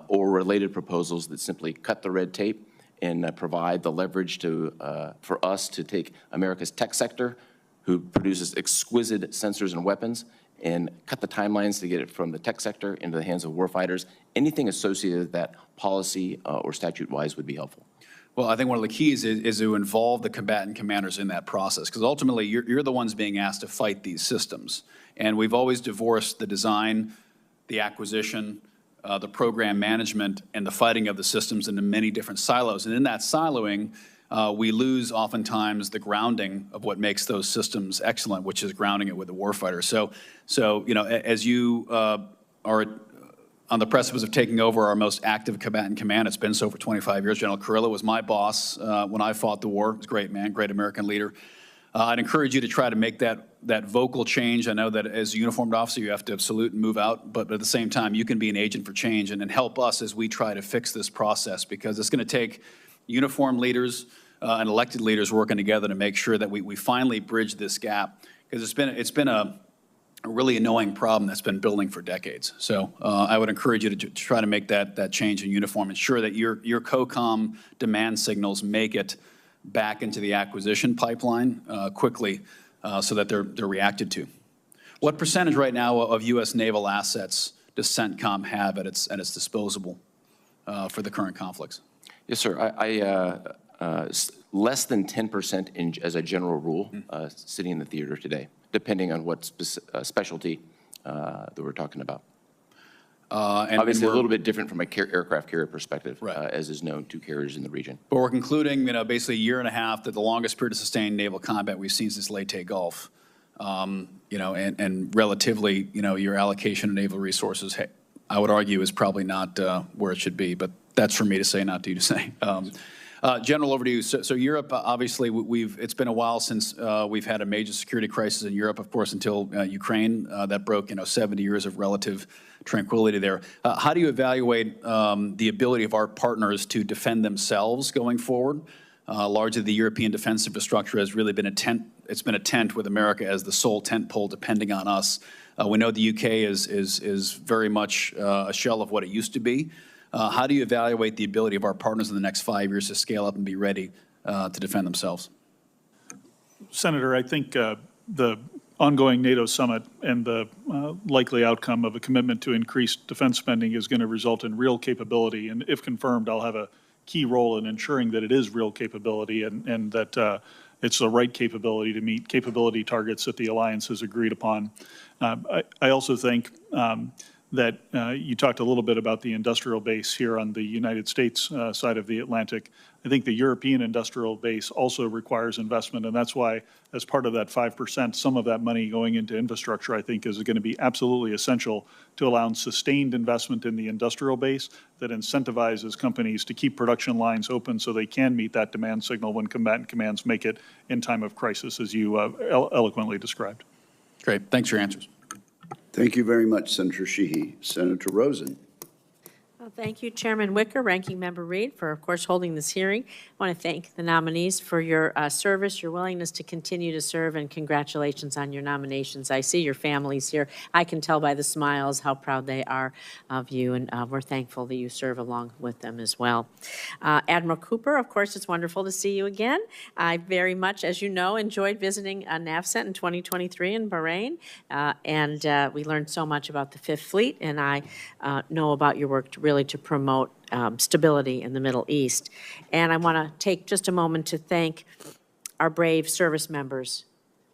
or related proposals that simply cut the red tape and provide the leverage for us to take America's tech sector, who produces exquisite sensors and weapons, and cut the timelines to get it from the tech sector into the hands of warfighters. Anything associated with that policy or statute-wise would be helpful. Well, I think one of the keys is to involve the combatant commanders in that process, because ultimately you're the ones being asked to fight these systems. And we've always divorced the design, the acquisition, the program management, and the fighting of the systems into many different silos. And in that siloing, we lose oftentimes the grounding of what makes those systems excellent, which is grounding it with the warfighter. So you know, as you are on the precipice of taking over our most active combatant command, it's been so for 25 years. General Kurilla was my boss when I fought the war. He was a great man, great American leader. I'd encourage you to try to make that vocal change. I know that as a uniformed officer, you have to salute and move out, but at the same time, you can be an agent for change and help us as we try to fix this process, because it's going to take uniformed leaders and elected leaders working together to make sure that we finally bridge this gap, because it's been a really annoying problem that's been building for decades. So I would encourage you to try to make that change in uniform, ensure that your COCOM demand signals make it back into the acquisition pipeline quickly so that they're reacted to. What percentage right now of U.S. naval assets does Centcom have at its disposal for the current conflicts? Yes, sir. Less than 10% as a general rule sitting in the theater today, depending on what specialty that we're talking about. Obviously, a little bit different from a aircraft carrier perspective, right, as is known to carriers in the region. But we're concluding, basically a year and a half, that the longest period of sustained naval combat we've seen since Leyte Gulf. And relatively, your allocation of naval resources, I would argue, is probably not where it should be. But that's for me to say, not you to say. General, over to you. So Europe, obviously, it's been a while since we've had a major security crisis in Europe, of course, until Ukraine. That broke, 70 years of relative tranquility there. How do you evaluate the ability of our partners to defend themselves going forward? Largely, the European defense infrastructure has really been it's been a tent with America as the sole tent pole, depending on us. We know the UK is very much a shell of what it used to be. How do you evaluate the ability of our partners in the next 5 years to scale up and be ready to defend themselves? Senator, I think the ongoing NATO summit and the likely outcome of a commitment to increased defense spending is going to result in real capability. And if confirmed, I'll have a key role in ensuring that it is real capability and that it's the right capability to meet capability targets that the alliance has agreed upon. I also think that you talked a little bit about the industrial base here on the United States side of the Atlantic. I think the European industrial base also requires investment, and that's why, as part of that 5%, some of that money going into infrastructure, I think, is going to be absolutely essential to allow sustained investment in the industrial base that incentivizes companies to keep production lines open so they can meet that demand signal when combatant commands make it in time of crisis, as you eloquently described. Great. Thanks for your answers. Thank you very much, Senator Sheehy. Senator Rosen. Well, thank you, Chairman Wicker, Ranking Member Reed, for, of course, holding this hearing. I want to thank the nominees for your service, your willingness to continue to serve, and congratulations on your nominations. I see your families here. I can tell by the smiles how proud they are of you, and we're thankful that you serve along with them as well. Admiral Cooper, of course, it's wonderful to see you again. I very much, as you know, enjoyed visiting NAVCENT in 2023 in Bahrain, and we learned so much about the Fifth Fleet, and I know about your work to promote stability in the Middle East. And I want to take just a moment to thank our brave service members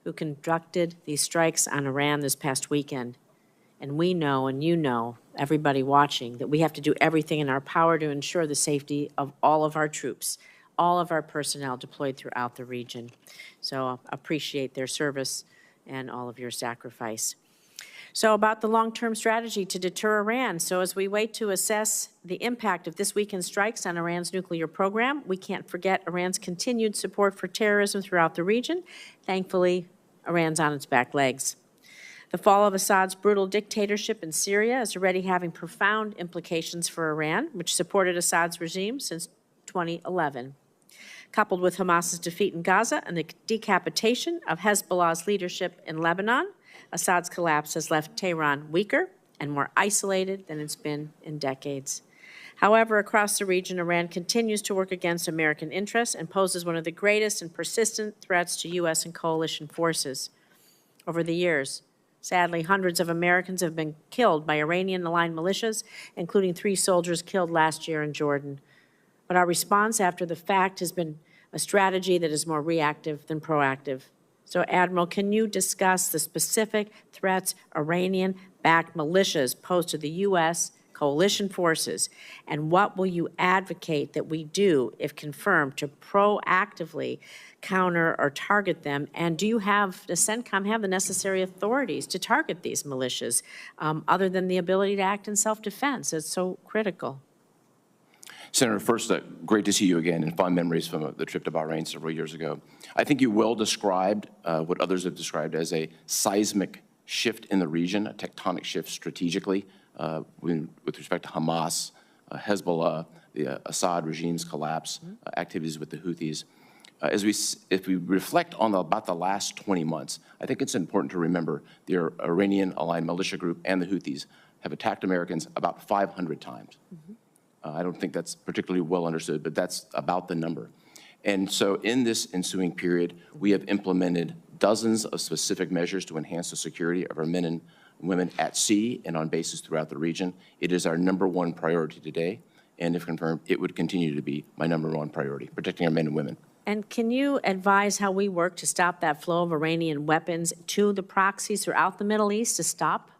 who conducted these strikes on Iran this past weekend. And we know, and you know, everybody watching, that we have to do everything in our power to ensure the safety of all of our troops, all of our personnel deployed throughout the region. So I appreciate their service and all of your sacrifice. So about the long-term strategy to deter Iran. So as we wait to assess the impact of this weekend's strikes on Iran's nuclear program, we can't forget Iran's continued support for terrorism throughout the region. Thankfully, Iran's on its back legs. The fall of Assad's brutal dictatorship in Syria is already having profound implications for Iran, which supported Assad's regime since 2011. Coupled with Hamas's defeat in Gaza and the decapitation of Hezbollah's leadership in Lebanon, Assad's collapse has left Tehran weaker and more isolated than it's been in decades. However, across the region, Iran continues to work against American interests and poses one of the greatest and persistent threats to U.S. and coalition forces. Over the years, sadly, hundreds of Americans have been killed by Iranian-aligned militias, including 3 soldiers killed last year in Jordan. But our response after the fact has been a strategy that is more reactive than proactive. So, Admiral, can you discuss the specific threats Iranian-backed militias pose to the U.S. coalition forces, and what will you advocate that we do, if confirmed, to proactively counter or target them? And does Centcom have the necessary authorities to target these militias, other than the ability to act in self-defense? It's so critical. Senator, first, great to see you again, and fond memories from the trip to Bahrain several years ago. I think you well described what others have described as a seismic shift in the region, a tectonic shift strategically with respect to Hamas, Hezbollah, the Assad regime's collapse, activities with the Houthis. If we reflect on about the last 20 months, I think it's important to remember the Iranian-aligned militia group and the Houthis have attacked Americans about 500 times. I don't think that's particularly well understood, but that's about the number. And so in this ensuing period, we have implemented dozens of specific measures to enhance the security of our men and women at sea and on bases throughout the region. It is our #1 priority today, and if confirmed, it would continue to be my #1 priority, protecting our men and women. And can you advise how we work to stop that flow of Iranian weapons to the proxies throughout the Middle East, to stop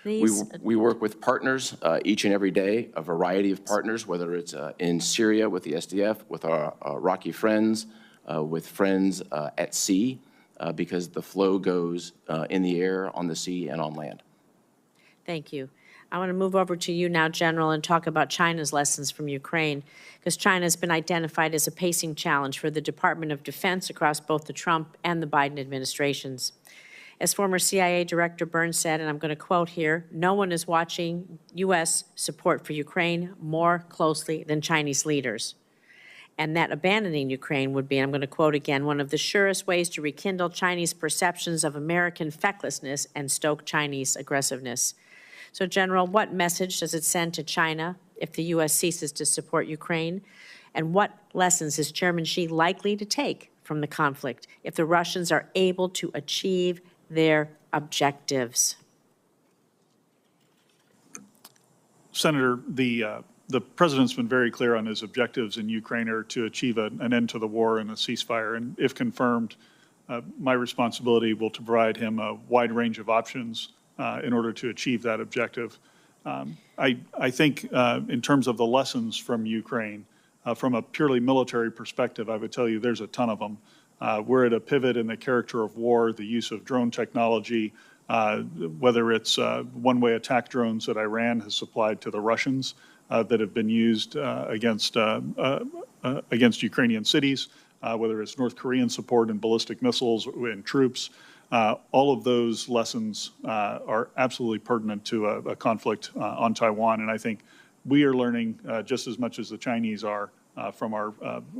these? We work with partners each and every day, a variety of partners, whether it's in Syria with the SDF, with our Iraqi friends, with friends at sea, because the flow goes in the air, on the sea, and on land. Thank you. I want to move over to you now, General, and talk about China's lessons from Ukraine, because China has been identified as a pacing challenge for the Department of Defense across both the Trump and the Biden administrations. As former CIA Director Burns said, and I'm going to quote here, "No one is watching U.S. support for Ukraine more closely than Chinese leaders." And that abandoning Ukraine would be, I'm going to quote again, "one of the surest ways to rekindle Chinese perceptions of American fecklessness and stoke Chinese aggressiveness." So, General, what message does it send to China if the U.S. ceases to support Ukraine? And what lessons is Chairman Xi likely to take from the conflict if the Russians are able to achieve their objectives? Senator, the president's been very clear on his objectives in Ukraine are to achieve an end to the war and a ceasefire. And if confirmed, my responsibility will to provide him a wide range of options in order to achieve that objective. I think in terms of the lessons from Ukraine, from a purely military perspective, I would tell you there's a ton of them. We're at a pivot in the character of war, the use of drone technology, whether it's one-way attack drones that Iran has supplied to the Russians that have been used against Ukrainian cities, whether it's North Korean support and ballistic missiles and troops. All of those lessons are absolutely pertinent to a conflict on Taiwan, and I think we are learning just as much as the Chinese are from our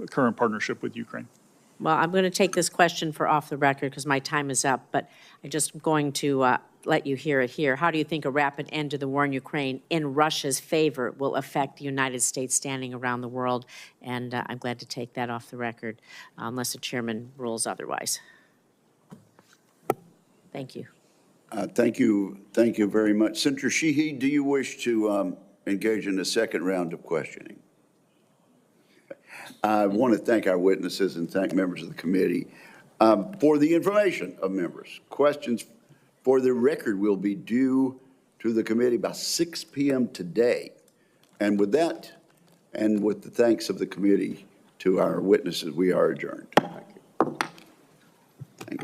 current partnership with Ukraine. Well, I'm going to take this question for off the record because my time is up, but I'm just going to let you hear it here. How do you think a rapid end to the war in Ukraine in Russia's favor will affect the United States standing around the world? And I'm glad to take that off the record unless the chairman rules otherwise. Thank you. Thank you. Thank you very much. Senator Sheehy, do you wish to engage in the second round of questioning? I want to thank our witnesses and thank members of the committee for the information of members. Questions for the record will be due to the committee by 6 p.m. today. And with that, and with the thanks of the committee to our witnesses, we are adjourned. Thank you. Thanks.